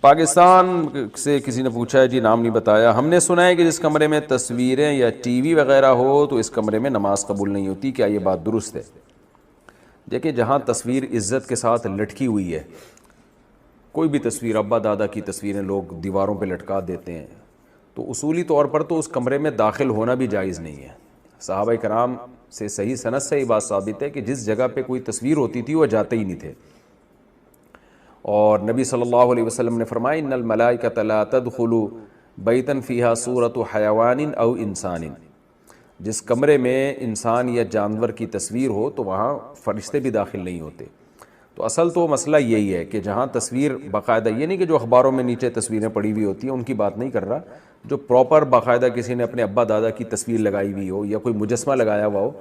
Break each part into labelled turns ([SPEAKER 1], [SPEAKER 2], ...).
[SPEAKER 1] پاکستان سے کسی نے پوچھا ہے، جی نام نہیں بتایا، ہم نے سنا ہے کہ جس کمرے میں تصویریں یا ٹی وی وغیرہ ہو تو اس کمرے میں نماز قبول نہیں ہوتی، کیا یہ بات درست ہے؟ دیکھیں، جہاں تصویر عزت کے ساتھ لٹکی ہوئی ہے، کوئی بھی تصویر، ابا دادا کی تصویریں لوگ دیواروں پہ لٹکا دیتے ہیں، تو اصولی طور پر تو اس کمرے میں داخل ہونا بھی جائز نہیں ہے۔ صحابہ کرام سے صحیح سند سے یہ بات ثابت ہے کہ جس جگہ پہ کوئی تصویر ہوتی تھی وہ جاتے ہی نہیں تھے، اور نبی صلی اللہ علیہ وسلم نے فرمایا ان الملائکۃ لا تدخل بیتا فیہا صورت حیوان او انسان، جس کمرے میں انسان یا جانور کی تصویر ہو تو وہاں فرشتے بھی داخل نہیں ہوتے۔ تو اصل تو مسئلہ یہی ہے کہ جہاں تصویر باقاعدہ، یہ نہیں کہ جو اخباروں میں نیچے تصویریں پڑی ہوئی ہوتی ہیں ان کی بات نہیں کر رہا، جو پراپر باقاعدہ کسی نے اپنے ابا دادا کی تصویر لگائی ہوئی ہو یا کوئی مجسمہ لگایا ہوا ہو،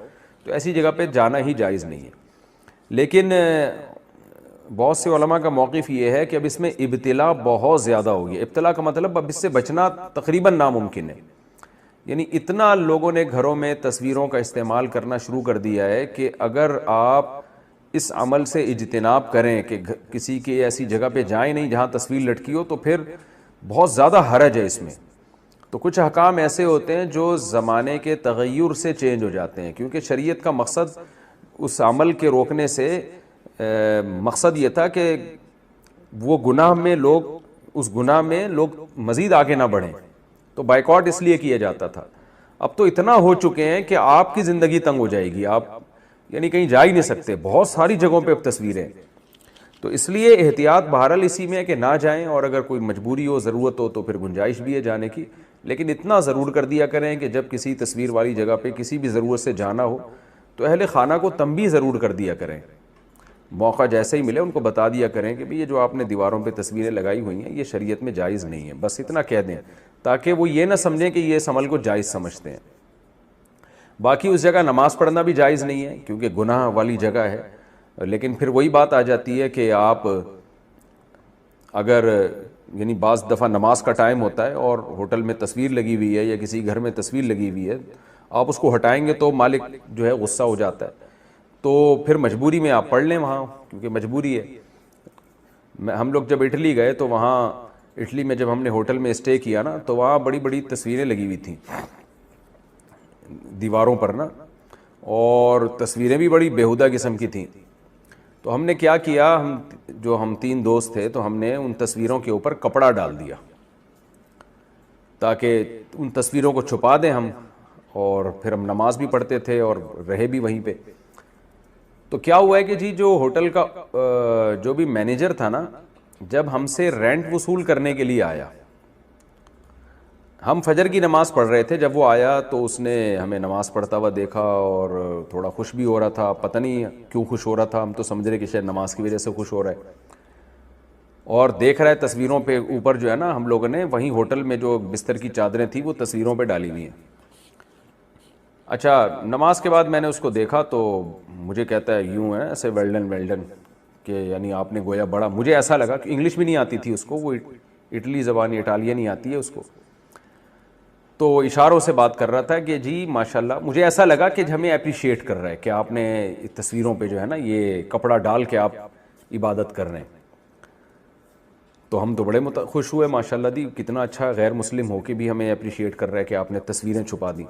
[SPEAKER 1] تو ایسی جگہ پہ جانا ہی جائز نہیں ہے۔ لیکن بہت سے علماء کا موقف یہ ہے کہ اب اس میں ابتلا بہت زیادہ ہوگی۔ ابتلا کا مطلب اب اس سے بچنا تقریباً ناممکن ہے، یعنی اتنا لوگوں نے گھروں میں تصویروں کا استعمال کرنا شروع کر دیا ہے کہ اگر آپ اس عمل سے اجتناب کریں کہ کسی کی ایسی جگہ پہ جائیں نہیں جہاں تصویر لٹکی ہو، تو پھر بہت زیادہ حرج ہے اس میں۔ تو کچھ احکام ایسے ہوتے ہیں جو زمانے کے تغیر سے چینج ہو جاتے ہیں، کیونکہ شریعت کا مقصد اس عمل کے روکنے سے مقصد یہ تھا کہ وہ گناہ میں لوگ، اس گناہ میں لوگ مزید آگے نہ بڑھیں، تو بائیکاٹ اس لیے کیا جاتا تھا۔ اب تو اتنا ہو چکے ہیں کہ آپ کی زندگی تنگ ہو جائے گی، آپ یعنی کہیں جا ہی نہیں سکتے، بہت ساری جگہوں پہ اب تصویریں، تو اس لیے احتیاط بہرحال اسی میں ہے کہ نہ جائیں، اور اگر کوئی مجبوری ہو، ضرورت ہو تو پھر گنجائش بھی ہے جانے کی، لیکن اتنا ضرور کر دیا کریں کہ جب کسی تصویر والی جگہ پہ کسی بھی ضرورت سے جانا ہو تو اہل خانہ کو تنبیہ ضرور کر دیا کریں، موقع جیسے ہی ملے ان کو بتا دیا کریں کہ یہ جو آپ نے دیواروں پہ تصویریں لگائی ہوئی ہیں یہ شریعت میں جائز نہیں ہے، بس اتنا کہہ دیں تاکہ وہ یہ نہ سمجھیں کہ یہ اس عمل کو جائز سمجھتے ہیں۔ باقی اس جگہ نماز پڑھنا بھی جائز نہیں ہے کیونکہ گناہ والی جگہ ہے، لیکن پھر وہی بات آ جاتی ہے کہ آپ اگر یعنی بعض دفعہ نماز کا ٹائم ہوتا ہے اور ہوٹل میں تصویر لگی ہوئی ہے یا کسی گھر میں تصویر لگی ہوئی ہے، آپ اس کو ہٹائیں گے تو مالک جو ہے غصہ ہو جاتا ہے، تو پھر مجبوری میں آپ پڑھ لیں وہاں، کیونکہ مجبوری ہے۔ ہم لوگ جب اٹلی گئے تو وہاں اٹلی میں جب ہم نے ہوٹل میں اسٹے کیا نا تو وہاں بڑی بڑی تصویریں لگی ہوئی تھیں دیواروں پر نا، اور تصویریں بھی بڑی بیہودہ قسم کی تھیں۔ تو ہم نے کیا کیا، ہم تین دوست تھے تو ہم نے ان تصویروں کے اوپر کپڑا ڈال دیا تاکہ ان تصویروں کو چھپا دیں ہم، اور پھر ہم نماز بھی پڑھتے تھے اور رہے بھی وہیں پہ۔ تو کیا ہوا ہے کہ جی جو ہوٹل کا جو بھی مینیجر تھا نا، جب ہم سے رینٹ وصول کرنے کے لیے آیا، ہم فجر کی نماز پڑھ رہے تھے، جب وہ آیا تو اس نے ہمیں نماز پڑھتا ہوا دیکھا اور تھوڑا خوش بھی ہو رہا تھا، پتہ نہیں کیوں خوش ہو رہا تھا، ہم تو سمجھ رہے کہ شاید نماز کی وجہ سے خوش ہو رہا ہے، اور دیکھ رہا ہے تصویروں پہ اوپر جو ہے نا، ہم لوگوں نے وہیں ہوٹل میں جو بستر کی چادریں تھیں وہ تصویروں پہ ڈالی ہوئی ہیں۔ اچھا، نماز کے بعد میں نے اس کو دیکھا تو مجھے کہتا ہے یوں ہے ایسے ویلڈن کہ یعنی آپ نے گویا بڑا، مجھے ایسا لگا کہ انگلش بھی نہیں آتی تھی اس کو، وہ اٹلی زبان اٹالین ہی آتی ہے اس کو، تو اشاروں سے بات کر رہا تھا کہ جی ماشاءاللہ، مجھے ایسا لگا کہ ہمیں اپریشیٹ کر رہا ہے کہ آپ نے تصویروں پہ جو ہے نا یہ کپڑا ڈال کے آپ عبادت کر رہے ہیں۔ تو ہم تو بڑے خوش ہوئے، ماشاءاللہ دی کتنا اچھا، غیر مسلم ہو کے بھی ہمیں اپریشیٹ کر رہا ہے کہ آپ نے تصویریں چھپا دی۔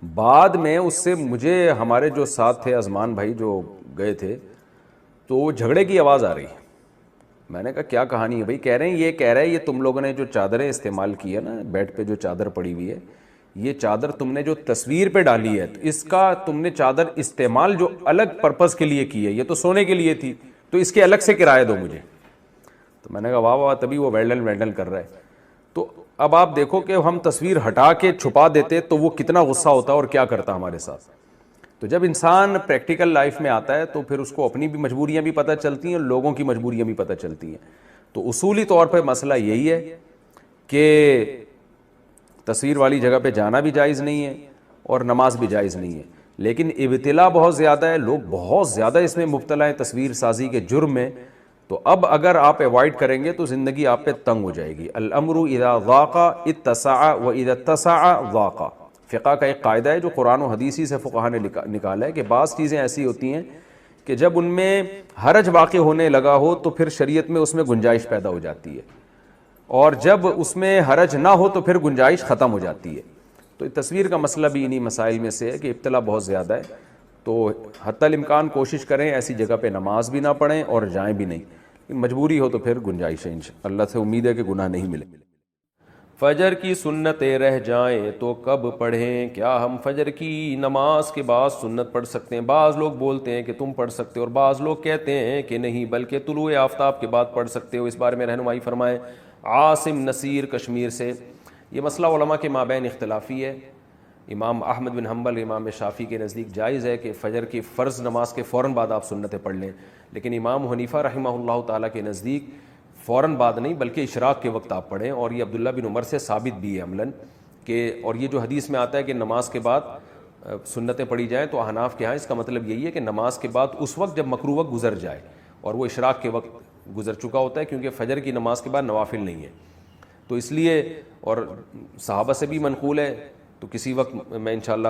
[SPEAKER 1] بعد میں اس سے مجھے، ہمارے جو ساتھ تھے ازمان بھائی جو گئے تھے، تو جھگڑے کی آواز آ رہی ہے۔ میں نے کہا کیا کہانی ہے بھائی؟ کہہ رہے ہیں یہ تم لوگوں نے جو چادریں استعمال کی ہے نا، بیڈ پہ جو چادر پڑی ہوئی ہے، یہ چادر تم نے جو تصویر پہ ڈالی ہے، تو اس کا تم نے چادر استعمال جو الگ پرپز کے لیے کی ہے، یہ تو سونے کے لیے تھی، تو اس کے الگ سے کرایہ دو مجھے۔ تو میں نے کہا واہ واہ، تبھی وہ ویلڈن کر رہا ہے۔ تو اب آپ دیکھو کہ ہم تصویر ہٹا کے چھپا دیتے تو وہ کتنا غصہ ہوتا اور کیا کرتا ہمارے ساتھ۔ تو جب انسان پریکٹیکل لائف میں آتا ہے تو پھر اس کو اپنی بھی مجبوریاں بھی پتہ چلتی ہیں اور لوگوں کی مجبوریاں بھی پتہ چلتی ہیں۔ تو اصولی طور پہ مسئلہ یہی ہے کہ تصویر والی جگہ پہ جانا بھی جائز نہیں ہے اور نماز بھی جائز نہیں ہے، لیکن ابتلا بہت زیادہ ہے، لوگ بہت زیادہ اس میں مبتلا ہیں تصویر سازی کے جرم میں۔ تو اب اگر آپ ایوائڈ کریں گے تو زندگی آپ پہ تنگ ہو جائے گی۔ الامر اذا ضاق اتسع واذا اتسع ضاق، فقہ کا ایک قاعدہ ہے جو قرآن و حدیثی سے فقہا نے نکالا ہے کہ بعض چیزیں ایسی ہوتی ہیں کہ کہ جب ان میں حرج واقع ہونے لگا ہو تو پھر شریعت میں اس میں گنجائش پیدا ہو جاتی ہے، اور جب اس میں حرج نہ ہو تو پھر گنجائش ختم ہو جاتی ہے۔ تو تصویر کا مسئلہ بھی انہی مسائل میں سے ہے کہ ابتلا بہت زیادہ ہے، تو حتی الامکان کوشش کریں ایسی جگہ پہ نماز بھی نہ پڑھیں اور جائیں بھی نہیں، مجبوری ہو تو پھر گنجائش ہے، اللہ سے امید ہے کہ گناہ نہیں ملے۔ فجر کی سنتیں رہ جائیں تو کب پڑھیں؟ کیا ہم فجر کی نماز کے بعد سنت پڑھ سکتے ہیں؟ بعض لوگ بولتے ہیں کہ تم پڑھ سکتے ہو اور بعض لوگ کہتے ہیں کہ نہیں بلکہ طلوع آفتاب کے بعد پڑھ سکتے ہو، اس بارے میں رہنمائی فرمائیں۔ عاصم نصیر کشمیر سے۔ یہ مسئلہ علماء کے مابین اختلافی ہے۔ امام احمد بن حنبل، امام شافعی کے نزدیک جائز ہے کہ فجر کی فرض نماز کے فوراً بعد آپ سنتیں پڑھ لیں، لیکن امام حنیفہ رحمہ اللہ تعالیٰ کے نزدیک فوراً بعد نہیں بلکہ اشراق کے وقت آپ پڑھیں، اور یہ عبداللہ بن عمر سے ثابت بھی ہے عملاً کہ، اور یہ جو حدیث میں آتا ہے کہ نماز کے بعد سنتیں پڑھی جائیں، تو احناف کے ہاں اس کا مطلب یہی ہے کہ نماز کے بعد اس وقت جب مکروہ وقت گزر جائے، اور وہ اشراق کے وقت گزر چکا ہوتا ہے، کیونکہ فجر کی نماز کے بعد نوافل نہیں ہے، تو اس لیے، اور صحابہ سے بھی منقول ہے، تو کسی وقت میں انشاءاللہ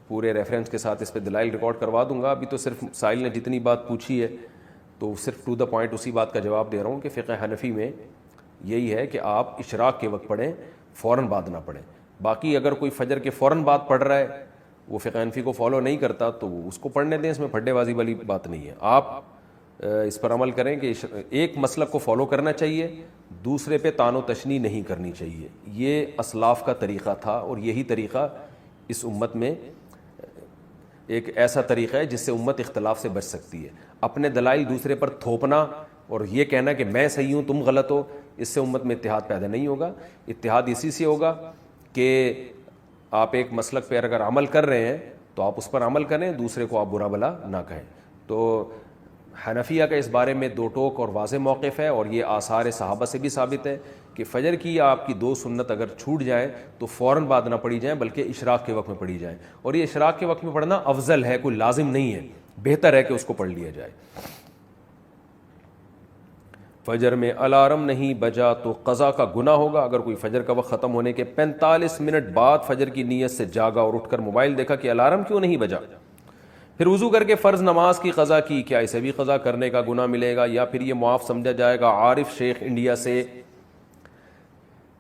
[SPEAKER 1] پورے ریفرنس کے ساتھ اس پہ دلائل ریکارڈ کروا دوں گا۔ ابھی تو صرف سائل نے جتنی بات پوچھی ہے تو صرف ٹو دا پوائنٹ اسی بات کا جواب دے رہا ہوں کہ فقہ حنفی میں یہی ہے کہ آپ اشراق کے وقت پڑھیں، فوراً بعد نہ پڑھیں۔ باقی اگر کوئی فجر کے فوراً بعد پڑھ رہا ہے، وہ فقہ حنفی کو فالو نہیں کرتا، تو اس کو پڑھنے دیں، اس میں پھڈے بازی والی بات نہیں ہے۔ آپ اس پر عمل کریں کہ ایک مسلک کو فالو کرنا چاہیے، دوسرے پہ طعن و تشنیع نہیں کرنی چاہیے۔ یہ اسلاف کا طریقہ تھا، اور یہی طریقہ اس امت میں ایک ایسا طریقہ ہے جس سے امت اختلاف سے بچ سکتی ہے۔ اپنے دلائل دوسرے پر تھوپنا اور یہ کہنا کہ میں صحیح ہوں تم غلط ہو، اس سے امت میں اتحاد پیدا نہیں ہوگا۔ اتحاد اسی سے ہوگا کہ آپ ایک مسلک پہ اگر عمل کر رہے ہیں تو آپ اس پر عمل کریں، دوسرے کو آپ برا بھلا نہ کہیں۔ تو حنفیہ کا اس بارے میں دو ٹوک اور واضح موقف ہے، اور یہ آثار صحابہ سے بھی ثابت ہے کہ فجر کی آپ کی دو سنت اگر چھوٹ جائیں تو فوراً بعد نہ پڑھی جائیں بلکہ اشراق کے وقت میں پڑھی جائیں، اور یہ اشراق کے وقت میں پڑھنا افضل ہے، کوئی لازم نہیں ہے، بہتر ہے کہ اس کو پڑھ لیا جائے۔ فجر میں الارم نہیں بجا تو قضا کا گناہ ہوگا؟ اگر کوئی فجر کا وقت ختم ہونے کے 45 منٹ بعد فجر کی نیت سے جاگا اور اٹھ کر موبائل دیکھا کہ الارم کیوں نہیں بجا، پھر وضو کر کے فرض نماز کی قضا کی، کیا اسے بھی قضا کرنے کا گناہ ملے گا یا پھر یہ معاف سمجھا جائے گا؟ عارف شیخ انڈیا سے۔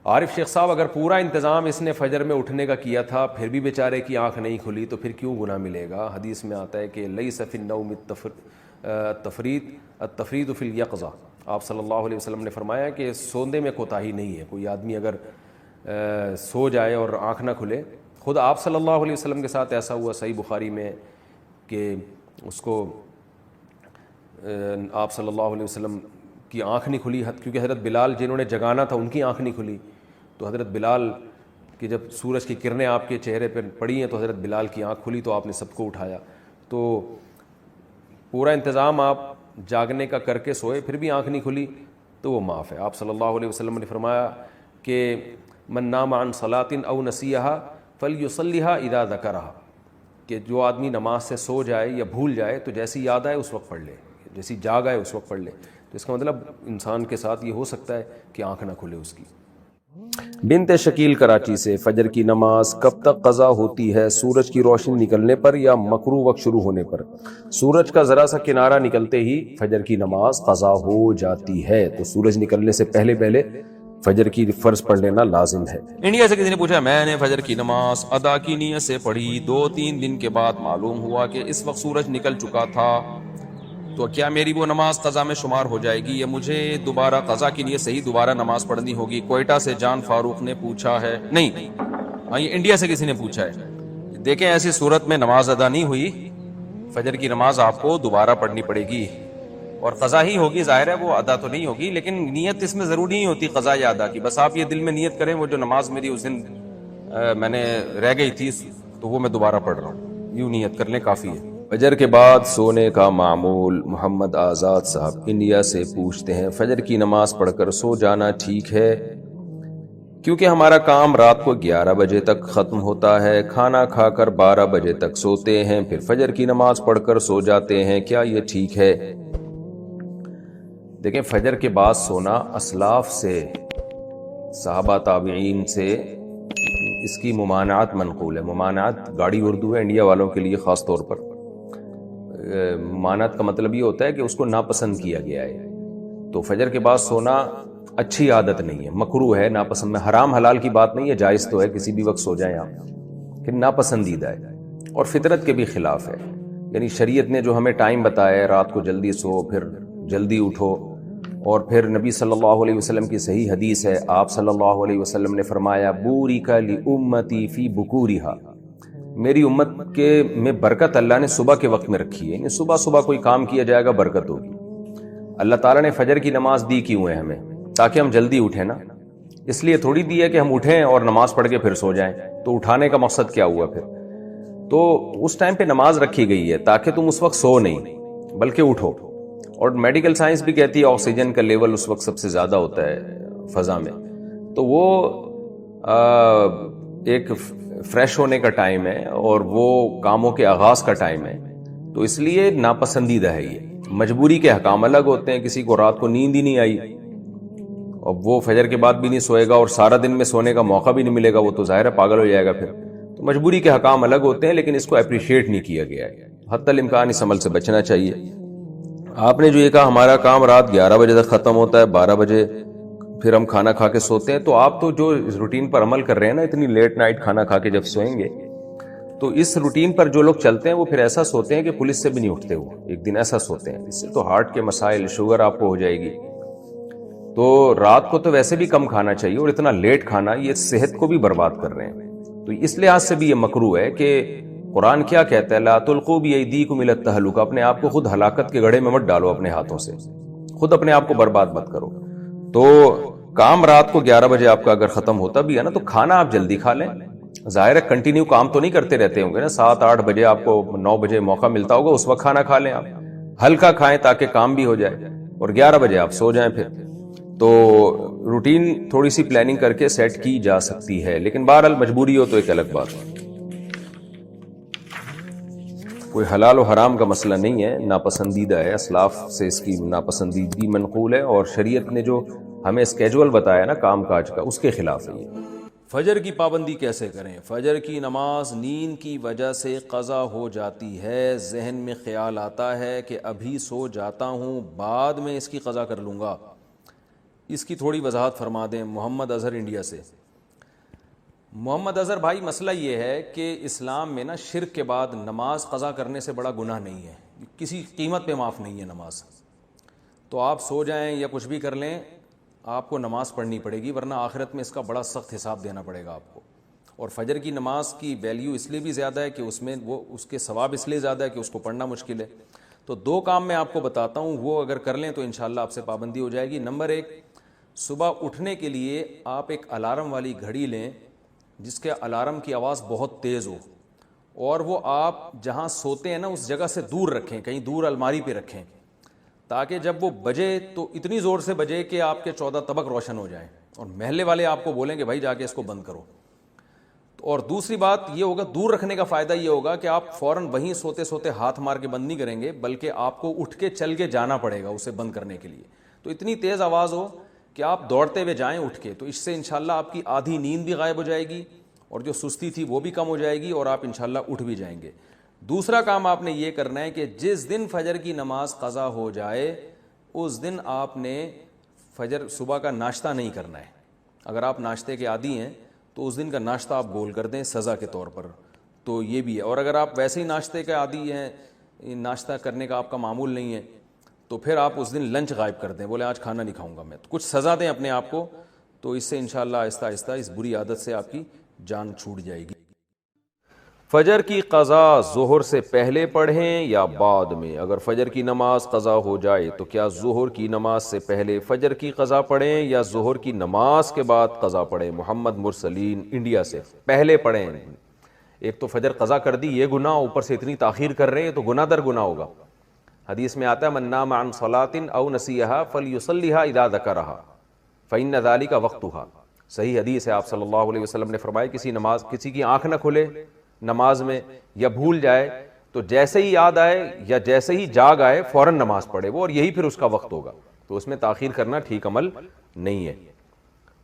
[SPEAKER 1] عارف شیخ صاحب، اگر پورا انتظام اس نے فجر میں اٹھنے کا کیا تھا پھر بھی بیچارے کی آنکھ نہیں کھلی تو پھر کیوں گناہ ملے گا؟ حدیث میں آتا ہے کہ لیس فی النوم التفریط فی الیقظہ، آپ صلی اللہ علیہ وسلم نے فرمایا کہ سوندے میں کوتاہی نہیں ہے۔ کوئی آدمی اگر سو جائے اور آنکھ نہ کھلے، خود آپ صلی اللہ علیہ وسلم کے ساتھ ایسا ہوا صحیح بخاری میں کہ اس کو آپ صلی اللہ علیہ وسلم کی آنکھ نہیں کھلی، کیونکہ حضرت بلال جنہوں نے جگانا تھا ان کی آنکھ نہیں کھلی، تو حضرت بلال کی جب سورج کی کرنیں آپ کے چہرے پر پڑی ہیں تو حضرت بلال کی آنکھ کھلی، تو آپ نے سب کو اٹھایا۔ تو پورا انتظام آپ جاگنے کا کر کے سوئے پھر بھی آنکھ نہیں کھلی تو وہ معاف ہے۔ آپ صلی اللہ علیہ وسلم نے فرمایا کہ من نام عن صلاۃ او نسیھا فلیصلیھا اذا ذکرھا، کہ جو آدمی نماز سے سو جائے یا بھول جائے تو جیسی یاد آئے اس وقت پڑھ لے، جیسی جاگ آئے اس وقت پڑھ لے۔ تو اس کا مطلب انسان کے ساتھ یہ ہو سکتا ہے کہ آنکھ نہ کھلے اس کی۔ بنت شکیل کراچی سے، فجر کی نماز کب تک قضا ہوتی ہے؟ سورج کی روشنی نکلنے پر یا مکروہ وقت شروع ہونے پر؟ سورج کا ذرا سا کنارہ نکلتے ہی فجر کی نماز قضا ہو جاتی ہے، تو سورج نکلنے سے پہلے پہلے فجر کی فرض پڑھ لینا لازم ہے۔ انڈیا سے کسی نے پوچھا، میں نے فجر کی نماز ادا کی نیت سے پڑھی، 2-3 دن کے بعد معلوم ہوا کہ اس وقت سورج نکل چکا تھا، تو کیا میری وہ نماز قضا میں شمار ہو جائے گی یا مجھے دوبارہ قضا کی نیت سے ہی دوبارہ نماز پڑھنی ہوگی؟ کوئٹہ سے جان فاروق نے پوچھا ہے۔ نہیں، ہاں یہ انڈیا سے کسی نے پوچھا ہے۔ دیکھیں ایسی صورت میں نماز ادا نہیں ہوئی، فجر کی نماز آپ کو دوبارہ پڑھنی پڑے گی اور قضا ہی ہوگی، ظاہر ہے وہ ادا تو نہیں ہوگی، لیکن نیت اس میں ضروری نہیں ہوتی قضا یا ادا کی، بس آپ یہ دل میں نیت کریں وہ جو نماز میری اس دن میں نے رہ گئی تھی تو وہ میں دوبارہ پڑھ رہا ہوں، یوں نیت کر لیں کافی ہے۔ فجر کے بعد سونے کا معمول، محمد آزاد صاحب انڈیا سے پوچھتے ہیں، فجر کی نماز پڑھ کر سو جانا ٹھیک ہے؟ کیونکہ ہمارا کام رات کو 11 بجے تک ختم ہوتا ہے، کھانا کھا کر 12 بجے تک سوتے ہیں، پھر فجر کی نماز پڑھ کر سو جاتے ہیں، کیا یہ ٹھیک ہے؟ دیکھیں فجر کے بعد سونا اسلاف سے، صحابہ تابعین سے اس کی ممانعت منقول ہے۔ ممانعت گاڑی اردو ہے انڈیا والوں کے لیے خاص طور پر، مانعت کا مطلب یہ ہوتا ہے کہ اس کو ناپسند کیا گیا ہے. تو فجر کے بعد سونا اچھی عادت نہیں ہے، مکروہ ہے، ناپسند میں. حرام حلال کی بات نہیں ہے، جائز تو ہے کسی بھی وقت سو جائیں آپ، کہ ناپسندیدہ ہے اور فطرت کے بھی خلاف ہے. یعنی شریعت نے جو ہمیں ٹائم بتایا ہے رات کو جلدی سو پھر جلدی اٹھو، اور پھر نبی صلی اللہ علیہ وسلم کی صحیح حدیث ہے، آپ صلی اللہ علیہ وسلم نے فرمایا بورک لامتی فی بکورہا، میری امت کے میں برکت اللہ نے صبح کے وقت میں رکھی ہے. یعنی صبح صبح کوئی کام کیا جائے گا برکت ہوگی. اللہ تعالیٰ نے فجر کی نماز دی کیوں ہے ہمیں؟ تاکہ ہم جلدی اٹھیں نا. اس لیے تھوڑی دی ہے کہ ہم اٹھیں اور نماز پڑھ کے پھر سو جائیں. تو اٹھانے کا مقصد کیا ہوا پھر؟ تو اس ٹائم پہ نماز رکھی گئی ہے تاکہ تم اس وقت سو نہیں بلکہ اٹھو. اور میڈیکل سائنس بھی کہتی ہے آکسیجن کا لیول اس وقت سب سے زیادہ ہوتا ہے فضا میں، تو وہ ایک فریش ہونے کا ٹائم ہے اور وہ کاموں کے آغاز کا ٹائم ہے. تو اس لیے ناپسندیدہ ہے یہ. مجبوری کے حکام الگ ہوتے ہیں. کسی کو رات کو نیند ہی نہیں آئی اور وہ فجر کے بعد بھی نہیں سوئے گا اور سارا دن میں سونے کا موقع بھی نہیں ملے گا، وہ تو ظاہر ہے پاگل ہو جائے گا پھر. تو مجبوری کے حکام الگ ہوتے ہیں، لیکن اس کو اپریشیٹ نہیں کیا گیا ہے. حتی الامکان اس عمل سے بچنا چاہیے. آپ نے جو یہ کہا ہمارا کام رات 11 بجے تک ختم ہوتا ہے، 12 بجے پھر ہم کھانا کھا کے سوتے ہیں، تو آپ تو جو اس روٹین پر عمل کر رہے ہیں نا، اتنی لیٹ نائٹ کھانا کھا کے جب سوئیں گے تو اس روٹین پر جو لوگ چلتے ہیں وہ پھر ایسا سوتے ہیں کہ پولیس سے بھی نہیں اٹھتے ہوئے. ایک دن ایسا سوتے ہیں، اس سے تو ہارٹ کے مسائل، شوگر آپ کو ہو جائے گی. تو رات کو تو ویسے بھی کم کھانا چاہیے، اور اتنا لیٹ کھانا یہ صحت کو بھی برباد کر رہے ہیں. تو اس لحاظ سے بھی یہ مکروہ ہے کہ قرآن کیا کہتا ہے، لا تلقوا بایدیکم الی التہلکہ، اپنے آپ کو خود ہلاکت کے گڑھے میں مت ڈالو، اپنے ہاتھوں سے خود اپنے آپ کو برباد مت کرو. تو کام رات کو 11 بجے آپ کا اگر ختم ہوتا بھی ہے نا، تو کھانا آپ جلدی کھا لیں. ظاہر ہے کنٹینیو کام تو نہیں کرتے رہتے ہوں گے نا، 7-8 بجے آپ کو 9 بجے موقع ملتا ہوگا، اس وقت کھانا کھا لیں. آپ ہلکا کھائیں تاکہ کام بھی ہو جائے، اور 11 بجے آپ سو جائیں پھر. تو روٹین تھوڑی سی پلاننگ کر کے سیٹ کی جا سکتی ہے، لیکن بہرحال مجبوری ہو تو ایک الگ بات ہے. کوئی حلال و حرام کا مسئلہ نہیں ہے، ناپسندیدہ ہے. اسلاف سے اس کی ناپسندیدگی منقول ہے، اور شریعت نے جو ہمیں اسکیجول بتایا نا کام کاج کا، اس کے خلاف ہے یہ. فجر کی پابندی کیسے کریں؟ فجر کی نماز نیند کی وجہ سے قضا ہو جاتی ہے، ذہن میں خیال آتا ہے کہ ابھی سو جاتا ہوں بعد میں اس کی قضا کر لوں گا. اس کی تھوڑی وضاحت فرما دیں. محمد اظہر انڈیا سے. محمد اظہر بھائی، مسئلہ یہ ہے کہ اسلام میں نا شرک کے بعد نماز قضا کرنے سے بڑا گناہ نہیں ہے، کسی قیمت پہ معاف نہیں ہے نماز. تو آپ سو جائیں یا کچھ بھی کر لیں، آپ کو نماز پڑھنی پڑے گی، ورنہ آخرت میں اس کا بڑا سخت حساب دینا پڑے گا آپ کو. اور فجر کی نماز کی ویلیو اس لیے بھی زیادہ ہے کہ اس میں وہ اس کے ثواب اس لیے زیادہ ہے کہ اس کو پڑھنا مشکل ہے. تو 2 کام میں آپ کو بتاتا ہوں، وہ اگر کر لیں تو انشاءاللہ آپ سے پابندی ہو جائے گی. نمبر 1، صبح اٹھنے کے لیے آپ ایک الارم والی گھڑی لیں جس کے الارم کی آواز بہت تیز ہو، اور وہ آپ جہاں سوتے ہیں نا اس جگہ سے دور رکھیں، کہیں دور الماری پہ رکھیں، تاکہ جب وہ بجے تو اتنی زور سے بجے کہ آپ کے 14 طبق روشن ہو جائیں، اور محلے والے آپ کو بولیں کہ بھائی جا کے اس کو بند کرو. اور دوسری بات یہ ہوگا، دور رکھنے کا فائدہ یہ ہوگا کہ آپ فوراً وہیں سوتے سوتے ہاتھ مار کے بند نہیں کریں گے، بلکہ آپ کو اٹھ کے چل کے جانا پڑے گا اسے بند کرنے کے لیے. تو اتنی تیز آواز ہو کہ آپ دوڑتے ہوئے جائیں اٹھ کے. تو اس سے انشاءاللہ آپ کی آدھی نیند بھی غائب ہو جائے گی، اور جو سستی تھی وہ بھی کم ہو جائے گی، اور آپ انشاءاللہ اٹھ بھی جائیں گے. دوسرا کام آپ نے یہ کرنا ہے کہ جس دن فجر کی نماز قضا ہو جائے اس دن آپ نے فجر صبح کا ناشتہ نہیں کرنا ہے. اگر آپ ناشتے کے عادی ہیں تو اس دن کا ناشتہ آپ گول کر دیں سزا کے طور پر. تو یہ بھی ہے. اور اگر آپ ویسے ہی ناشتے کے عادی ہیں، ناشتہ کرنے کا آپ کا معمول نہیں ہے، تو پھر آپ اس دن لنچ غائب کر دیں، بولے آج کھانا نہیں کھاؤں گا میں. تو کچھ سزا دیں اپنے آپ کو، تو اس سے انشاءاللہ آہستہ آہستہ اس بری عادت سے آپ کی جان چھوٹ جائے گی. فجر کی قضا ظہر سے پہلے پڑھیں یا بعد میں؟ اگر فجر کی نماز قضا ہو جائے تو کیا ظہر کی نماز سے پہلے فجر کی قضا پڑھیں یا ظہر کی نماز کے بعد قضا پڑھیں؟ محمد مرسلین انڈیا سے. پہلے پڑھیں. ایک تو فجر قضا کر دی، یہ گناہ، اوپر سے اتنی تاخیر کر رہے ہیں تو گناہ در گناہ ہوگا. حدیث میں آتا ہے من نام عن صلاۃ او نسیھا فلیصلیھا اذا ذکرھا فإن ذلک وقتھا. صحیح حدیث ہے، آپ صلی اللہ علیہ وسلم نے فرمایا کسی کی آنکھ نہ کھلے نماز میں یا بھول جائے تو جیسے ہی یاد آئے یا جیسے ہی جاگ آئے فوراً نماز پڑھے وہ، اور یہی پھر اس کا وقت ہوگا. تو اس میں تاخیر کرنا ٹھیک عمل نہیں ہے.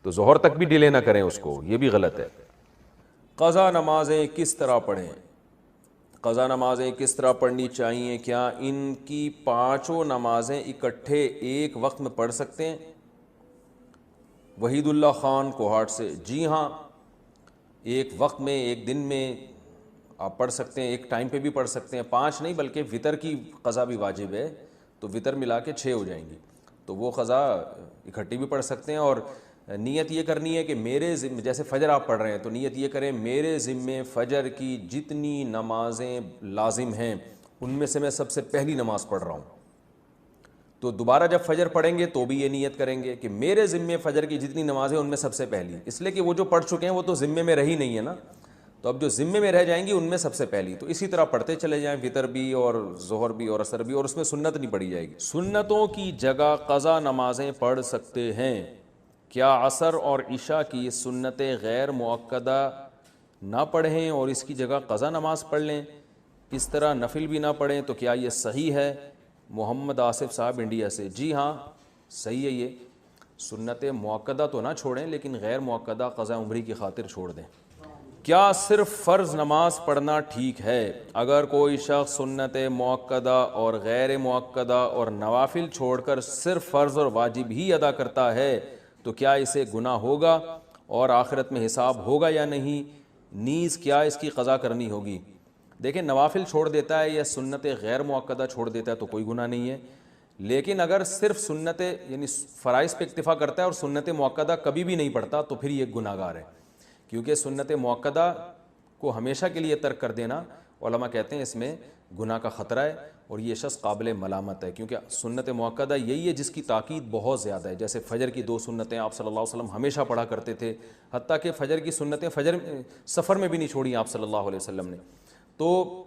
[SPEAKER 1] تو ظہر تک بھی ڈیلے نہ کریں اس کو، یہ بھی غلط ہے. قضا نمازیں کس طرح پڑھیں؟ قضا نمازیں کس طرح پڑھنی چاہیے؟ کیا ان کی پانچوں نمازیں اکٹھے ایک وقت میں پڑھ سکتے ہیں؟ وحید اللہ خان کوہاٹ سے، جی ہاں، ایک وقت میں ایک دن میں آپ پڑھ سکتے ہیں، ایک ٹائم پہ بھی پڑھ سکتے ہیں، 5 نہیں بلکہ وطر کی قضا بھی واجب ہے تو وطر ملا کے 6 ہو جائیں گی، تو وہ قضا اکٹھی بھی پڑھ سکتے ہیں۔ اور نیت یہ کرنی ہے کہ میرے ذمے، جیسے فجر آپ پڑھ رہے ہیں تو نیت یہ کریں میرے ذمے فجر کی جتنی نمازیں لازم ہیں ان میں سے میں سب سے پہلی نماز پڑھ رہا ہوں، تو دوبارہ جب فجر پڑھیں گے تو بھی یہ نیت کریں گے کہ میرے ذمے فجر کی جتنی نمازیں ان میں سب سے پہلی، اس لیے کہ وہ جو پڑھ چکے ہیں وہ تو ذمے میں رہی نہیں ہے نا، تو اب جو ذمے میں رہ جائیں گی ان میں سب سے پہلی، تو اسی طرح پڑھتے چلے جائیں، وطر بھی اور ظہر بھی اور عصر بھی، اور اس میں سنت نہیں پڑھی جائے گی۔ سنتوں کی جگہ قضا نمازیں پڑھ سکتے ہیں، کیا عصر اور عشاء کی سنتیں غیر مؤکدہ نہ پڑھیں اور اس کی جگہ قضا نماز پڑھ لیں؟ اس طرح نفل بھی نہ پڑھیں تو کیا یہ صحیح ہے؟ محمد آصف صاحب انڈیا سے، جی ہاں صحیح ہے، یہ سنت مؤکدہ تو نہ چھوڑیں لیکن غیر مؤکدہ قضا عمری کی خاطر چھوڑ دیں۔ کیا صرف فرض نماز پڑھنا ٹھیک ہے؟ اگر کوئی شخص سنت مؤکدہ اور غیر مؤکدہ اور نوافل چھوڑ کر صرف فرض اور واجب ہی ادا کرتا ہے تو کیا اسے گناہ ہوگا اور آخرت میں حساب ہوگا یا نہیں؟ نیز کیا اس کی قضا کرنی ہوگی؟ دیکھیں، نوافل چھوڑ دیتا ہے یا سنت غیر مؤکدہ چھوڑ دیتا ہے تو کوئی گناہ نہیں ہے، لیکن اگر صرف سنت یعنی فرائض پہ اکتفا کرتا ہے اور سنت مؤکدہ کبھی بھی نہیں پڑھتا تو پھر یہ گناہ گار ہے، کیونکہ سنت مؤکدہ کو ہمیشہ کے لیے ترک کر دینا علماء کہتے ہیں اس میں گناہ کا خطرہ ہے اور یہ شخص قابل ملامت ہے، کیونکہ سنت مؤکدہ یہی ہے جس کی تاکید بہت زیادہ ہے، جیسے فجر کی 2 سنتیں آپ صلی اللہ علیہ وسلم ہمیشہ پڑھا کرتے تھے، حتیٰ کہ فجر کی سنتیں سفر میں بھی نہیں چھوڑی آپ صلی اللہ علیہ وسلم نے، تو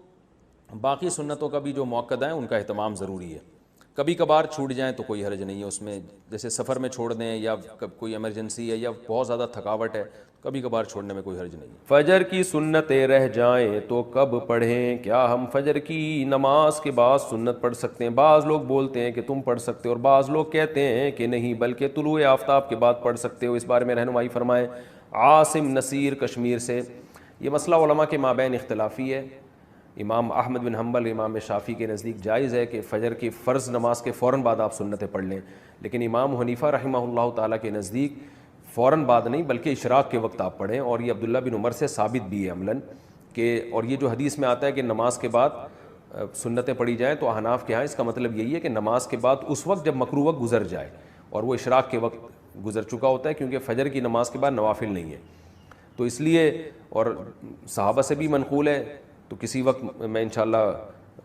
[SPEAKER 1] باقی سنتوں کا بھی جو مؤکدہ ہیں ان کا اہتمام ضروری ہے، کبھی کبھار چھوٹ جائیں تو کوئی حرج نہیں ہے اس میں، جیسے سفر میں چھوڑ دیں یا کوئی ایمرجنسی ہے یا بہت زیادہ تھکاوٹ ہے، کبھی کبھار چھوڑنے میں کوئی حرج نہیں ہے۔ فجر کی سنتیں رہ جائیں تو کب پڑھیں؟ کیا ہم فجر کی نماز کے بعد سنت پڑھ سکتے ہیں؟ بعض لوگ بولتے ہیں کہ تم پڑھ سکتے ہو اور بعض لوگ کہتے ہیں کہ نہیں بلکہ طلوع آفتاب کے بعد پڑھ سکتے ہو، اس بارے میں رہنمائی فرمائیں۔ عاصم نصیر کشمیر سے، یہ مسئلہ علماء کے مابین اختلافی ہے، امام احمد بن حنبل امام شافعی کے نزدیک جائز ہے کہ فجر کی فرض نماز کے فوراً بعد آپ سنتیں پڑھ لیں، لیکن امام حنیفہ رحمہ اللہ تعالیٰ کے نزدیک فوراً بعد نہیں بلکہ اشراق کے وقت آپ پڑھیں، اور یہ عبداللہ بن عمر سے ثابت بھی ہے عملاً کہ، اور یہ جو حدیث میں آتا ہے کہ نماز کے بعد سنتیں پڑھی جائیں تو احناف کے ہاں اس کا مطلب یہی ہے کہ نماز کے بعد اس وقت جب مکروہ وقت گزر جائے اور وہ اشراق کے وقت گزر چکا ہوتا ہے، کیونکہ فجر کی نماز کے بعد نوافل نہیں ہے، تو اس لیے، اور صحابہ سے بھی منقول ہے، تو کسی وقت میں انشاءاللہ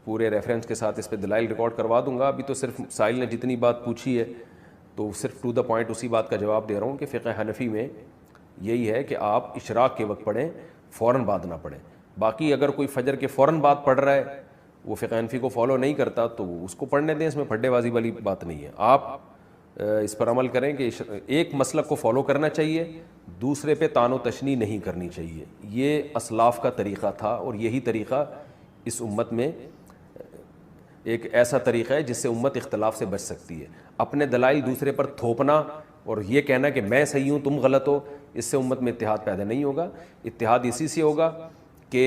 [SPEAKER 1] پورے ریفرنس کے ساتھ اس پہ دلائل ریکارڈ کروا دوں گا، ابھی تو صرف سائل نے جتنی بات پوچھی ہے تو صرف ٹو دا پوائنٹ اسی بات کا جواب دے رہا ہوں کہ فقہ حنفی میں یہی ہے کہ آپ اشراق کے وقت پڑھیں، فوراً بعد نہ پڑھیں، باقی اگر کوئی فجر کے فوراً بعد پڑھ رہا ہے وہ فقہ حنفی کو فالو نہیں کرتا تو اس کو پڑھنے دیں، اس میں پھڈے بازی والی بات نہیں ہے، آپ اس پر عمل کریں کہ ایک مسلک کو فالو کرنا چاہیے، دوسرے پہ طعن و تشنیع نہیں کرنی چاہیے، یہ اسلاف کا طریقہ تھا اور یہی طریقہ اس امت میں ایک ایسا طریقہ ہے جس سے امت اختلاف سے بچ سکتی ہے۔ اپنے دلائل دوسرے پر تھوپنا اور یہ کہنا کہ میں صحیح ہوں تم غلط ہو، اس سے امت میں اتحاد پیدا نہیں ہوگا، اتحاد اسی سے ہوگا کہ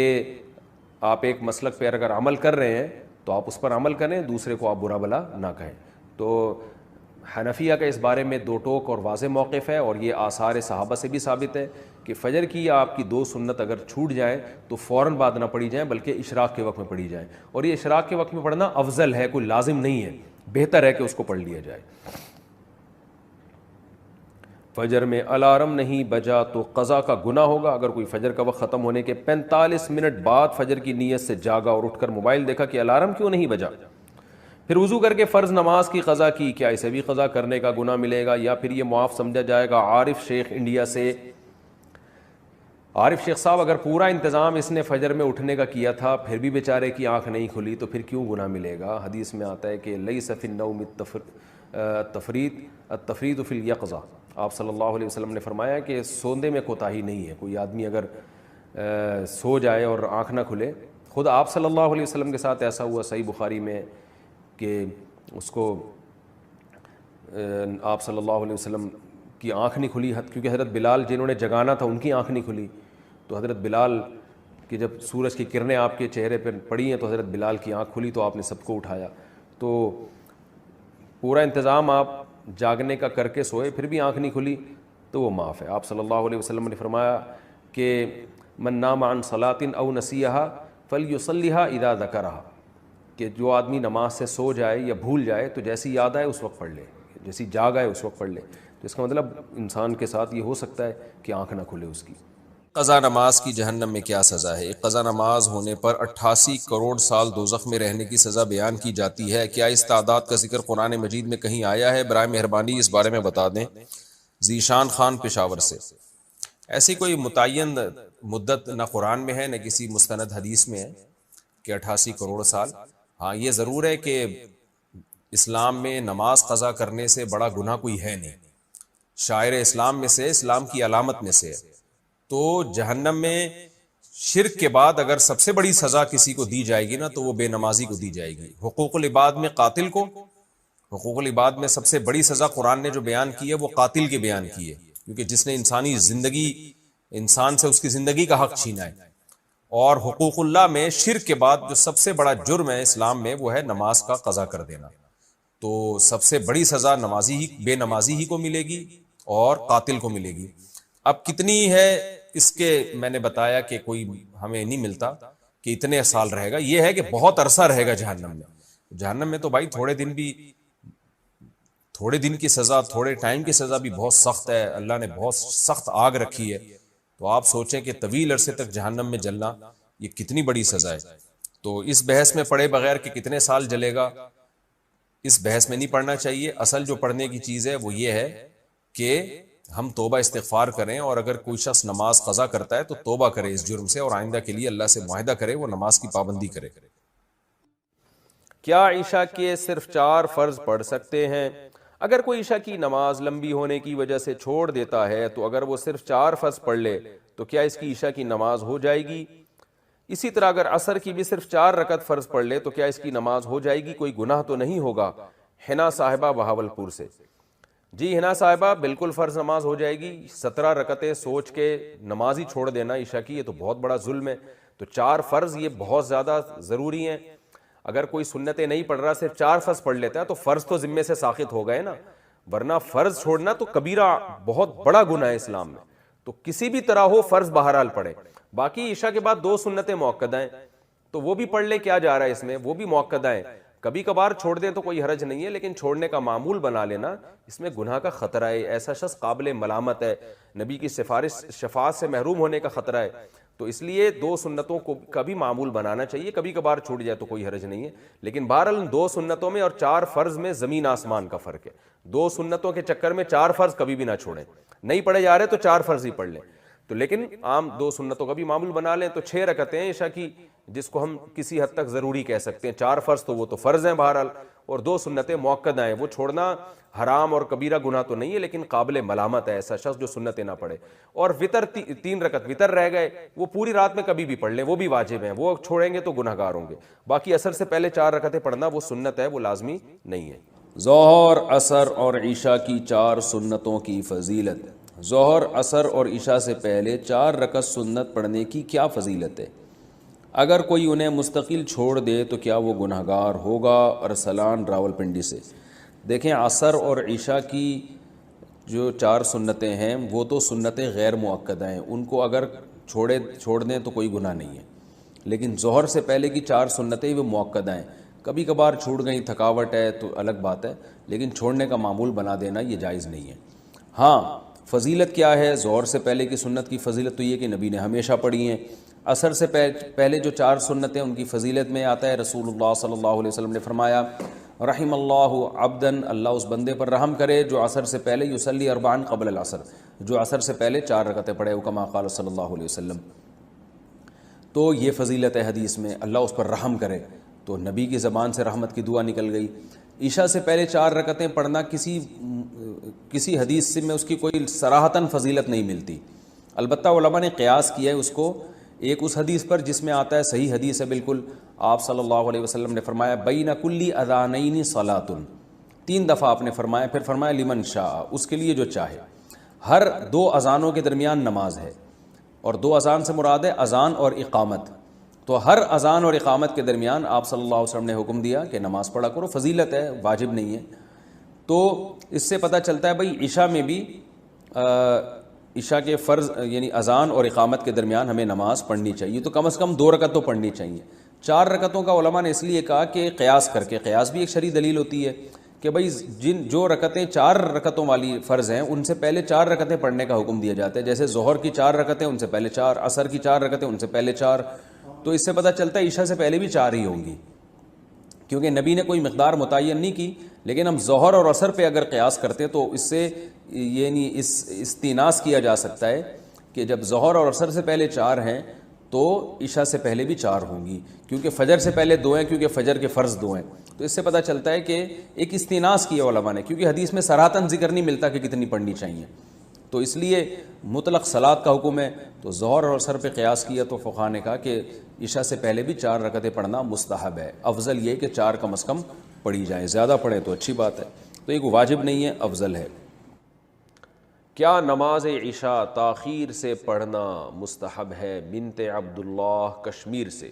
[SPEAKER 1] آپ ایک مسلک پہ اگر عمل کر رہے ہیں تو آپ اس پر عمل کریں، دوسرے کو آپ برا بلا نہ کہیں۔ تو حنفیہ کا اس بارے میں دو ٹوک اور واضح موقف ہے، اور یہ آثار صحابہ سے بھی ثابت ہے کہ فجر کی یا آپ کی 2 سنت اگر چھوٹ جائیں تو فوراً بعد نہ پڑھی جائیں بلکہ اشراق کے وقت میں پڑھی جائیں، اور یہ اشراق کے وقت میں پڑھنا افضل ہے، کوئی لازم نہیں ہے، بہتر ہے کہ اس کو پڑھ لیا جائے۔ فجر میں الارم نہیں بجا تو قضا کا گناہ ہوگا؟ اگر کوئی فجر کا وقت ختم ہونے کے 45 منٹ بعد فجر کی نیت سے جاگا اور اٹھ کر موبائل دیکھا کہ الارم کیوں نہیں بجا، پھر وضو کر کے فرض نماز کی قضا کی، کیا اسے بھی قضا کرنے کا گناہ ملے گا یا پھر یہ معاف سمجھا جائے گا؟ عارف شیخ انڈیا سے، عارف شیخ صاحب اگر پورا انتظام اس نے فجر میں اٹھنے کا کیا تھا پھر بھی بیچارے کی آنکھ نہیں کھلی تو پھر کیوں گناہ ملے گا؟ حدیث میں آتا ہے کہ لیس فی النوم التفریط فی الیقظہ، آپ صلی اللہ علیہ وسلم نے فرمایا کہ سوندے میں کوتاہی نہیں ہے، کوئی آدمی اگر سو جائے اور آنکھ نہ کھلے، خود آپ صلی اللہ علیہ وسلم کے ساتھ ایسا ہوا صحیح بخاری میں کہ اس کو آپ صلی اللہ علیہ وسلم کی آنکھ نہیں کھلی، کیونکہ حضرت بلال جنہوں نے جگانا تھا ان کی آنکھ نہیں کھلی، تو حضرت بلال کہ جب سورج کی کرنیں آپ کے چہرے پر پڑی ہیں تو حضرت بلال کی آنکھ کھلی تو آپ نے سب کو اٹھایا. تو پورا انتظام آپ جاگنے کا کر کے سوئے پھر بھی آنکھ نہیں کھلی تو وہ معاف ہے. آپ صلی اللہ علیہ وسلم نے فرمایا کہ من نام عن صلاۃ او نسیہا فلیصلیھا اذا ذکرھا, کہ جو آدمی نماز سے سو جائے یا بھول جائے تو جیسی یاد آئے اس وقت پڑھ لے, جیسی جاگ آئے اس وقت پڑھ لے. تو اس کا مطلب انسان کے ساتھ یہ ہو سکتا ہے کہ آنکھ نہ کھلے اس کی. قضا نماز کی جہنم میں کیا سزا ہے؟ ایک قضا نماز ہونے پر 88 کروڑ سال دوزخ میں رہنے کی سزا بیان کی جاتی ہے. کیا اس تعداد کا ذکر قرآن مجید میں کہیں آیا ہے؟ برائے مہربانی اس بارے میں بتا دیں. ذیشان خان پشاور سے. ایسی کوئی متعین مدت نہ قرآن میں ہے نہ کسی مستند حدیث میں ہے کہ 88 کروڑ سال. ہاں یہ ضرور ہے کہ اسلام میں نماز قضا کرنے سے بڑا گناہ کوئی ہے نہیں. شاعر اسلام میں سے, اسلام کی علامت میں سے. تو جہنم میں شرک کے بعد اگر سب سے بڑی سزا کسی کو دی جائے گی نا تو وہ بے نمازی کو دی جائے گی. حقوق العباد میں قاتل کو, حقوق العباد میں سب سے بڑی سزا قرآن نے جو بیان کی ہے وہ قاتل کے بیان کی ہے, کیونکہ جس نے انسانی زندگی, انسان سے اس کی زندگی کا حق چھینا ہے. اور حقوق اللہ میں شرک کے بعد جو سب سے بڑا جرم ہے اسلام میں وہ ہے نماز کا قضا کر دینا. تو سب سے بڑی سزا نمازی ہی, بے نمازی ہی کو ملے گی اور قاتل کو ملے گی. اب کتنی ہے اس کے میں نے بتایا کہ کوئی ہمیں نہیں ملتا کہ اتنے سال رہے گا. یہ ہے کہ بہت عرصہ رہے گا جہنم میں. جہنم میں تو بھائی تھوڑے دن کی سزا, تھوڑے ٹائم کی سزا بھی بہت سخت ہے. اللہ نے بہت سخت آگ رکھی ہے. تو آپ سوچیں کہ طویل عرصے تک جہنم میں جلنا یہ کتنی بڑی سزا ہے. تو اس بحث میں پڑھے بغیر کہ کتنے سال جلے گا, اس بحث میں نہیں پڑھنا چاہیے. اصل جو پڑھنے کی چیز ہے وہ یہ ہے کہ ہم توبہ استغفار کریں, اور اگر کوئی شخص نماز قضا کرتا ہے تو توبہ کرے اس جرم سے, اور آئندہ کے لیے اللہ سے معاہدہ کرے وہ نماز کی پابندی کرے. کیا عشاء کے صرف 4 فرض پڑھ سکتے ہیں؟ اگر کوئی عشاء کی نماز لمبی ہونے کی وجہ سے چھوڑ دیتا ہے تو اگر وہ صرف 4 فرض پڑھ لے تو کیا اس کی عشاء کی نماز ہو جائے گی؟ اسی طرح اگر عصر کی بھی صرف 4 رکعت فرض پڑھ لے تو کیا اس کی نماز ہو جائے گی؟ کوئی گناہ تو نہیں ہوگا؟ حنا صاحبہ بہاولپور سے. جی حنا صاحبہ بالکل فرض نماز ہو جائے گی. 17 رکعتیں سوچ کے نماز ہی چھوڑ دینا عشاء کی, یہ تو بہت بڑا ظلم ہے. تو 4 فرض یہ بہت زیادہ ضروری ہیں. اگر کوئی سنتیں نہیں پڑھ رہا صرف 4 فرض پڑھ لیتا ہے تو فرض تو ذمے سے ساقط ہو گئے نا, ورنہ فرض چھوڑنا تو کبیرہ بہت بڑا گناہ ہے اسلام میں. تو کسی بھی طرح ہو فرض بہرحال پڑھے. باقی عشاء کے بعد 2 سنتیں مؤکدہ ہیں تو وہ بھی پڑھ لے, کیا جا رہا ہے اس میں, وہ بھی مؤکدہ ہیں. کبھی کبھار چھوڑ دیں تو کوئی حرج نہیں ہے, لیکن چھوڑنے کا معمول بنا لینا اس میں گناہ کا خطرہ ہے. ایسا شخص قابل ملامت ہے, نبی کی شفاعت سے محروم ہونے کا خطرہ ہے. تو اس لیے 2 سنتوں کو کبھی معمول بنانا چاہیے. کبھی کبھار چھوٹ جائے تو کوئی حرج نہیں ہے, لیکن بہرحال 2 سنتوں میں اور 4 فرض میں زمین آسمان کا فرق ہے. 2 سنتوں کے چکر میں 4 فرض کبھی بھی نہ چھوڑیں. نہیں پڑھے جا رہے تو 4 فرض ہی پڑھ لیں. تو لیکن عام 2 سنتوں کا بھی معمول بنا لیں. تو 6 رکعتیں ہیں عشاء کی, جس کو ہم کسی حد تک ضروری کہہ سکتے ہیں. 4 فرض تو وہ تو فرض ہیں بہرحال, اور 2 سنتیں مؤکدہ ہیں. وہ چھوڑنا حرام اور کبیرہ گناہ تو نہیں ہے, لیکن قابل ملامت ہے ایسا شخص جو سنتیں نہ پڑھے. اور وطر 3 رکعت وطر رہ گئے, وہ پوری رات میں کبھی بھی پڑھ لیں, وہ بھی واجب ہیں. وہ چھوڑیں گے تو گناہگار ہوں گے. باقی عصر سے پہلے 4 رکعتیں پڑھنا وہ سنت ہے, وہ لازمی نہیں ہے. ظہر, عصر اور عشاء کی 4 سنتوں کی فضیلت. ظہر, عصر اور عشاء سے پہلے 4 رکعت سنت پڑھنے کی کیا فضیلت ہے؟ اگر کوئی انہیں مستقل چھوڑ دے تو کیا وہ گناہگار ہوگا؟ ارسلان راولپنڈی سے. دیکھیں عصر اور عشاء کی جو 4 سنتیں ہیں وہ تو سنتیں غیر مؤکدہ ہیں, ان کو اگر چھوڑ دیں تو کوئی گناہ نہیں ہے. لیکن ظہر سے پہلے کی 4 سنتیں وہ مؤکدہ ہیں. کبھی کبھار چھوٹ گئیں, تھکاوٹ ہے تو الگ بات ہے, لیکن چھوڑنے کا معمول بنا دینا یہ جائز نہیں ہے. ہاں فضیلت کیا ہے؟ ظہر سے پہلے کی سنت کی فضیلت تو یہ کہ نبی نے ہمیشہ پڑھی ہیں. عصر سے پہلے جو 4 سنتیں ان کی فضیلت میں آتا ہے, رسول اللہ صلی اللہ علیہ وسلم نے فرمایا رحم اللہ عبدن, اللہ اس بندے پر رحم کرے جو عصر سے پہلے یصلی 4 قبل العصر, جو عصر سے پہلے 4 رکعتیں پڑھے, کما قال صلی اللہ علیہ وسلم. تو یہ فضیلت ہے حدیث میں, اللہ اس پر رحم کرے. تو نبی کی زبان سے رحمت کی دعا نکل گئی. عشاء سے پہلے 4 رکعتیں پڑھنا کسی حدیث سے میں اس کی کوئی صراحتاً فضیلت نہیں ملتی. البتہ علماء نے قیاس کیا ہے اس کو ایک اس حدیث پر جس میں آتا ہے, صحیح حدیث ہے بالکل, آپ صلی اللہ علیہ وسلم نے فرمایا بین کل اذانین صلاۃ, 3 دفعہ آپ نے فرمایا, پھر فرمایا لمن شاء, اس کے لیے جو چاہے. ہر 2 اذانوں کے درمیان نماز ہے. اور 2 اذان سے مراد ہے اذان اور اقامت. تو ہر اذان اور اقامت کے درمیان آپ صلی اللہ علیہ وسلم نے حکم دیا کہ نماز پڑھا کرو. فضیلت ہے, واجب نہیں ہے. تو اس سے پتہ چلتا ہے بھائی عشاء میں بھی عشاء کے فرض یعنی اذان اور اقامت کے درمیان ہمیں نماز پڑھنی چاہیے. تو کم از کم 2 رکعت تو پڑھنی چاہیے. 4 رکعتوں کا علماء نے اس لیے کہا کہ قیاس کر کے, قیاس بھی ایک شرعی دلیل ہوتی ہے کہ بھائی جو رکعتیں 4 رکعتوں والی فرض ہیں ان سے پہلے 4 رکعتیں پڑھنے کا حکم دیا جاتا ہے. جیسے ظہر کی 4 رکعتیں ان سے پہلے 4, عصر کی 4 رکعتیں ان سے پہلے 4. تو اس سے پتہ چلتا ہے عشاء سے پہلے بھی 4 ہی ہوں گی, کیونکہ نبی نے کوئی مقدار متعین نہیں کی. لیکن ہم ظہر اور عصر پہ اگر قیاس کرتے تو اس سے یعنی استیناس کیا جا سکتا ہے کہ جب ظہر اور عصر سے پہلے 4 ہیں تو عشاء سے پہلے بھی 4 ہوں گی, کیونکہ فجر سے پہلے 2 ہیں, کیونکہ فجر کے فرض 2 ہیں. تو اس سے پتہ چلتا ہے کہ ایک استیناس کیا علماء نے, کیونکہ حدیث میں صراحتاً ذکر نہیں ملتا کہ کتنی پڑھنی چاہیے. تو اس لیے مطلق صلاۃ کا حکم ہے, تو ظہر اور عصر پہ قیاس کیا تو فقہاء نے کہا کہ عشاء سے پہلے بھی 4 رکعتیں پڑھنا مستحب ہے. افضل یہ کہ 4 کم از کم پڑھی جائیں, زیادہ پڑھیں تو اچھی بات ہے. تو ایک واجب نہیں ہے, افضل ہے. کیا نماز عشاء تاخیر سے پڑھنا مستحب ہے؟ بنت عبداللہ کشمیر سے.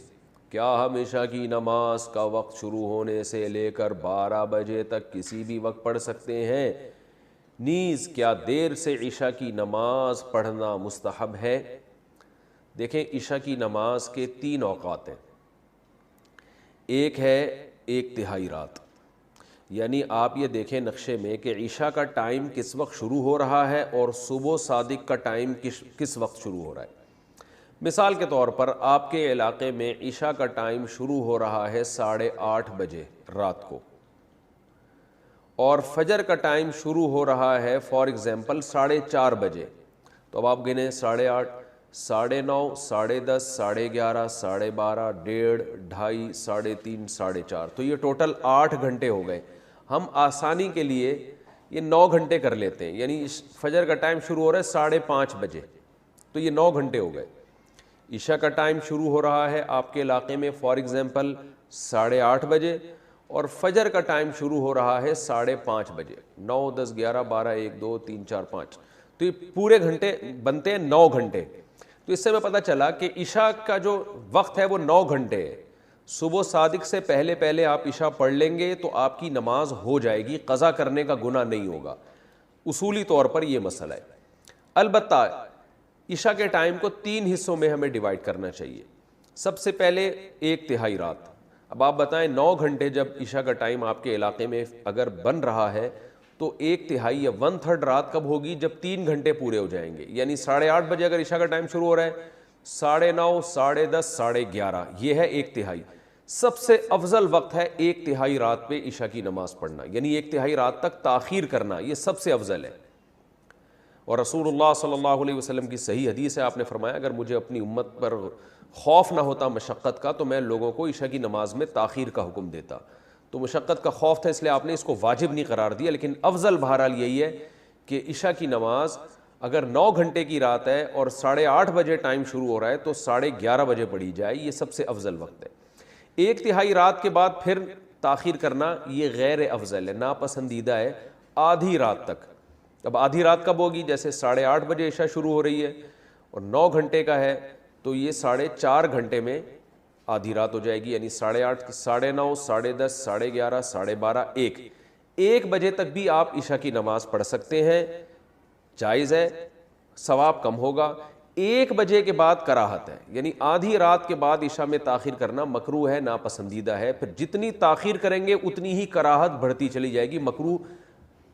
[SPEAKER 1] کیا ہم عشاء کی نماز کا وقت شروع ہونے سے لے کر 12 بجے تک کسی بھی وقت پڑھ سکتے ہیں؟ نیز کیا دیر سے عشاء کی نماز پڑھنا مستحب ہے؟ دیکھیں, عشاء کی نماز کے 3 اوقات ہیں. ایک ہے 1 تہائی رات, یعنی آپ یہ دیکھیں نقشے میں کہ عشاء کا ٹائم کس وقت شروع ہو رہا ہے اور صبح صادق کا ٹائم کس وقت شروع ہو رہا ہے. مثال کے طور پر آپ کے علاقے میں عشاء کا ٹائم شروع ہو رہا ہے 8:30 بجے رات کو, اور فجر کا ٹائم شروع ہو رہا ہے فار ایگزامپل 4:30 بجے. تو اب آپ گنیں 8:30, 9:30, 10:30, 11:30, 12:30, 1:30, 2:30, 3:30, 4:30. تو یہ ٹوٹل 8 گھنٹے ہو گئے. ہم آسانی کے لیے یہ 9 گھنٹے کر لیتے ہیں, یعنی فجر کا ٹائم شروع ہو رہا ہے 5:30 بجے, تو یہ 9 گھنٹے ہو گئے. عشاء کا ٹائم شروع ہو رہا ہے آپ کے علاقے میں فار ایگزامپل 8:30 بجے, اور فجر کا ٹائم شروع ہو رہا ہے 5:30 بجے. 9, 10, 11, 12, 1, 2, 3, 4, 5, تو یہ پورے گھنٹے بنتے ہیں 9 گھنٹے. تو اس سے میں پتہ چلا کہ عشاء کا جو وقت ہے وہ 9 گھنٹے ہے. صبح صادق سے پہلے پہلے آپ عشاء پڑھ لیں گے تو آپ کی نماز ہو جائے گی, قضا کرنے کا گناہ نہیں ہوگا. اصولی طور پر یہ مسئلہ ہے. البتہ عشاء کے ٹائم کو 3 حصوں میں ہمیں ڈیوائڈ کرنا چاہیے. سب سے پہلے 1 تہائی رات. اب آپ بتائیں 9 گھنٹے جب عشاء کا ٹائم آپ کے علاقے میں اگر بن رہا ہے تو 1 تہائی یا 1/3 رات کب ہوگی؟ جب 3 گھنٹے پورے ہو جائیں گے. یعنی 8:30 بجے اگر عشاء کا ٹائم شروع ہو رہا ہے, 9:30, 10:30, 11:30, یہ ہے 1 تہائی. سب سے افضل وقت ہے 1 تہائی رات پہ عشاء کی نماز پڑھنا, یعنی 1 تہائی رات تک تاخیر کرنا, یہ سب سے افضل ہے. اور رسول اللہ صلی اللہ علیہ وسلم کی صحیح حدیث ہے, آپ نے فرمایا اگر مجھے اپنی امت پر خوف نہ ہوتا مشقت کا تو میں لوگوں کو عشاء کی نماز میں تاخیر کا حکم دیتا. تو مشقت کا خوف تھا اس لیے آپ نے اس کو واجب نہیں قرار دیا, لیکن افضل بہرحال یہی ہے کہ عشاء کی نماز اگر 9 گھنٹے کی رات ہے اور 8:30 بجے ٹائم شروع ہو رہا ہے تو 11:30 بجے پڑھی جائے, یہ سب سے افضل وقت ہے. 1 تہائی رات کے بعد پھر تاخیر کرنا یہ غیر افضل ہے, ناپسندیدہ ہے آدھی رات تک. اب آدھی رات کب ہوگی؟ جیسے 8:30 بجے عشاء شروع ہو رہی ہے اور 9 گھنٹے کا ہے تو یہ 4.5 گھنٹے میں آدھی رات ہو جائے گی, یعنی 8:30, 9:30, 10:30, 11:30, 12:30, 1 بجے تک بھی آپ عشاء کی نماز پڑھ سکتے ہیں, جائز ہے, ثواب کم ہوگا. 1 بجے کے بعد کراہت ہے, یعنی آدھی رات کے بعد عشاء میں تاخیر کرنا مکروہ ہے, ناپسندیدہ ہے. پھر جتنی تاخیر کریں گے اتنی ہی کراہت بڑھتی چلی جائے گی, مکروہ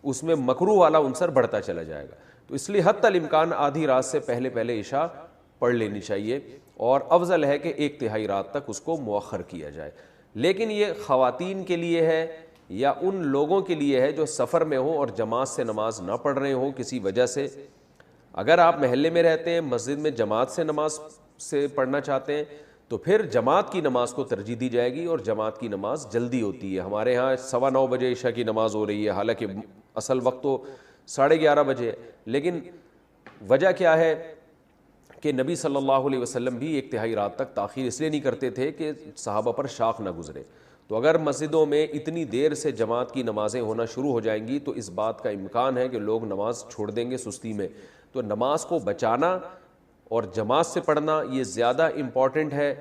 [SPEAKER 1] اس میں مکروہ والا عنصر بڑھتا چلا جائے گا. تو اس لیے حتی الامکان آدھی رات سے پہلے پہلے عشاء پڑھ لینی چاہیے, اور افضل ہے کہ 1 تہائی رات تک اس کو مؤخر کیا جائے. لیکن یہ خواتین کے لیے ہے یا ان لوگوں کے لیے ہے جو سفر میں ہوں اور جماعت سے نماز نہ پڑھ رہے ہوں کسی وجہ سے. اگر آپ محلے میں رہتے ہیں, مسجد میں جماعت سے نماز سے پڑھنا چاہتے ہیں تو پھر جماعت کی نماز کو ترجیح دی جائے گی, اور جماعت کی نماز جلدی ہوتی ہے. ہمارے ہاں 9:15 بجے عشاء کی نماز ہو رہی ہے, حالانکہ اصل وقت تو 11:30 بجے ہے. لیکن وجہ کیا ہے کہ نبی صلی اللہ علیہ وسلم بھی 1 تہائی رات تک تاخیر اس لیے نہیں کرتے تھے کہ صحابہ پر شاق نہ گزرے. تو اگر مسجدوں میں اتنی دیر سے جماعت کی نمازیں ہونا شروع ہو جائیں گی تو اس بات کا امکان ہے کہ لوگ نماز چھوڑ دیں گے سستی میں. تو نماز کو بچانا اور جماعت سے پڑھنا یہ زیادہ امپورٹنٹ ہے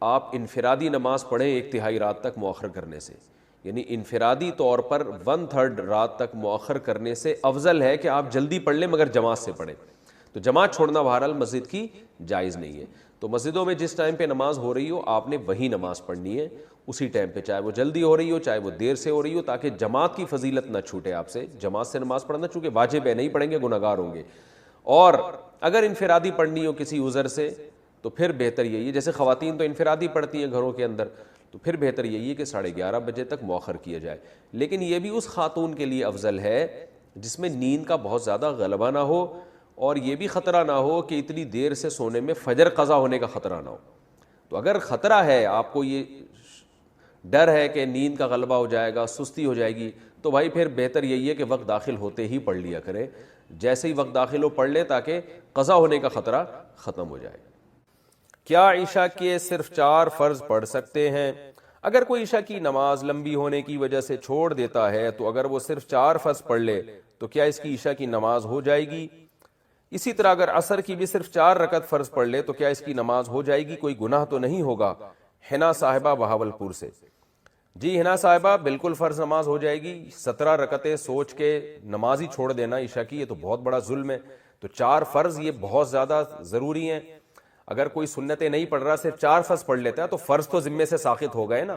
[SPEAKER 1] آپ انفرادی نماز پڑھیں 1/3 رات تک مؤخر کرنے سے، یعنی انفرادی طور پر 1/3 رات تک مؤخر کرنے سے افضل ہے کہ آپ جلدی پڑھ لیں مگر جماعت سے پڑھیں۔ تو جماعت چھوڑنا بہرحال مسجد کی جائز نہیں ہے۔ تو مسجدوں میں جس ٹائم پہ نماز ہو رہی ہو آپ نے وہی نماز پڑھنی ہے اسی ٹائم پہ، چاہے وہ جلدی ہو رہی ہو چاہے وہ دیر سے ہو رہی ہو، تاکہ جماعت کی فضیلت نہ چھوٹے آپ سے۔ جماعت سے نماز پڑھنا چونکہ واجب ہے، نہیں پڑھیں گے گناہ گار ہوں گے، اور اگر انفرادی پڑھنی ہو کسی عذر سے تو پھر بہتر یہی ہے، جیسے خواتین تو انفرادی پڑھتی ہیں گھروں کے اندر، تو پھر بہتر یہی ہے کہ 11:30 بجے تک مؤخر کیا جائے۔ لیکن یہ بھی اس خاتون کے لیے افضل ہے جس میں نیند کا بہت زیادہ غلبہ نہ ہو، اور یہ بھی خطرہ نہ ہو کہ اتنی دیر سے سونے میں فجر قضا ہونے کا خطرہ نہ ہو۔ تو اگر خطرہ ہے، آپ کو یہ ڈر ہے کہ نیند کا غلبہ ہو جائے گا، سستی ہو جائے گی، تو بھائی پھر بہتر یہی ہے کہ وقت داخل ہوتے ہی پڑھ لیا کریں، جیسے ہی وقت داخل ہو پڑھ لیں تاکہ قضا ہونے کا خطرہ ختم ہو جائے۔ کیا عشاء کے صرف 4 فرض پڑھ سکتے ہیں؟ اگر کوئی عشاء کی نماز لمبی ہونے کی وجہ سے چھوڑ دیتا ہے تو اگر وہ صرف 4 فرض پڑھ لے تو کیا اس کی عشاء کی نماز ہو جائے گی؟ اسی طرح اگر عصر کی بھی صرف 4 رکعت فرض پڑھ لے تو کیا اس کی نماز ہو جائے گی؟ کوئی گناہ تو نہیں ہوگا؟ حنا صاحبہ بہاولپور سے۔ جی حنا صاحبہ بالکل فرض نماز ہو جائے گی۔ 17 رکعتیں سوچ کے نماز ہی چھوڑ دینا عشاء کی، یہ تو بہت بڑا ظلم ہے۔ تو 4 فرض یہ بہت زیادہ ضروری ہیں۔ اگر کوئی سنتیں نہیں پڑھ رہا صرف 4 فرض پڑھ لیتا ہے تو فرض تو ذمے سے ساقط ہو گئے نا،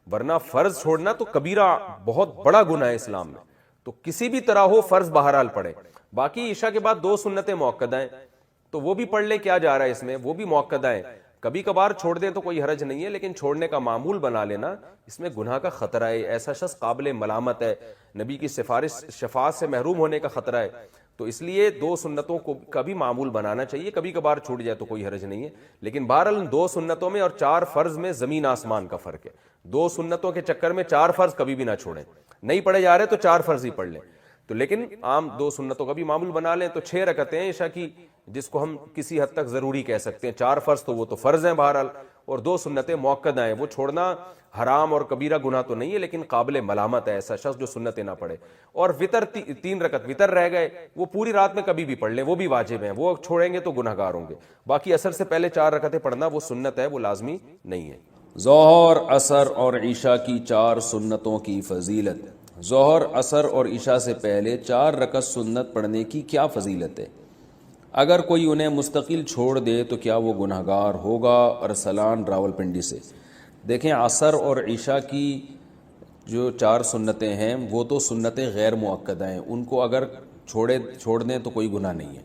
[SPEAKER 1] ورنہ فرض چھوڑنا تو کبیرہ بہت بڑا گناہ ہے اسلام میں۔ تو کسی بھی طرح ہو فرض بہرحال پڑھے۔ باقی عشاء کے بعد 2 سنتیں مؤکدہ ہیں تو وہ بھی پڑھ لے، کیا جا رہا ہے اس میں، وہ بھی مؤکدہ ہیں۔ کبھی کبھار چھوڑ دیں تو کوئی حرج نہیں ہے، لیکن چھوڑنے کا معمول بنا لینا اس میں گناہ کا خطرہ ہے، ایسا شخص قابل ملامت ہے، نبی کی شفاعت سے محروم ہونے کا خطرہ ہے۔ تو اس لیے 2 سنتوں کو کبھی معمول بنانا چاہیے، کبھی کبھار چھوٹ جائے تو کوئی حرج نہیں ہے، لیکن بہرحال 2 سنتوں میں اور 4 فرض میں زمین آسمان کا فرق ہے۔ 2 سنتوں کے چکر میں 4 فرض کبھی بھی نہ چھوڑیں، نہیں پڑھے جا رہے تو 4 فرض ہی پڑھ لیں۔ تو لیکن عام 2 سنتوں کا بھی معمول بنا لیں تو 6 رکعتیں عشاء کی، جس کو ہم کسی حد تک ضروری کہہ سکتے ہیں۔ 4 فرض تو وہ تو فرض ہیں بہرحال، اور 2 سنتیں مؤکدہ ہیں، وہ چھوڑنا حرام اور کبیرہ گناہ تو نہیں ہے لیکن قابل ملامت ہے ایسا شخص جو سنتیں نہ پڑھے۔ اور وطر 3 رکعت وطر رہ گئے، وہ پوری رات میں کبھی بھی پڑھ لیں، وہ بھی واجب ہیں، وہ چھوڑیں گے تو گناہ گار ہوں گے۔ باقی عصر سے پہلے 4 رکعتیں پڑھنا وہ سنت ہے، وہ لازمی نہیں ہے۔ ظہر، عصر اور عشاء کی 4 سنتوں کی فضیلت۔ ظہر، عصر اور عشاء سے پہلے 4 رکعت سنت پڑھنے کی کیا فضیلت ہے؟ اگر کوئی انہیں مستقل چھوڑ دے تو کیا وہ گناہ گار ہوگا؟ ارسلان راولپنڈی سے۔ دیکھیں عصر اور عشاء کی جو 4 سنتیں ہیں وہ تو سنتیں غیر مؤکدہ ہیں، ان کو اگر چھوڑ دیں تو کوئی گناہ نہیں ہے،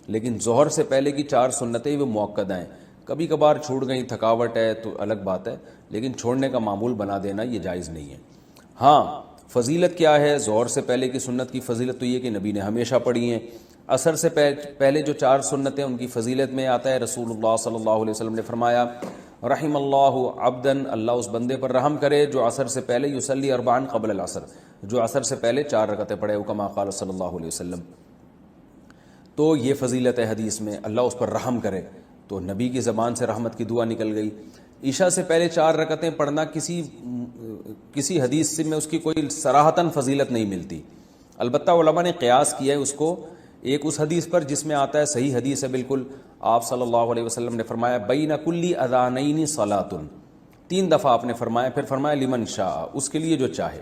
[SPEAKER 1] لیکن ظہر سے پہلے کی 4 سنتیں وہ مؤکدہ ہیں، کبھی کبھار چھوٹ گئیں، تھکاوٹ ہے تو الگ بات ہے، لیکن چھوڑنے کا معمول بنا دینا یہ جائز نہیں ہے۔ ہاں فضیلت کیا ہے؟ ظہر سے پہلے کی سنت کی فضیلت تو یہ کہ نبی نے ہمیشہ پڑھی ہیں۔ عصر سے پہلے جو 4 سنتیں ان کی فضیلت میں آتا ہے، رسول اللہ صلی اللہ علیہ وسلم نے فرمایا رحم اللہ عبدن، اللہ اس بندے پر رحم کرے جو عصر سے پہلے یصلی 4 قبل العصر، جو عصر سے پہلے 4 رکعتیں پڑھے، کما قال صلی اللہ علیہ وسلم۔ تو یہ فضیلت ہے حدیث میں، اللہ اس پر رحم کرے، تو نبی کی زبان سے رحمت کی دعا نکل گئی۔ عشاء سے پہلے 4 رکعتیں پڑھنا کسی حدیث سے میں اس کی کوئی صراحتاً فضیلت نہیں ملتی، البتہ علماء نے قیاس کیا ہے اس کو ایک اس حدیث پر جس میں آتا ہے، صحیح حدیث ہے بالکل، آپ صلی اللہ علیہ وسلم نے فرمایا بین کل اذانین صلاۃ، 3 دفعہ آپ نے فرمایا، پھر فرمایا لمن شاء، اس کے لیے جو چاہے۔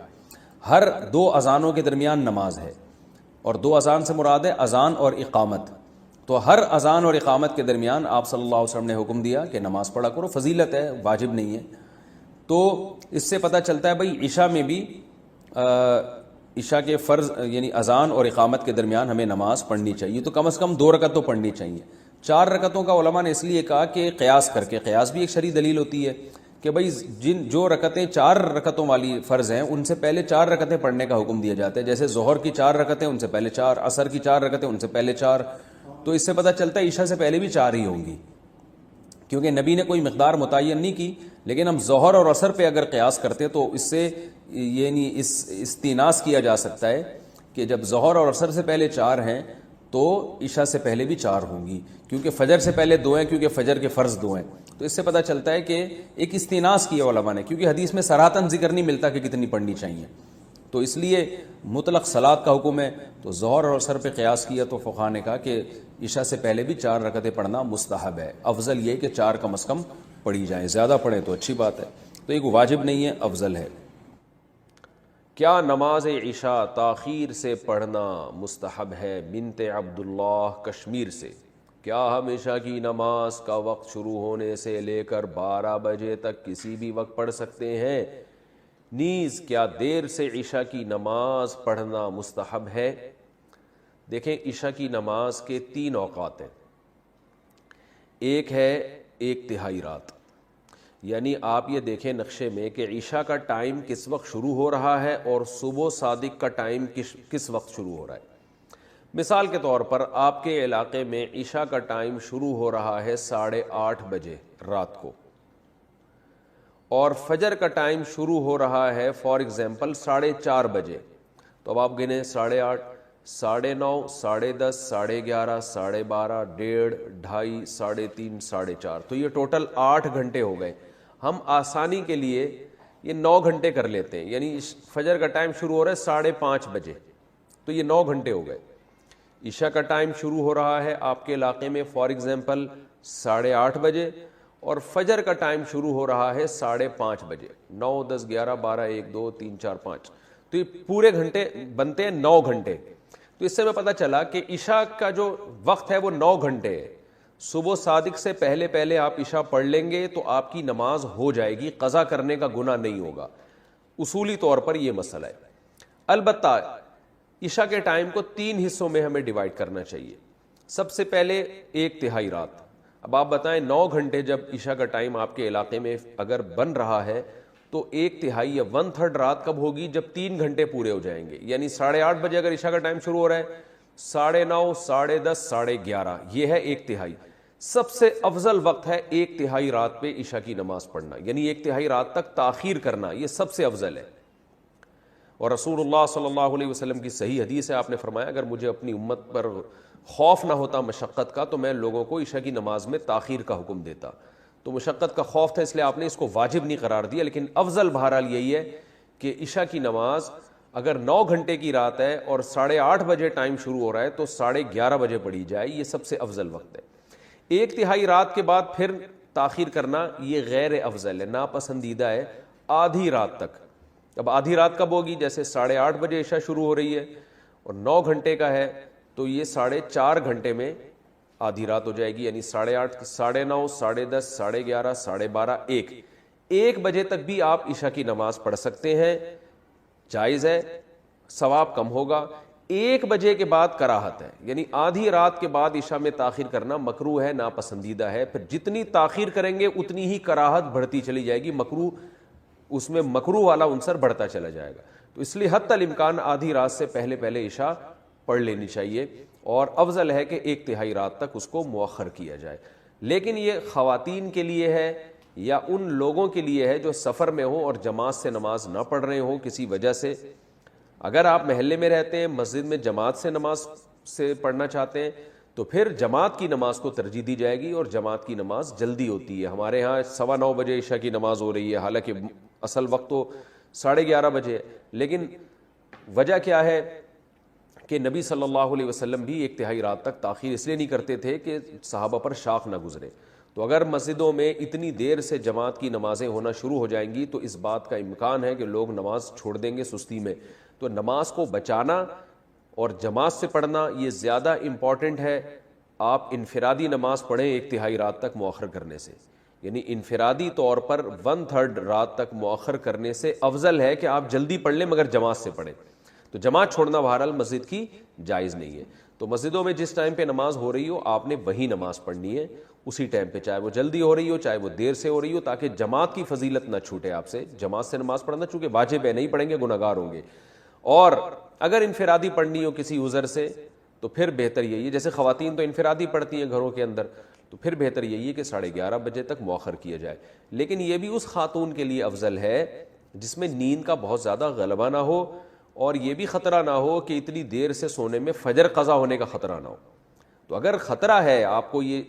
[SPEAKER 1] ہر 2 اذانوں کے درمیان نماز ہے، اور 2 اذان سے مراد ہے اذان اور اقامت، تو ہر اذان اور اقامت کے درمیان آپ صلی اللہ علیہ وسلم نے حکم دیا کہ نماز پڑھا کرو، فضیلت ہے، واجب نہیں ہے۔ تو اس سے پتہ چلتا ہے بھائی عشاء میں بھی عشاء کے فرض یعنی اذان اور اقامت کے درمیان ہمیں نماز پڑھنی چاہیے، تو کم از کم 2 رکعت تو پڑھنی چاہیے۔ 4 رکعتوں کا علماء نے اس لیے کہا کہ قیاس کر کے، قیاس بھی ایک شرعی دلیل ہوتی ہے کہ بھائی جو رکعتیں 4 رکعتوں والی فرض ہیں ان سے پہلے 4 رکعتیں پڑھنے کا حکم دیا جاتا ہے، جیسے ظہر کی 4 رکعتیں ان سے پہلے 4، عصر کی 4 رکعتیں ان سے پہلے 4، تو اس سے پتہ چلتا ہے عشاء سے پہلے بھی 4 ہی ہوں گی، کیونکہ نبی نے کوئی مقدار متعین نہیں کی۔ لیکن ہم ظہر اور عصر پہ اگر قیاس کرتے تو اس سے یعنی استیناس کیا جا سکتا ہے کہ جب ظہر اور عصر سے پہلے 4 ہیں تو عشاء سے پہلے بھی 4 ہوں گی، کیونکہ فجر سے پہلے 2 ہیں، کیونکہ فجر کے فرض 2 ہیں، تو اس سے پتہ چلتا ہے کہ ایک استیناس کیا علماء نے، کیونکہ حدیث میں صراحتاً ذکر نہیں ملتا کہ کتنی پڑھنی چاہیے، تو اس لیے مطلق صلاۃ کا حکم ہے، تو ظہر اور عصر پہ قیاس کیا تو فقہا نے کہا کہ عشاء سے پہلے بھی 4 رکعتیں پڑھنا مستحب ہے، افضل یہ کہ 4 کم از کم پڑھی جائیں، زیادہ پڑھیں تو اچھی بات ہے، تو ایک واجب نہیں ہے، افضل ہے۔ کیا نماز عشاء تاخیر سے پڑھنا مستحب ہے؟ بنت عبداللہ کشمیر سے، کیا ہم عشاء کی نماز کا وقت شروع ہونے سے لے کر 12 بجے تک کسی بھی وقت پڑھ سکتے ہیں؟ نیز کیا دیر سے عشاء کی نماز پڑھنا مستحب ہے؟ دیکھیں، عشاء کی نماز کے 3 اوقات ہیں۔ ایک ہے 1/3 رات، یعنی آپ یہ دیکھیں نقشے میں کہ عشاء کا ٹائم کس وقت شروع ہو رہا ہے اور صبح صادق کا ٹائم کس وقت شروع ہو رہا ہے۔ مثال کے طور پر آپ کے علاقے میں عشاء کا ٹائم شروع ہو رہا ہے 8:30 بجے رات کو، اور فجر کا ٹائم شروع ہو رہا ہے فار ایگزامپل 4:30 بجے، تو اب آپ گنیں 8:30، 9:30، 10:30، 11:30، 12:30، 1:30، 2:30، 3:30، 4:30، تو یہ ٹوٹل 8 گھنٹے ہو گئے۔ ہم آسانی کے لیے یہ 9 گھنٹے کر لیتے ہیں، یعنی فجر کا ٹائم شروع ہو رہا ہے 5:30 بجے، تو یہ 9 گھنٹے ہو گئے۔ عشاء کا ٹائم شروع ہو رہا ہے آپ کے علاقے میں فار ایگزامپل 8:30 بجے، اور فجر کا ٹائم شروع ہو رہا ہے 5:30 بجے، 9، 10، 11، 12، 1، 2، 3، 4، 5، تو یہ پورے گھنٹے بنتے ہیں 9 گھنٹے۔ تو اس سے میں پتہ چلا کہ عشاء کا جو وقت ہے وہ 9 گھنٹے ہے۔ صبح صادق سے پہلے پہلے آپ عشاء پڑھ لیں گے تو آپ کی نماز ہو جائے گی، قضا کرنے کا گناہ نہیں ہوگا، اصولی طور پر یہ مسئلہ ہے۔ البتہ عشاء کے ٹائم کو 3 حصوں میں ہمیں ڈیوائیڈ کرنا چاہیے۔ سب سے پہلے 1/3 رات۔ اب آپ بتائیں 9 گھنٹے جب عشاء کا ٹائم آپ کے علاقے میں اگر بن رہا ہے تو 1/3 یا 1/3 رات کب ہوگی؟ جب 3 گھنٹے پورے ہو جائیں گے، یعنی 8:30 بجے اگر عشاء کا ٹائم شروع ہو رہا ہے، 9:30، 10:30، 11:30، یہ ہے 1/3۔ سب سے افضل وقت ہے 1/3 رات پہ عشاء کی نماز پڑھنا، یعنی 1/3 رات تک تاخیر کرنا، یہ سب سے افضل ہے۔ اور رسول اللہ صلی اللہ علیہ وسلم کی صحیح حدیث ہے، آپ نے فرمایا اگر مجھے اپنی امت پر خوف نہ ہوتا مشقت کا تو میں لوگوں کو عشاء کی نماز میں تاخیر کا حکم دیتا۔ تو مشقت کا خوف تھا اس لیے آپ نے اس کو واجب نہیں قرار دیا، لیکن افضل بہرحال یہی ہے کہ عشاء کی نماز اگر 9 گھنٹے کی رات ہے اور 8:30 بجے ٹائم شروع ہو رہا ہے تو 11:30 بجے پڑھی جائے، یہ سب سے افضل وقت ہے۔ 1/3 رات کے بعد پھر تاخیر کرنا یہ غیر افضل ہے، ناپسندیدہ ہے آدھی رات تک۔ اب آدھی رات کب ہوگی؟ جیسے 8:30 بجے عشاء شروع ہو رہی ہے اور 9 گھنٹے کا ہے تو یہ 4.5 گھنٹے میں آدھی رات ہو جائے گی، یعنی 8:30، 9:30، 10:30، 11:30، 12:30، 1 بجے تک بھی آپ عشاء کی نماز پڑھ سکتے ہیں، جائز ہے، ثواب کم ہوگا۔ 1 بجے کے بعد کراہت ہے، یعنی آدھی رات کے بعد عشاء میں تاخیر کرنا مکروہ ہے، ناپسندیدہ ہے۔ پھر جتنی تاخیر کریں گے اتنی ہی کراہت بڑھتی چلی جائے گی، مکروہ اس میں مکروہ والا عنصر بڑھتا چلا جائے گا۔ تو اس لیے حتی الامکان آدھی رات سے پہلے پہلے عشاء پڑھ لینی چاہیے، اور افضل ہے کہ 1/3 رات تک اس کو مؤخر کیا جائے۔ لیکن یہ خواتین کے لیے ہے یا ان لوگوں کے لیے ہے جو سفر میں ہوں اور جماعت سے نماز نہ پڑھ رہے ہوں کسی وجہ سے۔ اگر آپ محلے میں رہتے ہیں، مسجد میں جماعت سے نماز سے پڑھنا چاہتے ہیں تو پھر جماعت کی نماز کو ترجیح دی جائے گی، اور جماعت کی نماز جلدی ہوتی ہے۔ ہمارے ہاں 9:15 بجے عشاء کی نماز ہو رہی ہے، حالانکہ اصل وقت تو 11:30 بجے ہے، لیکن وجہ کیا ہے کہ نبی صلی اللہ علیہ وسلم بھی 1/3 رات تک تاخیر اس لیے نہیں کرتے تھے کہ صحابہ پر شاق نہ گزرے۔ تو اگر مسجدوں میں اتنی دیر سے جماعت کی نمازیں ہونا شروع ہو جائیں گی تو اس بات کا امکان ہے کہ لوگ نماز چھوڑ دیں گے سستی میں۔ تو نماز کو بچانا اور جماعت سے پڑھنا یہ زیادہ امپورٹنٹ ہے۔ آپ انفرادی نماز پڑھیں 1/3 رات تک مؤخر کرنے سے، یعنی انفرادی طور پر 1/3 رات تک مؤخر کرنے سے افضل ہے کہ آپ جلدی پڑھ لیں مگر جماعت سے پڑھیں۔ تو جماعت چھوڑنا بہرحال مسجد کی جائز نہیں ہے۔ تو مسجدوں میں جس ٹائم پہ نماز ہو رہی ہو آپ نے وہی نماز پڑھنی ہے اسی ٹائم پہ، چاہے وہ جلدی ہو رہی ہو چاہے وہ دیر سے ہو رہی ہو، تاکہ جماعت کی فضیلت نہ چھوٹے آپ سے۔ جماعت سے نماز پڑھنا چونکہ واجب ہے، نہیں پڑھیں گے گناہگار ہوں گے، اور اگر انفرادی پڑھنی ہو کسی عذر سے تو پھر بہتر یہی ہے، جیسے خواتین تو انفرادی پڑھتی ہیں گھروں کے اندر، تو پھر بہتر یہی ہے کہ 11:30 بجے تک مؤخر کیا جائے۔ لیکن یہ بھی اس خاتون کے لیے افضل ہے جس میں نیند کا بہت زیادہ غلبہ نہ ہو، اور یہ بھی خطرہ نہ ہو کہ اتنی دیر سے سونے میں فجر قضا ہونے کا خطرہ نہ ہو۔ تو اگر خطرہ ہے آپ کو یہ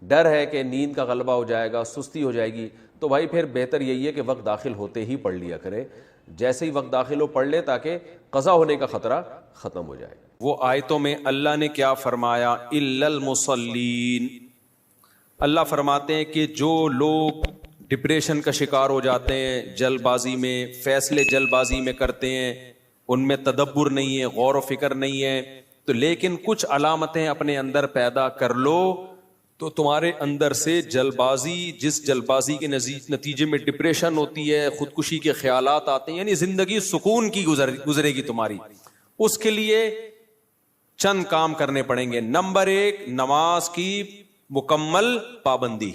[SPEAKER 1] ڈر ہے کہ نیند کا غلبہ ہو جائے گا, سستی ہو جائے گی, تو بھائی پھر بہتر یہی ہے کہ وقت داخل ہوتے ہی پڑھ لیا کرے, جیسے ہی وقت داخل ہو پڑھ لے تاکہ قضا ہونے کا خطرہ ختم ہو جائے. وہ آیتوں میں اللہ نے کیا فرمایا, الا المصلین, اللہ فرماتے ہیں کہ جو لوگ ڈپریشن کا شکار ہو جاتے ہیں, جلد بازی میں فیصلے جلد بازی میں کرتے ہیں, ان میں تدبر نہیں ہے, غور و فکر نہیں ہے, تو لیکن کچھ علامتیں اپنے اندر پیدا کر لو تو تمہارے اندر سے جلد بازی, جس جلد بازی کے نتیجے میں ڈپریشن ہوتی ہے, خودکشی کے خیالات آتے ہیں, یعنی زندگی سکون کی گزرے گی تمہاری, اس کے لیے چند کام کرنے پڑیں گے. نمبر 1, نماز کی مکمل پابندی.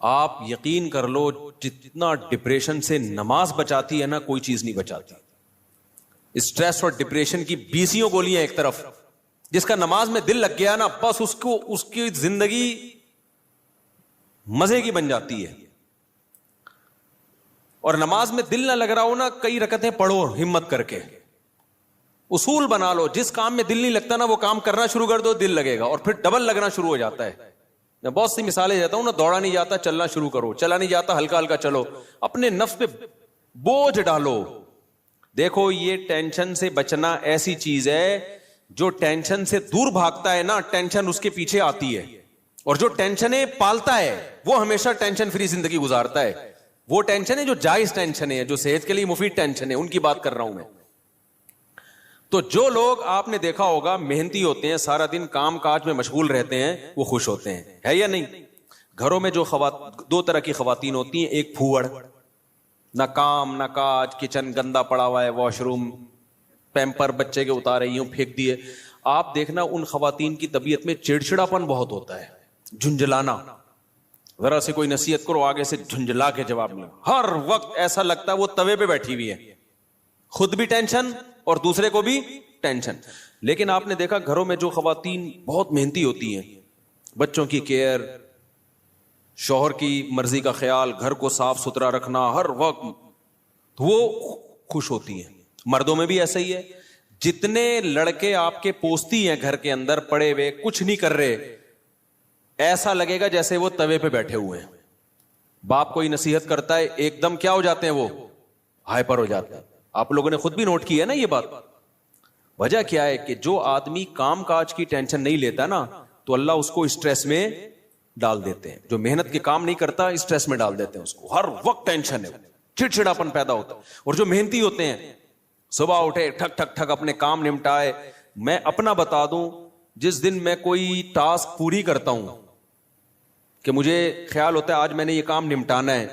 [SPEAKER 1] آپ یقین کر لو جتنا ڈپریشن سے نماز بچاتی ہے نا, کوئی چیز نہیں بچاتی. اسٹریس اور ڈپریشن کی 20 گولیاں ایک طرف, جس کا نماز میں دل لگ گیا نا, بس اس کی زندگی مزے کی بن جاتی ہے. اور نماز میں دل نہ لگ رہا ہو نا, کئی رکعتیں پڑھو ہمت کر کے, اصول بنا لو, جس کام میں دل نہیں لگتا نا وہ کام کرنا شروع کر دو, دل لگے گا, اور پھر ڈبل لگنا شروع ہو جاتا ہے. میں بہت سی مثالیں دیتا ہوں نا, دوڑا نہیں جاتا چلنا شروع کرو, چلا نہیں جاتا ہلکا ہلکا چلو, اپنے نفس پہ بوجھ ڈالو. دیکھو یہ ٹینشن سے بچنا ایسی چیز ہے, جو ٹینشن سے دور بھاگتا ہے نا, ٹینشن اس کے پیچھے آتی ہے, اور جو ٹینشنیں پالتا ہے وہ ہمیشہ ٹینشن فری زندگی گزارتا ہے. وہ ٹینشن ہے جو جائز ٹینشن ہے, جو صحت کے لیے مفید ٹینشن ہے, ان کی بات کر رہا ہوں میں. تو جو لوگ آپ نے دیکھا ہوگا محنتی ہوتے ہیں, سارا دن کام کاج میں مشغول رہتے ہیں, وہ خوش ہوتے ہیں, ہے یا نہیں؟ گھروں میں جو دو طرح کی خواتین ہوتی ہیں, ایک پھوڑ, نہ کام نہ کاج, کچن گندا پڑا ہوا ہے, واش روم پیمپر بچے کے اتارے یوں پھینک دیے. آپ دیکھنا ان خواتین کی طبیعت میں چڑچڑاپن بہت ہوتا ہے, جھنجھلانا, ذرا سے کوئی نصیحت کرو آگے سے جھنجھلا کے جواب میں, ہر وقت ایسا لگتا ہے وہ توے پہ بیٹھی ہوئی ہے, خود بھی ٹینشن اور دوسرے کو بھی ٹینشن. لیکن آپ نے دیکھا گھروں میں جو خواتین بہت محنتی ہوتی ہیں, بچوں کی کیئر, شوہر کی مرضی کا خیال, گھر کو صاف ستھرا رکھنا ہر وقت, وہ خوش ہوتی ہیں. مردوں میں بھی ایسا ہی ہے, جتنے لڑکے آپ کے پوستی ہیں گھر کے اندر پڑے ہوئے کچھ نہیں کر رہے, ایسا لگے گا جیسے وہ توے پہ بیٹھے ہوئے ہیں. باپ کوئی نصیحت کرتا ہے ایک دم کیا ہو جاتے ہیں, وہ ہائپر ہو جاتے ہیں. آپ لوگوں نے خود بھی نوٹ کی ہے نا یہ بات. وجہ کیا ہے کہ جو آدمی کام کاج کی ٹینشن نہیں لیتا نا, تو اللہ اس کو اسٹریس میں ڈال دیتے ہیں. جو محنت کے کام نہیں کرتا اسٹریس میں ڈال دیتے ہیں اس کو, ہر وقت ٹینشن ہے, چڑچڑاپن پیدا ہوتا ہے. اور جو محنتی ہوتے ہیں صبح اٹھے ٹھک ٹھک ٹھک اپنے کام نمٹائے. میں اپنا بتا دوں, جس دن میں کوئی ٹاسک پوری کرتا ہوں کہ مجھے خیال ہوتا ہے آج میں نے یہ کام نمٹانا ہے,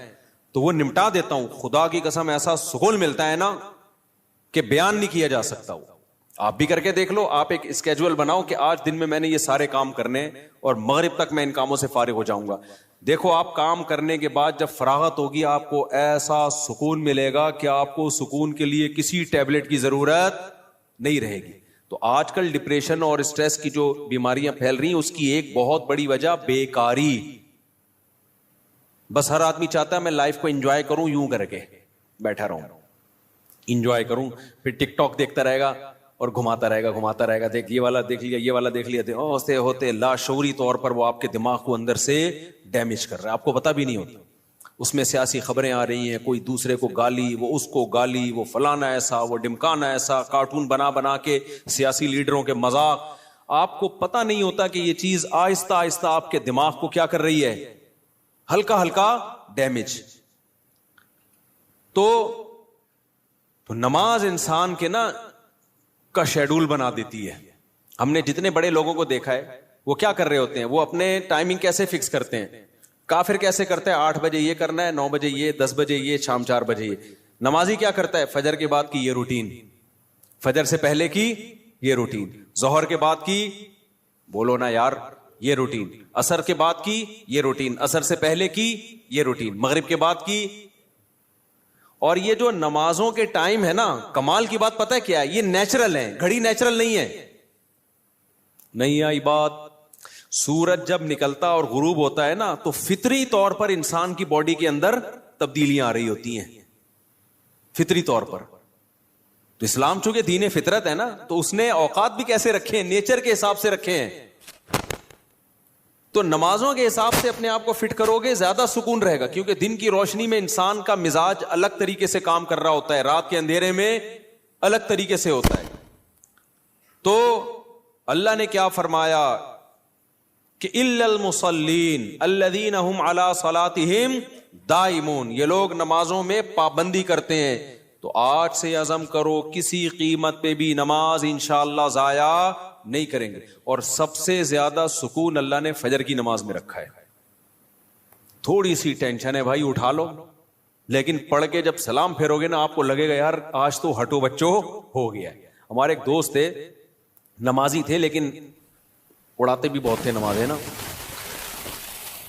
[SPEAKER 1] تو وہ نمٹا دیتا ہوں. خدا کی قسم ایسا سکون ملتا ہے نا کہ بیان نہیں کیا جا سکتا. آپ بھی کر کے دیکھ لو, آپ ایک اسکیجول بناؤ کہ آج دن میں نے یہ سارے کام کرنے اور مغرب تک میں ان کاموں سے فارغ ہو جاؤں گا. دیکھو آپ کام کرنے کے بعد جب فراغت ہوگی آپ کو ایسا سکون ملے گا کہ آپ کو سکون کے لیے کسی ٹیبلٹ کی ضرورت نہیں رہے گی. تو آج کل ڈپریشن اور اسٹریس کی جو بیماریاں پھیل رہی ہیں اس کی ایک بہت بڑی وجہ بیکاری. بس ہر آدمی چاہتا ہے میں لائف کو انجوائے کروں, یوں کر کے بیٹھا رہوں, انجوائے کروں, پھر ٹک ٹاک دیکھتا رہے گا اور گھماتا رہے گا, دیکھ یہ والا دیکھ لیا, یہ والا دیکھ لیا. ہوتے ہوتے لاشعوری طور پر وہ آپ کے دماغ کو اندر سے ڈیمیج کر رہا ہے, آپ کو پتہ بھی نہیں ہوتا. اس میں سیاسی خبریں آ رہی ہیں, کوئی دوسرے کو گالی, وہ اس کو گالی, وہ فلانا ایسا, وہ ڈمکانا ایسا, کارٹون بنا کے سیاسی لیڈروں کے مذاق. آپ کو پتہ نہیں ہوتا کہ یہ چیز آہستہ آہستہ آپ کے دماغ کو کیا کر رہی ہے, ہلکا ہلکا ڈیمیج. تو نماز انسان کے نا کا شیڈول بنا دیتی ہے. ہم نے جتنے بڑے لوگوں کو دیکھا ہے وہ کیا کر رہے ہوتے ہیں, وہ اپنے ٹائمنگ کیسے فکس کرتے ہیں. کافر کیسے کرتے ہیں, 8 بجے یہ کرنا ہے, 9 بجے یہ, 10 بجے یہ, شام 4 بجے یہ. نمازی کیا کرتا ہے, فجر کے بعد کی یہ روٹین, فجر سے پہلے کی یہ روٹین, ظہر کے بعد کی, بولو نا یار, یہ روٹین, عصر کے بعد کی یہ روٹین, عصر سے پہلے کی یہ روٹین, مغرب کے بعد کی. اور یہ جو نمازوں کے ٹائم ہے نا, کمال کی بات پتہ ہے کیا ہے, یہ نیچرل ہے, گھڑی نیچرل نہیں ہے. نہیں آئی بات. سورج جب نکلتا اور غروب ہوتا ہے نا, تو فطری طور پر انسان کی باڈی کے اندر تبدیلیاں آ رہی ہوتی ہیں, فطری طور پر. تو اسلام چونکہ دین فطرت ہے نا, تو اس نے اوقات بھی کیسے رکھے ہیں, نیچر کے حساب سے رکھے ہیں. تو نمازوں کے حساب سے اپنے آپ کو فٹ کرو گے زیادہ سکون رہے گا, کیونکہ دن کی روشنی میں انسان کا مزاج الگ طریقے سے کام کر رہا ہوتا ہے, رات کے اندھیرے میں الگ طریقے سے ہوتا ہے. تو اللہ نے کیا فرمایا کہ الا المصلین الذین هم علی صلاتهم دائمون, یہ لوگ نمازوں میں پابندی کرتے ہیں. تو آج سے عزم کرو کسی قیمت پہ بھی نماز انشاءاللہ ضائع نہیں کریں گے. اور سب سے زیادہ سکون اللہ نے فجر کی نماز میں رکھا ہے. تھوڑی سی ٹینشن ہے بھائی, اٹھا لو, لیکن پڑھ کے جب سلام پھیرو گے نا آپ کو لگے گا یار آج تو ہٹو بچو ہو گیا. ہمارے ایک دوست تھے, نمازی تھے لیکن اڑاتے بھی بہت تھے نمازیں نا.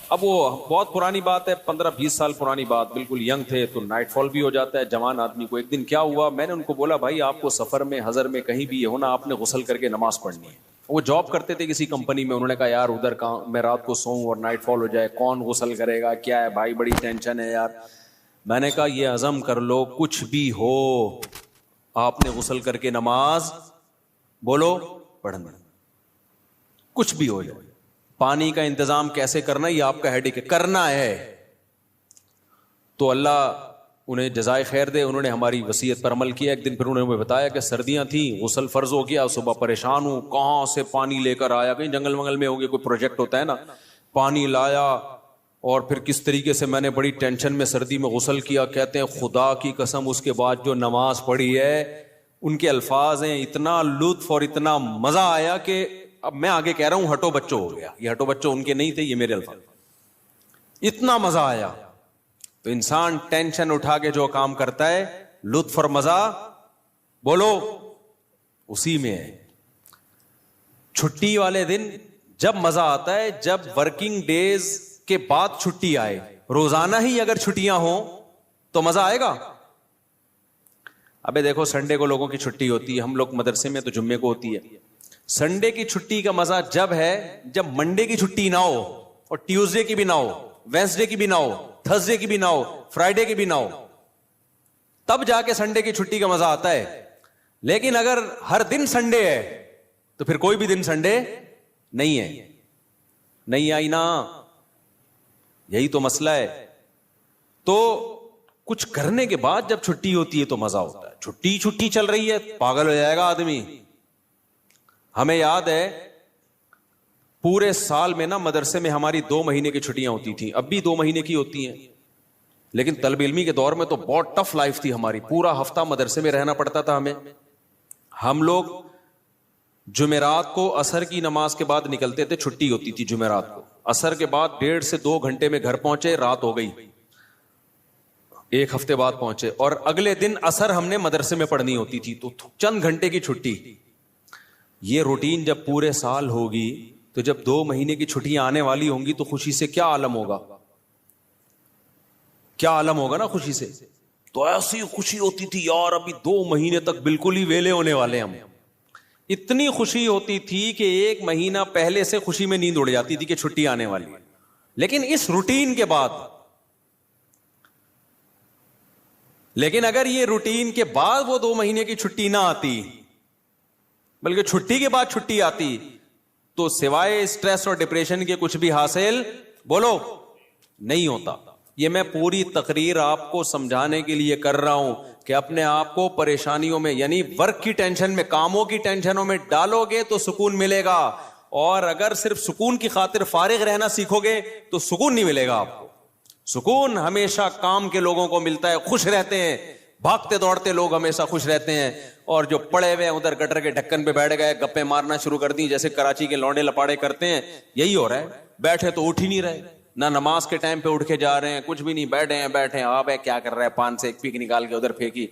[SPEAKER 1] اب وہ بہت پرانی بات ہے, 15-20 سال پرانی بات, بالکل ینگ تھے, تو نائٹ فال بھی ہو جاتا ہے جوان آدمی کو. ایک دن کیا ہوا, میں نے ان کو بولا بھائی آپ کو سفر میں حضر میں کہیں بھی یہ ہونا, آپ نے غسل کر کے نماز پڑھنی ہے. وہ جاب کرتے تھے کسی کمپنی میں, انہوں نے کہا یار ادھر کہاں میں رات کو سوؤں اور نائٹ فال ہو جائے, کون غسل کرے گا, کیا ہے بھائی بڑی ٹینشن ہے یار. میں نے کہا یہ عزم کر لو کچھ بھی ہو آپ نے غسل کر کے نماز بولو پڑھنا, کچھ بھی ہو جائے. پانی کا انتظام کیسے کرنا یہ آپ کا ہیڈک ہے, کرنا ہے. تو اللہ انہیں جزائے خیر دے, انہوں نے ہماری وصیت پر عمل کیا. ایک دن پھر انہوں نے بتایا کہ سردیاں تھیں, غسل فرض ہو گیا, صبح پریشان ہوں کہاں سے پانی لے کر آیا, کہیں جنگل منگل میں ہو گیا, کوئی پروجیکٹ ہوتا ہے نا, پانی لایا اور پھر کس طریقے سے میں نے بڑی ٹینشن میں سردی میں غسل کیا. کہتے ہیں خدا کی قسم اس کے بعد جو نماز پڑھی ہے, ان کے الفاظ ہیں, اتنا لطف اور اتنا مزہ آیا کہ اب میں آگے کہہ رہا ہوں ہٹو بچو ہو گیا. یہ ہٹو بچو ان کے نہیں تھے, یہ میرے الفاظ. اتنا مزہ آیا. تو انسان ٹینشن اٹھا کے جو کام کرتا ہے لطف اور مزہ بولو اسی میں ہے. چھٹی والے دن جب مزہ آتا ہے جب ورکنگ ڈیز کے بعد چھٹی آئے. روزانہ ہی اگر چھٹیاں ہوں تو مزہ آئے گا. ابے دیکھو سنڈے کو لوگوں کی چھٹی ہوتی ہے, ہم لوگ مدرسے میں تو جمعے کو ہوتی ہے. سنڈے کی چھٹی کا مزہ جب ہے جب منڈے کی چھٹی نہ ہو, اور ٹیوزڈے کی بھی نہ ہو, وینسڈے کی بھی نہ ہو, تھرسڈے کی بھی نہ ہو, فرائیڈے کی بھی نہ ہو, تب جا کے سنڈے کی چھٹی کا مزہ آتا ہے. لیکن اگر ہر دن سنڈے ہے تو پھر کوئی بھی دن سنڈے نہیں ہے. نہیں آئی نا, یہی تو مسئلہ ہے. تو کچھ کرنے کے بعد جب چھٹی ہوتی ہے تو مزہ ہوتا ہے. چھٹی چل رہی ہے پاگل ہو جائے گا آدمی. ہمیں یاد ہے پورے سال میں نا مدرسے میں ہماری 2 مہینے کی چھٹیاں ہوتی تھیں, اب بھی 2 مہینے کی ہوتی ہیں, لیکن طالب علمی کے دور میں تو بہت ٹف لائف تھی ہماری. پورا ہفتہ مدرسے میں رہنا پڑتا تھا ہمیں. ہم لوگ جمعرات کو عصر کی نماز کے بعد نکلتے تھے, چھٹی ہوتی تھی جمعرات کو, عصر کے بعد 1.5 سے 2 گھنٹے میں گھر پہنچے, رات ہو گئی, 1 ہفتے بعد پہنچے, اور اگلے دن عصر ہم نے مدرسے میں پڑھنی ہوتی تھی, تو چند گھنٹے کی چھٹی. یہ روٹین جب پورے سال ہوگی تو جب 2 مہینے کی چھٹیاں آنے والی ہوں گی تو خوشی سے کیا عالم ہوگا, کیا عالم ہوگا نا خوشی سے. تو ایسی خوشی ہوتی تھی یار ابھی 2 مہینے تک بالکل ہی ویلے ہونے والے ہم. اتنی خوشی ہوتی تھی کہ 1 مہینہ پہلے سے خوشی میں نیند اڑ جاتی تھی کہ چھٹی آنے والی. لیکن اس روٹین کے بعد, لیکن اگر یہ روٹین کے بعد وہ 2 مہینے کی چھٹی نہ آتی بلکہ چھٹی کے بعد چھٹی آتی تو سوائے اسٹریس اور ڈپریشن کے کچھ بھی حاصل بولو نہیں ہوتا. یہ میں پوری تقریر آپ کو سمجھانے کے لیے کر رہا ہوں کہ اپنے آپ کو پریشانیوں میں یعنی ورک کی ٹینشن میں, کاموں کی ٹینشنوں میں ڈالو گے تو سکون ملے گا, اور اگر صرف سکون کی خاطر فارغ رہنا سیکھو گے تو سکون نہیں ملے گا آپ کو. سکون ہمیشہ کام کے لوگوں کو ملتا ہے, خوش رہتے ہیں, بھاگتے دوڑتے لوگ ہمیشہ خوش رہتے ہیں. اور جو پڑے ہوئے ادھر گٹر کے ڈھکن پہ بیٹھ گئے, گپے مارنا شروع کر دی جیسے کراچی کے لونڈے لپاڑے کرتے ہیں, یہی ہو رہا ہے. بیٹھے تو اٹھ ہی نہیں رہے, نہ نماز کے ٹائم پہ اٹھ کے جا رہے ہیں, کچھ بھی نہیں, بیٹھے ہیں. آپ کیا کر رہے ہیں, پان سے ایک پیک نکال کے ادھر پھینکی,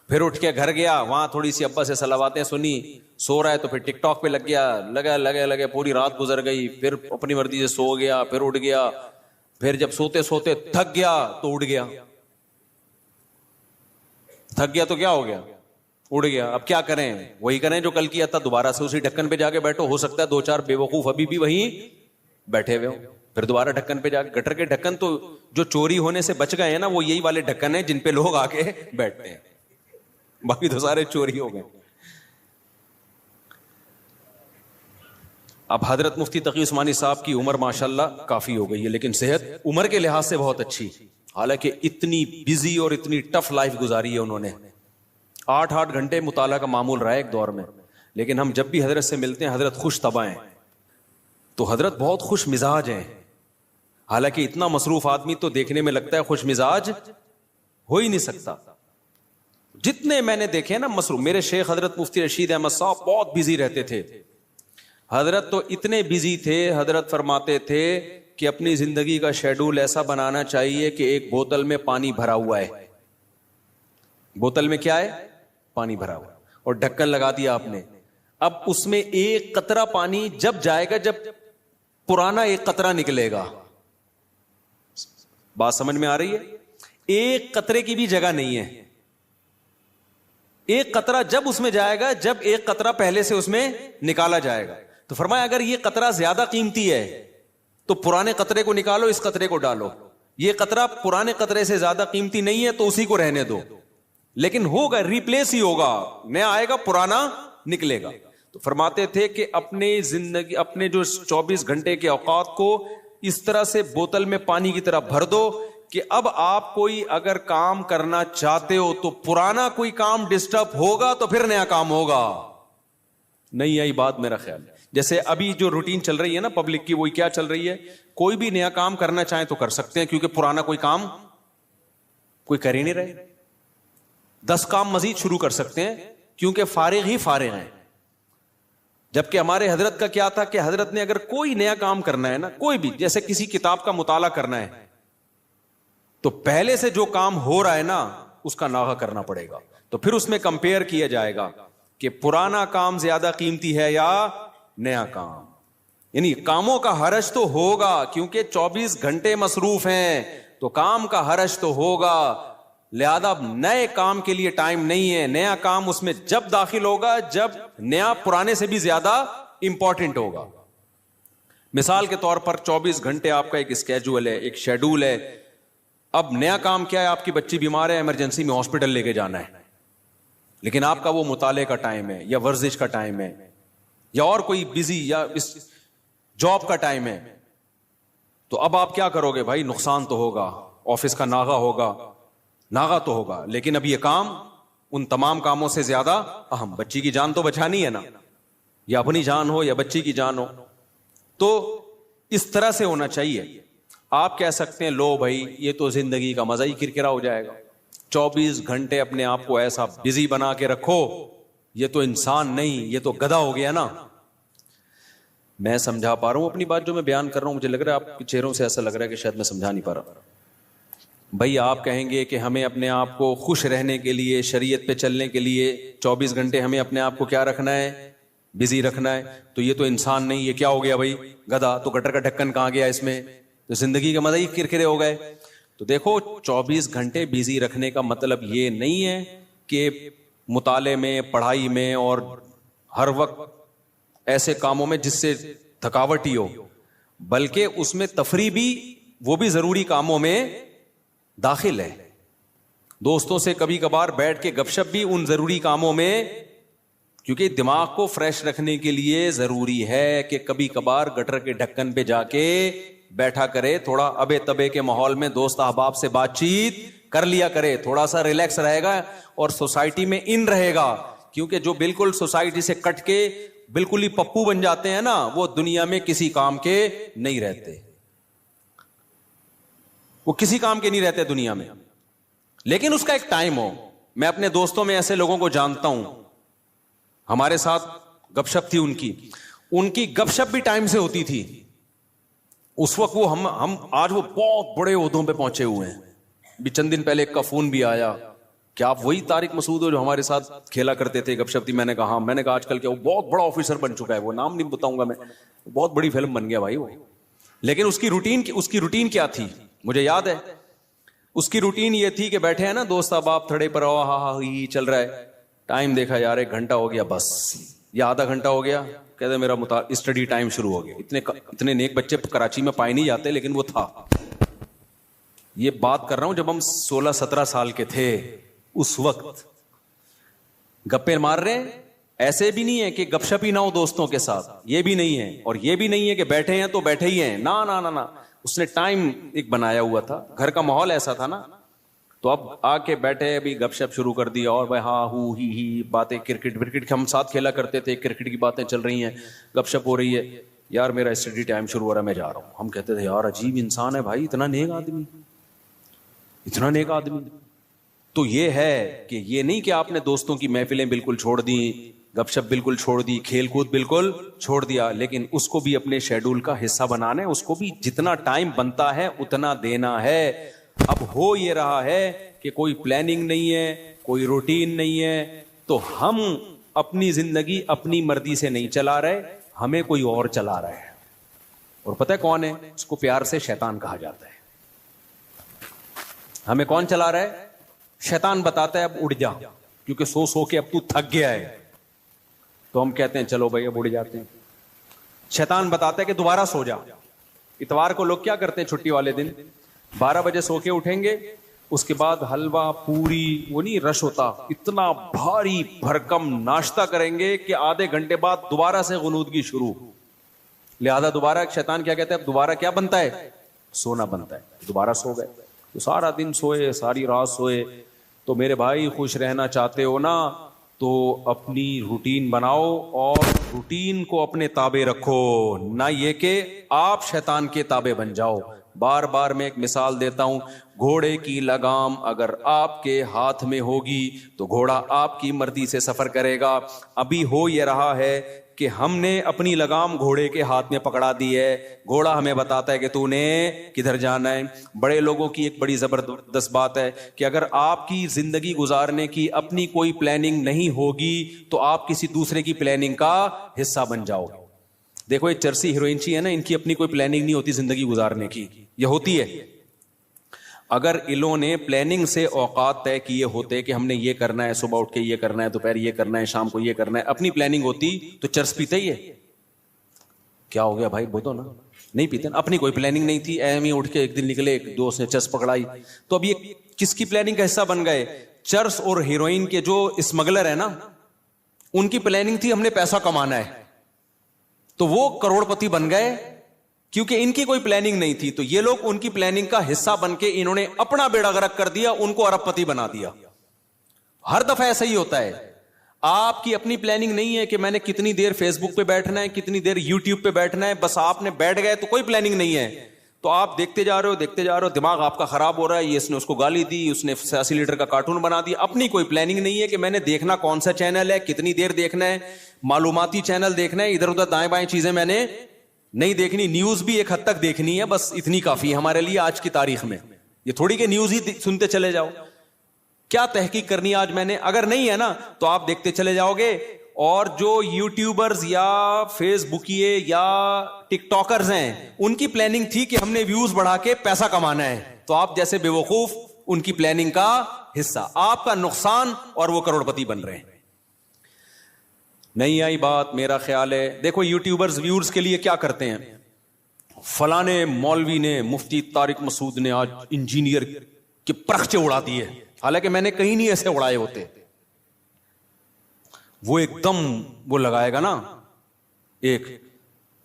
[SPEAKER 1] پھر اٹھ کے گھر گیا, وہاں تھوڑی سی ابا سے صلواتیں سنی, سو رہا ہے تو پھر ٹک ٹاک پہ لگ گیا, لگے پوری رات گزر گئی, پھر اپنی مرضی سے سو گیا, پھر اٹھ گیا, پھر جب سوتے سوتے تھک گیا تو اڑ گیا. تھک گیا تو کیا ہو گیا, اڑ گیا. اب کیا کریں, وہی کریں جو کل کیا تھا, دوبارہ سے اسی ڈھکن پہ جا کے بیٹھو. ہو سکتا ہے 2-4 بے وقوف ابھی بھی وہیں بیٹھے ہوئے ہو, پھر دوبارہ ڈھکن پہ جا کے. گٹر کے ڈھکن تو جو چوری ہونے سے بچ گئے ہیں نا, وہ یہی والے ڈھکن ہیں جن پہ لوگ آ کے بیٹھتے ہیں, باقی تو سارے چوری ہو گئے. اب حضرت مفتی تقی عثمانی صاحب کی عمر ماشاءاللہ کافی ہو گئی ہے، لیکن صحت عمر کے لحاظ سے بہت اچھی، حالانکہ اتنی بزی اور اتنی ٹف لائف گزاری ہے انہوں نے، 8 گھنٹے مطالعہ کا معمول رہا ہے ایک دور میں، لیکن ہم جب بھی حضرت سے ملتے ہیں حضرت خوش طبع ہیں، تو حضرت بہت خوش مزاج ہیں، حالانکہ اتنا مصروف آدمی تو دیکھنے میں لگتا ہے خوش مزاج ہو ہی نہیں سکتا. جتنے میں نے دیکھے نا مصروف، میرے شیخ حضرت مفتی رشید احمد صاحب بہت بزی رہتے تھے. حضرت تو اتنے بزی تھے، حضرت فرماتے تھے کہ اپنی زندگی کا شیڈول ایسا بنانا چاہیے کہ ایک بوتل میں پانی بھرا ہوا ہے، بوتل میں کیا ہے؟ پانی بھرا ہوا، اور ڈھکن لگا دیا آپ نے. اب اس میں ایک قطرہ پانی جب جائے گا جب پرانا ایک قطرہ نکلے گا. بات سمجھ میں آ رہی ہے؟ ایک قطرے کی بھی جگہ نہیں ہے، ایک قطرہ جب اس میں جائے گا جب ایک قطرہ پہلے سے اس میں نکالا جائے گا. تو فرمایا اگر یہ قطرہ زیادہ قیمتی ہے تو پرانے قطرے کو نکالو، اس قطرے کو ڈالو. یہ قطرہ پرانے قطرے سے زیادہ قیمتی نہیں ہے تو اسی کو رہنے دو، لیکن ہوگا ریپلیس ہی ہوگا، نیا آئے گا پرانا نکلے گا. تو فرماتے تھے کہ اپنے زندگی، اپنے جو 24 گھنٹے کے اوقات کو اس طرح سے بوتل میں پانی کی طرح بھر دو کہ اب آپ کوئی اگر کام کرنا چاہتے ہو تو پرانا کوئی کام ڈسٹرب ہوگا تو پھر نیا کام ہوگا. نہیں آئی بات میرا خیال. جیسے ابھی جو روٹین چل رہی ہے نا پبلک کی، وہی کیا چل رہی ہے، کوئی بھی نیا کام کرنا چاہیں تو کر سکتے ہیں کیونکہ پرانا کوئی کام کوئی کر ہی نہیں رہے. 10 کام مزید شروع کر سکتے ہیں کیونکہ فارغ ہی فارغ ہیں. جبکہ ہمارے حضرت کا کیا تھا کہ حضرت نے اگر کوئی نیا کام کرنا ہے نا، کوئی بھی، جیسے کسی کتاب کا مطالعہ کرنا ہے تو پہلے سے جو کام ہو رہا ہے نا اس کا ناغہ کرنا پڑے گا. تو پھر اس میں کمپیئر کیا جائے گا کہ پرانا کام زیادہ قیمتی ہے یا نیا کام. یعنی کاموں کا حرج تو ہوگا کیونکہ 24 گھنٹے مصروف ہیں تو کام کا حرج تو ہوگا، لہذا نئے کام کے لیے ٹائم نہیں ہے. نیا کام اس میں جب داخل ہوگا جب نیا پرانے سے بھی زیادہ امپورٹنٹ ہوگا. مثال کے طور پر 24 گھنٹے آپ کا ایک اسکیجول ہے، ایک شیڈول ہے. اب نیا کام کیا ہے؟ آپ کی بچی بیمار ہے، ایمرجنسی میں ہاسپٹل لے کے جانا ہے، لیکن آپ کا وہ مطالعے کا ٹائم ہے یا ورزش کا ٹائم ہے یا اور کوئی بزی یا جاب کا ٹائم ہے. تو اب آپ کیا کرو گے بھائی؟ نقصان تو ہوگا، آفس کا ناغہ ہوگا، ناغہ تو ہوگا، لیکن اب یہ کام ان تمام کاموں سے زیادہ اہم، بچی کی جان تو بچانی ہے نا، یا اپنی جان ہو یا بچی کی جان ہو. تو اس طرح سے ہونا چاہیے. آپ کہہ سکتے ہیں لو بھائی یہ تو زندگی کا مزہ ہی کرکرا ہو جائے گا، 24 گھنٹے اپنے آپ کو ایسا بزی بنا کے رکھو، یہ تو انسان نہیں، یہ تو گدھا ہو گیا نا. میں سمجھا پا رہا ہوں اپنی بات جو میں بیان کر رہا ہوں؟ مجھے لگ رہا ہے آپ کے چہروں سے ایسا لگ رہا ہے کہ شاید میں سمجھا نہیں پا رہا. بھائی آپ کہیں گے کہ ہمیں اپنے آپ کو خوش رہنے کے لیے، شریعت پہ چلنے کے لیے 24 گھنٹے ہمیں اپنے آپ کو کیا رکھنا ہے؟ بزی رکھنا ہے. تو یہ تو انسان نہیں، یہ کیا ہو گیا بھائی؟ گدھا. تو گٹر کا ڈھکن کہاں گیا اس میں؟ تو زندگی کا مزہ ہی کرکرے ہو گئے. تو دیکھو 24 گھنٹے بزی رکھنے کا مطلب یہ نہیں ہے کہ مطالعے میں، پڑھائی میں اور ہر وقت ایسے کاموں میں جس سے تھکاوٹ ہی ہو، بلکہ اس میں تفریح بھی، وہ بھی ضروری کاموں میں داخل ہے. دوستوں سے کبھی کبھار بیٹھ کے گپ شپ بھی ان ضروری کاموں میں، کیونکہ دماغ کو فریش رکھنے کے لیے ضروری ہے کہ کبھی کبھار گٹر کے ڈھکن پہ جا کے بیٹھا کرے، تھوڑا ابے تبے کے ماحول میں دوست احباب سے بات چیت کر لیا کرے، تھوڑا سا ریلیکس رہے گا اور سوسائٹی میں ان رہے گا. کیونکہ جو بالکل سوسائٹی سے کٹ کے بالکل ہی پپو بن جاتے ہیں نا، وہ دنیا میں کسی کام کے نہیں رہتے، وہ کسی کام کے نہیں رہتے دنیا میں. لیکن اس کا ایک ٹائم ہو. میں اپنے دوستوں میں ایسے لوگوں کو جانتا ہوں، ہمارے ساتھ گپ شپ تھی ان کی گپ شپ بھی ٹائم سے ہوتی تھی. اس وقت وہ ہم آج وہ بہت بڑے عہدوں پہ پہنچے ہوئے ہیں. بھی چند دن پہلے ایک کا فون بھی آیا کہ آپ وہی طارق مسعود ہو جو ہمارے ساتھ کھیلا کرتے تھے، گپ شپ تھی. میں نے کہا ہاں. میں نے کہا آج کل کیا وہ بہت بڑا آفیسر بن چکا ہے، وہ نام نہیں بتاؤں گا میں، بہت بڑی فلم بن گیا بھائی وہ. لیکن اس کی روٹین کیا تھی مجھے یاد ہے. اس کی روٹین یہ تھی کہ بیٹھے ہیں نا دوست احباب تھڑے پر، ہاں ہاں ہی چل رہا ہے. ٹائم دیکھا یار 1 گھنٹہ ہو گیا بس، یا آدھا گھنٹہ ہو گیا، کہتے میرا اسٹڈی ٹائم شروع ہو گیا. اتنے نیک بچے کراچی میں پائے نہیں جاتے، لیکن وہ تھا. یہ بات کر رہا ہوں جب ہم 16-17 سال کے تھے. اس وقت گپے مار رہے ہیں،
[SPEAKER 2] ایسے بھی نہیں ہے کہ گپ شپ ہی نہ ہو دوستوں کے ساتھ, یہ بھی نہیں ہے, اور یہ بھی نہیں ہے کہ بیٹھے ہیں تو بیٹھے ہی ہیں, نا نا نا نا. اس نے ٹائم ایک بنایا ہوا تھا, گھر کا ماحول ایسا تھا نا, تو اب آ کے بیٹھے ابھی گپ شپ شروع کر دی, اور بھائی ہاں ہو ہی باتیں, کرکٹ ہم ساتھ کھیلا کرتے تھے, کرکٹ کی باتیں چل رہی ہیں, گپ شپ ہو رہی ہے, یار میرا اسٹڈی ٹائم شروع ہو رہا ہے میں جا رہا ہوں. ہم کہتے تھے یار عجیب انسان ہے بھائی, اتنا نیک آدمی, اتنا نیک آدمی. تو یہ ہے کہ یہ نہیں کہ آپ نے دوستوں کی محفلیں بالکل چھوڑ دی, گپ شپ بالکل چھوڑ دی, کھیل کود بالکل چھوڑ دیا, لیکن اس کو بھی اپنے شیڈول کا حصہ بنانا ہے, اس کو بھی جتنا ٹائم بنتا ہے اتنا دینا ہے. اب ہو یہ رہا ہے کہ کوئی پلاننگ نہیں ہے, کوئی روٹین نہیں ہے, تو ہم اپنی زندگی اپنی مرضی سے نہیں چلا رہے, ہمیں کوئی اور چلا رہا ہے. اور پتہ ہے کون ہے؟ اس کو پیار سے شیطان کہا جاتا ہے. ہمیں کون چلا رہا ہے؟ شیطان بتاتا ہے اب اڑ جا, کیونکہ سو سو کے اب تو تھک گیا ہے, تو ہم کہتے ہیں چلو بھائی اب اڑ جاتے ہیں. شیطان بتاتا ہے کہ دوبارہ سو جا. اتوار کو لوگ کیا کرتے ہیں چھٹی والے دن؟ 12 بجے سو کے اٹھیں گے, اس کے بعد حلوہ پوری, وہ نہیں رش ہوتا, اتنا بھاری بھرکم ناشتہ کریں گے کہ آدھے گھنٹے بعد دوبارہ سے غنودگی شروع. لہذا دوبارہ شیطان کیا کہتا ہے؟ اب دوبارہ کیا بنتا ہے؟ سونا بنتا ہے. دوبارہ سو گئے, تو سارا دن سوئے, ساری رات سوئے. تو میرے بھائی خوش رہنا چاہتے ہو نا, تو اپنی روٹین بناؤ اور روٹین کو اپنے تابع رکھو, نہ یہ کہ آپ شیطان کے تابع بن جاؤ. بار بار میں ایک مثال دیتا ہوں, گھوڑے کی لگام اگر آپ کے ہاتھ میں ہوگی تو گھوڑا آپ کی مرضی سے سفر کرے گا. ابھی ہو یہ رہا ہے کہ ہم نے اپنی لگام گھوڑے کے ہاتھ میں پکڑا دی ہے, گھوڑا ہمیں بتاتا ہے کہ تو نے کدھر جانا ہے. بڑے لوگوں کی ایک بڑی زبردست بات ہے کہ اگر آپ کی زندگی گزارنے کی اپنی کوئی پلاننگ نہیں ہوگی تو آپ کسی دوسرے کی پلاننگ کا حصہ بن جاؤ گے. دیکھو یہ چرسی ہیروئنچی ہے نا, ان کی اپنی کوئی پلاننگ نہیں ہوتی زندگی گزارنے کی, یہ ہوتی ہے. اگر انہوں نے پلاننگ سے اوقات طے کیے ہوتے کہ ہم نے یہ کرنا ہے, صبح اٹھ کے یہ کرنا ہے, دوپہر یہ کرنا ہے, شام کو یہ کرنا ہے, اپنی پلاننگ ہوتی تو چرس پیتے ہی ہے. کیا ہو گیا بھائی بولو نا, نہیں پیتے نا, اپنی کوئی پلاننگ نہیں تھی, ایم ہی اٹھ کے ایک دن نکلے, ایک دوست نے چرس پکڑائی. تو اب یہ کس کی پلاننگ کا حصہ بن گئے؟ چرس اور ہیروئن کے جو اسمگلر ہے نا, ان کی پلاننگ تھی ہم نے پیسہ کمانا ہے, تو وہ کروڑ پتی بن گئے کیونکہ ان کی کوئی پلاننگ نہیں تھی. تو یہ لوگ ان کی پلاننگ کا حصہ بن کے انہوں نے اپنا بیڑا غرق کر دیا, ان کو ارب پتی بنا دیا. ہر دفعہ ایسا ہی ہوتا ہے. آپ کی اپنی پلاننگ نہیں ہے کہ میں نے کتنی دیر فیس بک پہ بیٹھنا ہے, کتنی دیر یوٹیوب پہ بیٹھنا ہے, بس آپ نے بیٹھ گئے تو کوئی پلاننگ نہیں ہے. تو آپ دیکھتے جا رہے ہو, دماغ آپ کا خراب ہو رہا ہے. یہ اس نے اس کو گالی دی, اس نے 80 لیٹر کا کارٹون بنا دیا. اپنی کوئی پلاننگ نہیں ہے کہ میں نے دیکھنا کون سا چینل ہے, کتنی دیر دیکھنا ہے, معلوماتی چینل دیکھنا ہے, ادھر ادھر دائیں بائیں چیزیں میں نے نہیں دیکھنی. نیوز بھی ایک حد تک دیکھنی ہے, بس اتنی کافی ہے ہمارے لیے آج کی تاریخ میں. یہ تھوڑی کہ نیوز ہی سنتے چلے جاؤ. کیا تحقیق کرنی آج میں نے؟ اگر نہیں ہے نا تو آپ دیکھتے چلے جاؤ گے. اور جو یوٹیوبرز یا فیس بکیے یا ٹک ٹاکرز ہیں, ان کی پلاننگ تھی کہ ہم نے ویوز بڑھا کے پیسہ کمانا ہے, تو آپ جیسے بے وقوف ان کی پلاننگ کا حصہ, آپ کا نقصان, اور وہ کروڑ پتی بن رہے ہیں. نہیں آئی بات؟ میرا خیال ہے دیکھو یوٹیوبرز ویورز کے لیے کیا کرتے ہیں. فلانے مولوی نے, مفتی طارق مسعود نے آج انجینئر کے پرخچے اڑا دیے, حالانکہ میں نے کہیں نہیں ایسے اڑائے ہوتے. وہ ایک دم وہ لگائے گا نا ایک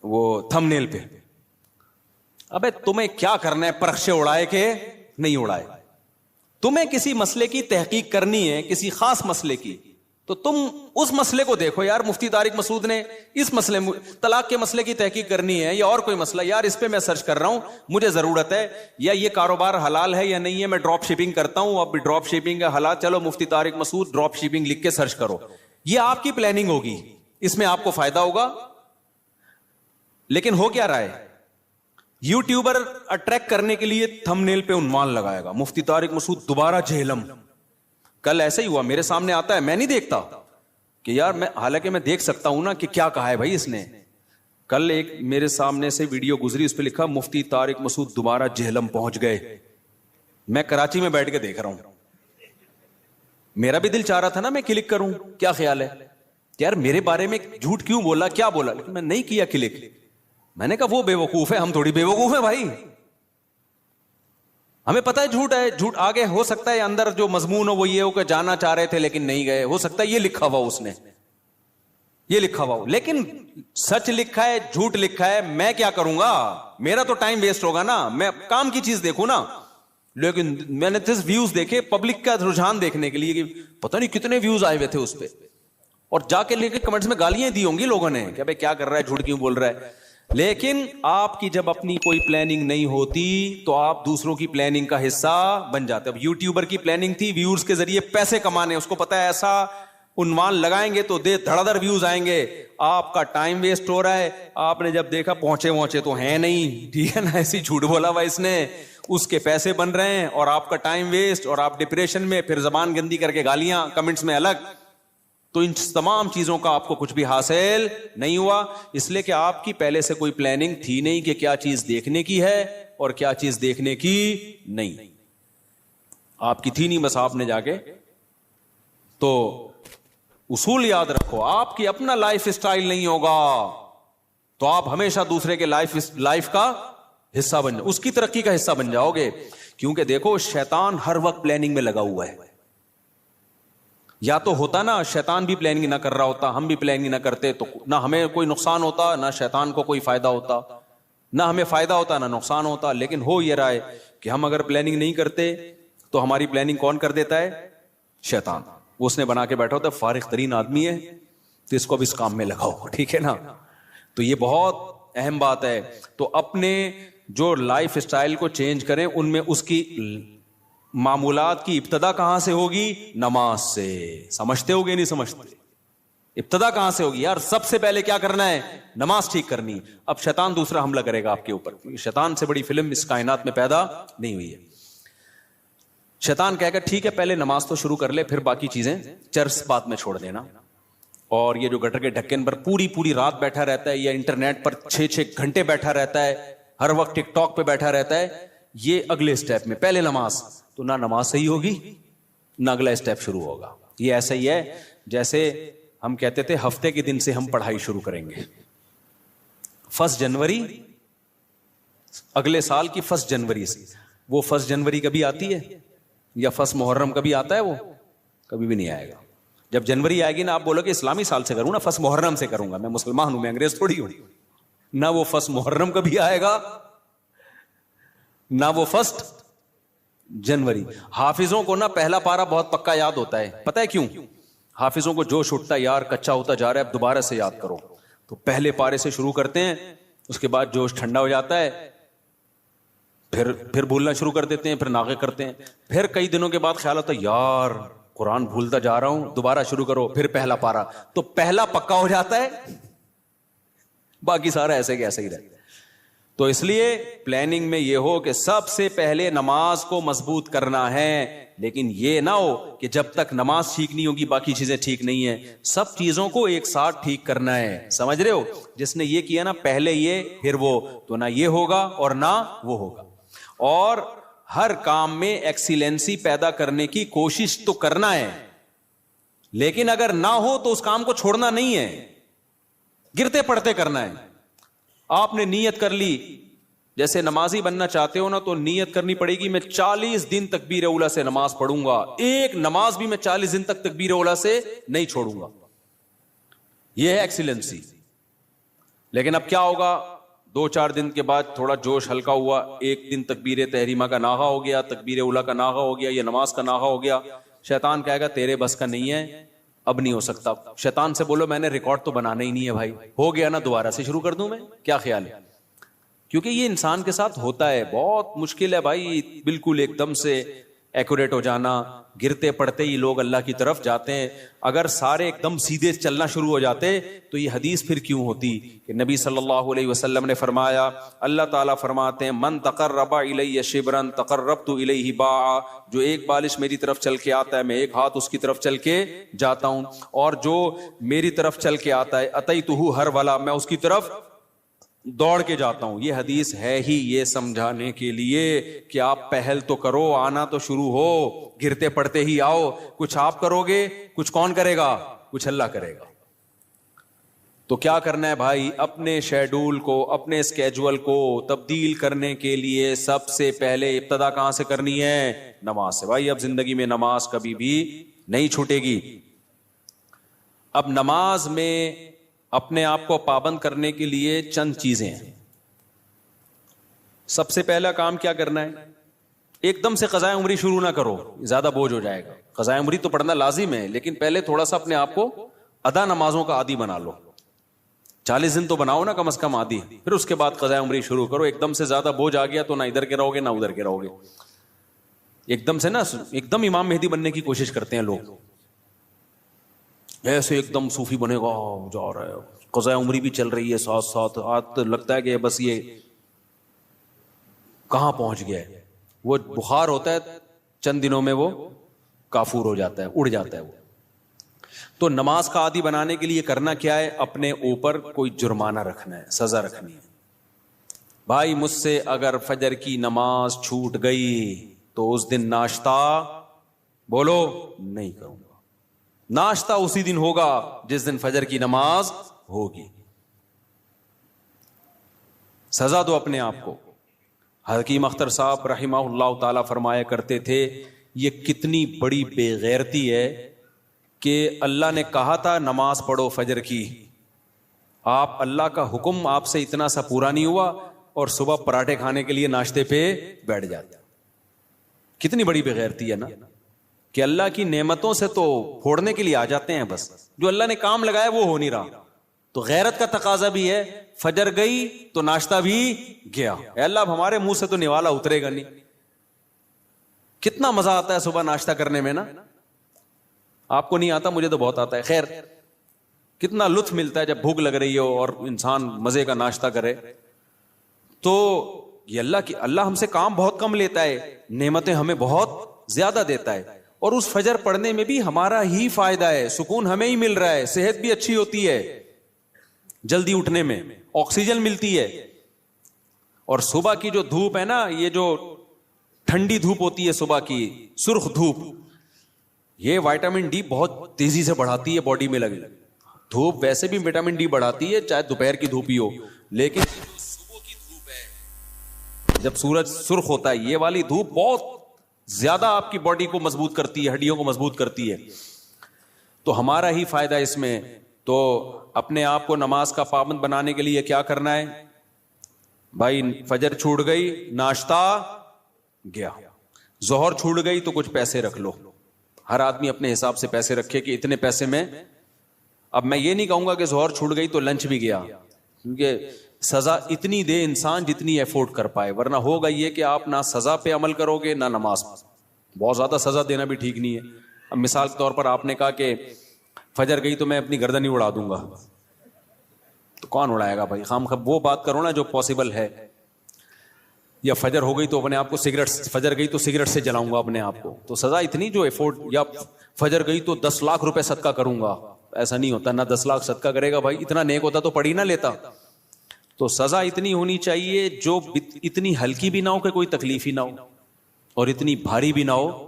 [SPEAKER 2] وہ تھم نیل پہ, ابے تمہیں کیا کرنا ہے پرخچے اڑائے کے نہیں اڑائے. تمہیں کسی مسئلے کی تحقیق کرنی ہے, کسی خاص مسئلے کی, تو تم اس مسئلے کو دیکھو. یار مفتی طارق مسعود نے اس مسئلے, طلاق کے مسئلے کی تحقیق کرنی ہے, یا اور کوئی مسئلہ, یار اس پہ میں سرچ کر رہا ہوں, مجھے ضرورت ہے, یا یہ کاروبار حلال ہے یا نہیں ہے, میں ڈراپ شپنگ کرتا ہوں, اب ڈراپ شپنگ ہے حلال, چلو مفتی طارق مسعود ڈراپ شپنگ لکھ کے سرچ کرو. یہ آپ کی پلاننگ ہوگی, اس میں آپ کو فائدہ ہوگا. لیکن ہو کیا رہا ہے؟ یوٹیوبر اٹریکٹ کرنے کے لیے تھم نیل پہ عنوان لگائے گا, مفتی طارق مسعود دوبارہ جہلم. کل ایسا ہی ہوا, میرے سامنے آتا ہے, میں نہیں دیکھتا کہ یار میں, حالانکہ میں دیکھ سکتا ہوں نا کہ کیا کہا ہے بھائی اس نے. کل ایک میرے سامنے سے ویڈیو گزری, اس پہ لکھا مفتی طارق مسعود دوبارہ جہلم پہنچ گئے. میں کراچی میں بیٹھ کے دیکھ رہا ہوں, میرا بھی دل چاہ رہا تھا نا میں کلک کروں. کیا خیال ہے یار میرے بارے میں جھوٹ کیوں بولا, کیا بولا, لیکن میں نہیں کیا کلک. میں نے کہا وہ بے وقوف ہے, ہم تھوڑی بے وقوف ہیں بھائی, ہمیں پتہ ہے جھوٹ ہے. جھوٹ آگے ہو سکتا ہے اندر جو مضمون ہو وہ یہ ہو کہ جانا چاہ رہے تھے لیکن نہیں گئے, ہو سکتا ہے یہ لکھا ہوا اس نے. یہ لکھا ہوا ہو. لیکن سچ لکھا ہے جھوٹ لکھا ہے, میں کیا کروں گا؟ میرا تو ٹائم ویسٹ ہوگا نا, میں کام کی چیز دیکھوں نا. لیکن میں نے ویوز دیکھے پبلک کا رجحان دیکھنے کے لیے کہ پتہ نہیں کتنے ویوز آئے ہوئے تھے اس پہ, اور جا کے لے کے کمنٹس میں گالیاں دی ہوں گی لوگوں نے کہ بھائی کیا کر رہا ہے, جھوٹ کیوں بول رہا ہے. لیکن آپ کی جب اپنی کوئی پلاننگ نہیں ہوتی تو آپ دوسروں کی پلاننگ کا حصہ بن جاتے. اب یوٹیوبر کی پلاننگ تھی ویورز کے ذریعے پیسے کمانے, اس کو پتا ہے ایسا عنوان لگائیں گے تو دھڑا دھڑ ویوز آئیں گے, آپ کا ٹائم ویسٹ ہو رہا ہے. آپ نے جب دیکھا پہنچے تو ہیں نہیں, ٹھیک ہے نا, ایسی جھوٹ بولا ہوا اس نے, اس کے پیسے بن رہے ہیں اور آپ کا ٹائم ویسٹ, اور آپ ڈپریشن میں, پھر زبان گندی کر کے گالیاں کمنٹس میں الگ. تو ان تمام چیزوں کا آپ کو کچھ بھی حاصل نہیں ہوا, اس لیے کہ آپ کی پہلے سے کوئی پلاننگ تھی نہیں کہ کیا چیز دیکھنے کی ہے اور کیا چیز دیکھنے کی نہیں. آپ کی تھی نہیں, بس آپ نے جا کے. تو اصول یاد رکھو, آپ کی اپنا لائف سٹائل نہیں ہوگا تو آپ ہمیشہ دوسرے کے لائف کا حصہ بن جاؤ, اس کی ترقی کا حصہ بن جاؤ گے. کیونکہ دیکھو شیطان ہر وقت پلاننگ میں لگا ہوا ہے. یا تو ہوتا نا شیطان بھی پلاننگ نہ کر رہا ہوتا, ہم بھی پلاننگ نہ کرتے, تو نہ ہمیں کوئی نقصان ہوتا نہ شیطان کو کوئی فائدہ ہوتا, نہ ہمیں فائدہ ہوتا نہ نقصان ہوتا. لیکن ہو یہ رہا ہے کہ ہم اگر پلاننگ نہیں کرتے تو ہماری پلاننگ کون کر دیتا ہے؟ شیطان. اس نے بنا کے بیٹھا ہوتا ہے, فارغ ترین آدمی ہے تو اس کو اب اس کام میں لگاؤ, ٹھیک ہے نا. تو یہ بہت اہم بات ہے. تو اپنے جو لائف سٹائل کو چینج کریں, ان میں اس کی معمولات کی ابتدا کہاں سے ہوگی؟ نماز سے. سمجھتے ہوگے نہیں سمجھتے؟ ابتدا کہاں سے ہوگی یار؟ سب سے پہلے کیا کرنا ہے؟ نماز ٹھیک کرنی. اب شیطان دوسرا حملہ کرے گا آپ کے اوپر, شیطان سے بڑی فلم اس کائنات میں پیدا نہیں ہوئی ہے. شیطان کہے گا ٹھیک ہے پہلے نماز تو شروع کر لے, پھر باقی چیزیں چرس بات میں چھوڑ دینا. اور یہ جو گٹر کے ڈھکن پر پوری رات بیٹھا رہتا ہے, یا انٹرنیٹ پر 6 گھنٹے بیٹھا رہتا ہے, ہر وقت ٹک ٹاک پہ بیٹھا رہتا ہے, یہ اگلے اسٹیپ میں. پہلے نماز, تو نہ نماز صحیح ہوگی نہ اگلا اسٹیپ شروع ہوگا. یہ ایسا ہی ہے جیسے ہم کہتے تھے ہفتے کے دن سے ہم پڑھائی شروع کریں گے. 1 جنوری اگلے سال کی 1 جنوری سے, وہ 1 جنوری کبھی آتی ہے یا 1 محرم کبھی آتا ہے؟ وہ کبھی بھی نہیں آئے گا. جب جنوری آئے گی نا, آپ بولو کہ اسلامی سال سے کروں نا, 1 محرم سے کروں گا, میں مسلمان ہوں, میں انگریز تھوڑی ہوں. نہ وہ 1 محرم کبھی آئے گا نہ وہ 1 جنوری. حافظوں کو نا پہلا پارا بہت پکا یاد ہوتا ہے, پتہ ہے کیوں؟ حافظوں کو جوش اٹھتا ہے, یار کچا ہوتا جا رہا ہے, اب دوبارہ سے یاد کرو. تو پہلے پارے سے شروع کرتے ہیں, اس کے بعد جوش ٹھنڈا ہو جاتا ہے, پھر بھولنا شروع کر دیتے ہیں, پھر ناغے کرتے ہیں. پھر کئی دنوں کے بعد خیال ہوتا ہے یار قرآن بھولتا جا رہا ہوں, دوبارہ شروع کرو, پھر پہلا پارا. تو پہلا پکا ہو جاتا ہے, باقی سارا ایسے کہ ایسے ہی رہتا ہے. تو اس لیے پلاننگ میں یہ ہو کہ سب سے پہلے نماز کو مضبوط کرنا ہے, لیکن یہ نہ ہو کہ جب تک نماز ٹھیک نہیں ہوگی باقی چیزیں ٹھیک نہیں ہیں. سب چیزوں کو ایک ساتھ ٹھیک کرنا ہے, سمجھ رہے ہو؟ جس نے یہ کیا نا پہلے یہ پھر وہ, تو نہ یہ ہوگا اور نہ وہ ہوگا. اور ہر کام میں ایکسیلنسی پیدا کرنے کی کوشش تو کرنا ہے, لیکن اگر نہ ہو تو اس کام کو چھوڑنا نہیں ہے, گرتے پڑتے کرنا ہے. آپ نے نیت کر لی, جیسے نمازی بننا چاہتے ہو نا, تو نیت کرنی پڑے گی میں 40 دن تکبیر اولیٰ سے نماز پڑھوں گا, ایک نماز بھی میں 40 دن تک تکبیر اولیٰ سے نہیں چھوڑوں گا. یہ ہے ایکسیلنسی. لیکن اب کیا ہوگا, 2-4 دن کے بعد تھوڑا جوش ہلکا ہوا, ایک دن تکبیر تحریمہ کا ناغہ ہو گیا, تکبیر اولیٰ کا ناغہ ہو گیا, یا نماز کا ناغہ ہو گیا. شیطان کہے گا تیرے بس کا نہیں ہے, اب نہیں ہو سکتا. شیطان سے بولو میں نے ریکارڈ تو بنانا ہی نہیں ہے بھائی, ہو گیا نا دوبارہ سے شروع کر دوں میں, کیا خیال ہے؟ کیونکہ یہ انسان کے ساتھ ہوتا ہے, بہت مشکل ہے بھائی بالکل ایک دم سے ایکوریٹ ہو جانا. گرتے پڑتے ہی لوگ اللہ کی طرف جاتے ہیں. اگر سارے ایک دم سیدھے چلنا شروع ہو جاتے تو یہ حدیث پھر کیوں ہوتی کہ نبی صلی اللہ علیہ وسلم نے فرمایا, اللہ تعالیٰ فرماتے ہیں من تقرب الی شبرا تقربت الیہ باعا, جو ایک بالش میری طرف چل کے آتا ہے میں ایک ہاتھ اس کی طرف چل کے جاتا ہوں, اور جو میری طرف چل کے آتا ہے اتیتہ ہرولا, میں اس کی طرف دوڑ کے جاتا ہوں. یہ حدیث ہے ہی یہ سمجھانے کے لیے کہ آپ پہل تو کرو, آنا تو شروع ہو, گرتے پڑتے ہی آؤ. کچھ آپ کرو گے, کچھ کون کرے گا؟ کچھ اللہ کرے گا. تو کیا کرنا ہے بھائی, اپنے شیڈول کو, اپنے اسکیجول کو تبدیل کرنے کے لیے سب سے پہلے ابتدا کہاں سے کرنی ہے؟ نماز سے. بھائی اب زندگی میں نماز کبھی بھی نہیں چھوٹے گی. اب نماز میں اپنے آپ کو پابند کرنے کے لیے چند چیزیں ہیں. سب سے پہلا کام کیا کرنا ہے؟ ایک دم سے قضاء عمری شروع نہ کرو, زیادہ بوجھ ہو جائے گا. قضاء عمری تو پڑھنا لازم ہے, لیکن پہلے تھوڑا سا اپنے آپ کو ادا نمازوں کا عادی بنا لو. 40 دن تو بناؤ نا کم از کم عادی, پھر اس کے بعد قضاء عمری شروع کرو. ایک دم سے زیادہ بوجھ آ گیا تو نہ ادھر کے رہو گے نہ ادھر کے رہو گے. ایک دم سے نا ایک دم امام مہدی بننے کی کوشش کرتے ہیں لوگ, ایسے ایک دم صوفی بنے گا, جا رہا ہے قضاء عمری بھی چل رہی ہے ساتھ ساتھ, آج لگتا ہے کہ بس یہ کہاں پہنچ گیا ہے. وہ بخار ہوتا ہے, چند دنوں میں وہ کافور ہو جاتا ہے, اڑ جاتا ہے وہ. تو نماز کا عادی بنانے کے لیے کرنا کیا ہے؟ اپنے اوپر کوئی جرمانہ رکھنا ہے, سزا رکھنی ہے. بھائی مجھ سے اگر فجر کی نماز چھوٹ گئی تو اس دن ناشتہ بولو نہیں کروں گا. ناشتہ اسی دن ہوگا جس دن فجر کی نماز ہوگی. سزا دو اپنے آپ کو. حکیم اختر صاحب رحمہ اللہ تعالی فرمایا کرتے تھے, یہ کتنی بڑی بے غیرتی ہے کہ اللہ نے کہا تھا نماز پڑھو فجر کی, آپ اللہ کا حکم آپ سے اتنا سا پورا نہیں ہوا اور صبح پراٹھے کھانے کے لیے ناشتے پہ بیٹھ جاتے. کتنی بڑی بے غیرتی ہے نا, کہ اللہ کی نعمتوں سے تو پھوڑنے کے لیے آ جاتے ہیں, بس جو اللہ نے کام لگایا وہ ہو نہیں رہا. تو غیرت کا تقاضا بھی ہے, فجر گئی تو ناشتہ بھی گیا. اے اللہ اب ہمارے منہ سے تو نوالا اترے گا نہیں. کتنا مزہ آتا ہے صبح ناشتہ کرنے میں نا, آپ کو نہیں آتا, مجھے تو بہت آتا ہے. خیر, کتنا لطف ملتا ہے جب بھوک لگ رہی ہو اور انسان مزے کا ناشتہ کرے. تو یہ اللہ ہم سے کام بہت کم لیتا ہے, نعمتیں ہمیں بہت زیادہ دیتا ہے, اور اس فجر پڑھنے میں بھی ہمارا ہی فائدہ ہے, سکون ہمیں ہی مل رہا ہے, صحت بھی اچھی ہوتی ہے, جلدی اٹھنے میں آکسیجن ملتی ہے. اور صبح کی جو دھوپ ہے نا, یہ جو ٹھنڈی دھوپ ہوتی ہے صبح کی, سرخ دھوپ, یہ وٹامن ڈی بہت تیزی سے بڑھاتی ہے باڈی میں لگے. دھوپ ویسے بھی وٹامن ڈی بڑھاتی ہے چاہے دوپہر کی دھوپ ہی ہو, لیکن صبح کی دھوپ ہے جب سورج سرخ ہوتا ہے, یہ والی دھوپ بہت زیادہ آپ کی باڈی کو مضبوط کرتی ہے, ہڈیوں کو مضبوط کرتی ہے. تو ہمارا ہی فائدہ اس میں. تو اپنے آپ کو نماز کا پابند بنانے کے لیے کیا کرنا ہے؟ بھائی فجر چھوٹ گئی, ناشتہ گیا. ظہر چھوٹ گئی تو کچھ پیسے رکھ لو. ہر آدمی اپنے حساب سے پیسے رکھے کہ اتنے پیسے میں. اب میں یہ نہیں کہوں گا کہ ظہر چھوٹ گئی تو لنچ بھی گیا, کیونکہ سزا اتنی دے انسان جتنی افورڈ کر پائے, ورنہ ہوگا یہ کہ آپ نہ سزا پہ عمل کرو گے نہ نماز. بہت زیادہ سزا دینا بھی ٹھیک نہیں ہے. اب مثال کے طور پر آپ نے کہا کہ فجر گئی تو میں اپنی گردن ہی اڑا دوں گا, تو کون اڑائے گا بھائی؟ خام خب وہ بات کرو نا جو پاسبل ہے. یا فجر ہو گئی تو اپنے آپ کو سگریٹ, فجر گئی تو سگریٹ سے جلاؤں گا اپنے آپ کو, تو سزا اتنی جو افورڈ. یا فجر گئی تو 10 لاکھ روپے صدقہ کروں گا, ایسا نہیں ہوتا. نہ 10 لاکھ صدقہ کرے گا بھائی, اتنا نیک ہوتا تو پڑھ ہی نہ لیتا. تو سزا اتنی ہونی چاہیے جو اتنی ہلکی بھی نہ ہو کہ کوئی تکلیف ہی نہ ہو, اور اتنی بھاری بھی نہ ہو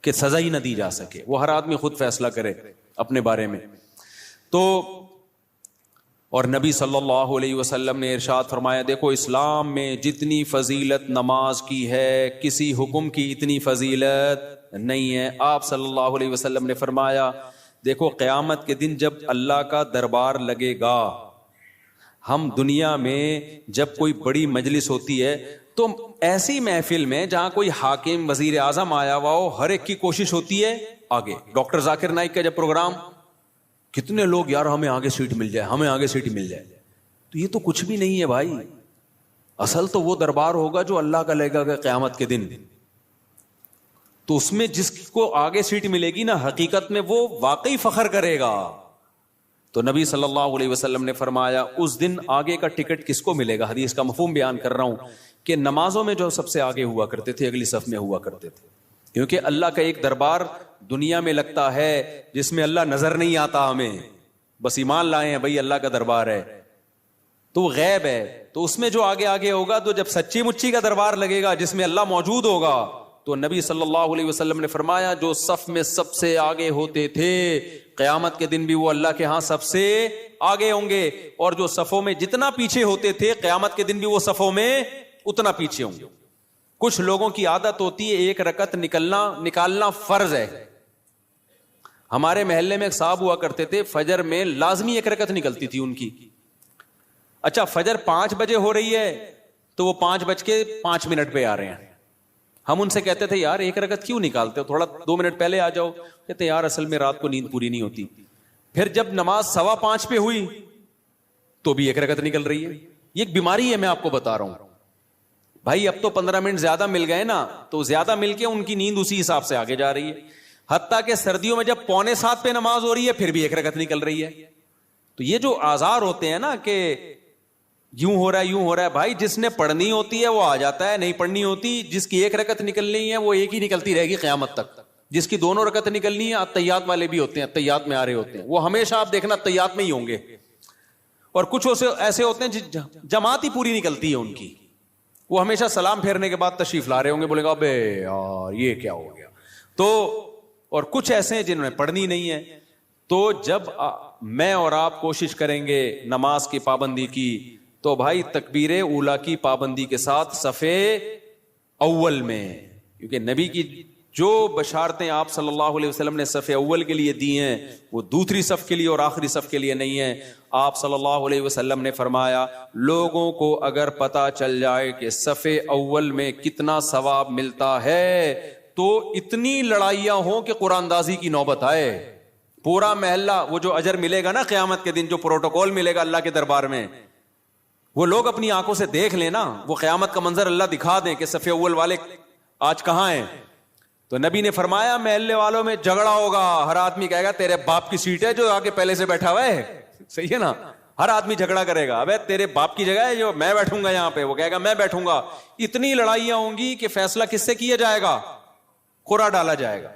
[SPEAKER 2] کہ سزا ہی نہ دی جا سکے. وہ ہر آدمی خود فیصلہ کرے اپنے بارے میں. تو اور نبی صلی اللہ علیہ وسلم نے ارشاد فرمایا, دیکھو اسلام میں جتنی فضیلت نماز کی ہے کسی حکم کی اتنی فضیلت نہیں ہے. آپ صلی اللہ علیہ وسلم نے فرمایا, دیکھو قیامت کے دن جب اللہ کا دربار لگے گا, ہم دنیا میں جب کوئی بڑی مجلس ہوتی ہے تو ایسی محفل میں جہاں کوئی حاکم وزیر اعظم آیا ہوا ہو, ہر ایک کی کوشش ہوتی ہے آگے. ڈاکٹر ذاکر نائک کا جب پروگرام, کتنے لوگ یار ہمیں آگے سیٹ مل جائے, ہمیں آگے سیٹ مل جائے. تو یہ تو کچھ بھی نہیں ہے بھائی. اصل تو وہ دربار ہوگا جو اللہ کا لگے گا قیامت کے دن. تو اس میں جس کو آگے سیٹ ملے گی نا, حقیقت میں وہ واقعی فخر کرے گا. تو نبی صلی اللہ علیہ وسلم نے فرمایا اس دن آگے کا ٹکٹ کس کو ملے گا؟ حدیث کا مفہوم بیان کر رہا ہوں کہ نمازوں میں جو سب سے آگے ہوا کرتے تھے, اگلی صف میں ہوا کرتے تھے, کیونکہ اللہ کا ایک دربار دنیا میں لگتا ہے جس میں اللہ نظر نہیں آتا ہمیں, بس ایمان لائے ہیں بھائی اللہ کا دربار ہے, تو وہ غیب ہے. تو اس میں جو آگے آگے ہوگا, تو جب سچی مچی کا دربار لگے گا جس میں اللہ موجود ہوگا, تو نبی صلی اللہ علیہ وسلم نے فرمایا جو صف میں سب سے آگے ہوتے تھے قیامت کے دن بھی وہ اللہ کے ہاں سب سے آگے ہوں گے, اور جو صفوں میں جتنا پیچھے ہوتے تھے قیامت کے دن بھی وہ صفوں میں اتنا پیچھے ہوں گے. کچھ لوگوں کی عادت ہوتی ہے ایک رکعت نکالنا فرض ہے, ہمارے محلے میں ایک صاحب ہوا کرتے تھے, فجر میں لازمی 1 رکعت نکلتی تھی ان کی. اچھا فجر 5 بجے ہو رہی ہے تو وہ 5:05 پہ آ رہے ہیں. ہم ان سے کہتے تھے یار 1 رکعت کیوں نکالتے ہو, تھوڑا 2 منٹ پہلے آ جاؤ. کہتے یار اصل میں رات کو نیند پوری نہیں ہوتی. پھر جب نماز 5:15 پہ ہوئی تو بھی 1 رکعت نکل رہی ہے. یہ ایک بیماری ہے, میں آپ کو بتا رہا ہوں بھائی. اب تو 15 منٹ زیادہ مل گئے نا, تو زیادہ مل کے ان کی نیند اسی حساب سے آگے جا رہی ہے. حتیٰ کہ سردیوں میں جب 6:45 پہ نماز ہو رہی ہے پھر بھی 1 رکعت نکل رہی ہے. تو یہ جو آزار ہوتے ہیں نا کہ یوں ہو رہا ہے بھائی, جس نے پڑھنی ہوتی ہے وہ آ جاتا ہے, نہیں پڑھنی ہوتی, جس کی 1 رکعت نکلنی ہے وہ ایک ہی نکلتی رہے گی قیامت تک. جس کی 2 رکعت نکلنی ہے, اتحیات والے بھی ہوتے ہیں, اتحیات میں آ رہے ہوتے ہیں, وہ ہمیشہ آپ دیکھنا اتحیات میں ہی ہوں گے. اور کچھ ایسے ہوتے ہیں جماعت ہی پوری نکلتی ہے ان کی, وہ ہمیشہ سلام پھیرنے کے بعد تشریف لا رہے ہوں گے, بولے گا ابے یار یہ کیا ہو گیا. تو اور کچھ ایسے ہیں جنہوں نے پڑھنی نہیں ہے. تو جب میں اور آپ کوشش کریں گے نماز کی پابندی کی, تو بھائی تکبیر اولیٰ کی پابندی کے ساتھ صفے اول میں, کیونکہ نبی کی جو بشارتیں آپ صلی اللہ علیہ وسلم نے صف اول کے لیے دی ہیں وہ دوسری صف کے لیے اور آخری صف کے لیے نہیں ہیں. آپ صلی اللہ علیہ وسلم نے فرمایا لوگوں کو اگر پتا چل جائے کہ صف اول میں کتنا ثواب ملتا ہے تو اتنی لڑائیاں ہوں کہ قرآن اندازی کی نوبت آئے. پورا محلہ, وہ جو اجر ملے گا نا قیامت کے دن, جو پروٹوکول ملے گا اللہ کے دربار میں, وہ لوگ اپنی آنکھوں سے دیکھ لینا, وہ قیامت کا منظر اللہ دکھا دیں کہ صف اول والے آج کہاں ہیں. تو نبی نے فرمایا محلے والوں میں جھگڑا ہوگا, ہر آدمی کہے گا تیرے باپ کی سیٹ ہے جو آگے پہلے سے بیٹھا ہوا ہے. صحیح ہے نا, ہر آدمی جھگڑا کرے گا, ابے تیرے باپ کی جگہ ہے جو میں بیٹھوں گا یہاں پہ, وہ کہے گا میں بیٹھوں گا. اتنی لڑائیاں ہوں گی کہ فیصلہ کس سے کیا جائے گا, قرعہ ڈالا جائے گا.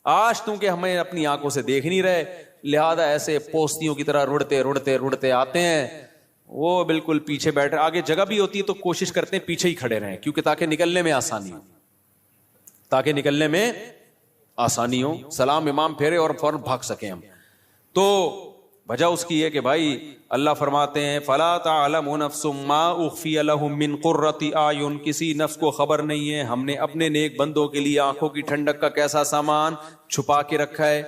[SPEAKER 2] آج تم کہ ہمیں اپنی آنکھوں سے دیکھ نہیں رہے, لہذا ایسے پوستیوں کی طرح رڑتے آتے ہیں, وہ بالکل پیچھے بیٹھ رہے. آگے جگہ بھی ہوتی ہے تو کوشش کرتے ہیں پیچھے ہی کھڑے رہیں, کیونکہ تاکہ نکلنے میں آسانی ہو, سلام امام پھیرے اور فوراً بھاگ سکیں ہم. تو وجہ اس کی ہے کہ بھائی اللہ فرماتے ہیں فلا تعلم نفس ما اخفی لهم من قرۃ اعین, کسی نفس کو خبر نہیں ہے ہم نے اپنے نیک بندوں کے لیے آنکھوں کی ٹھنڈک کا کیسا سامان چھپا کے رکھا ہے.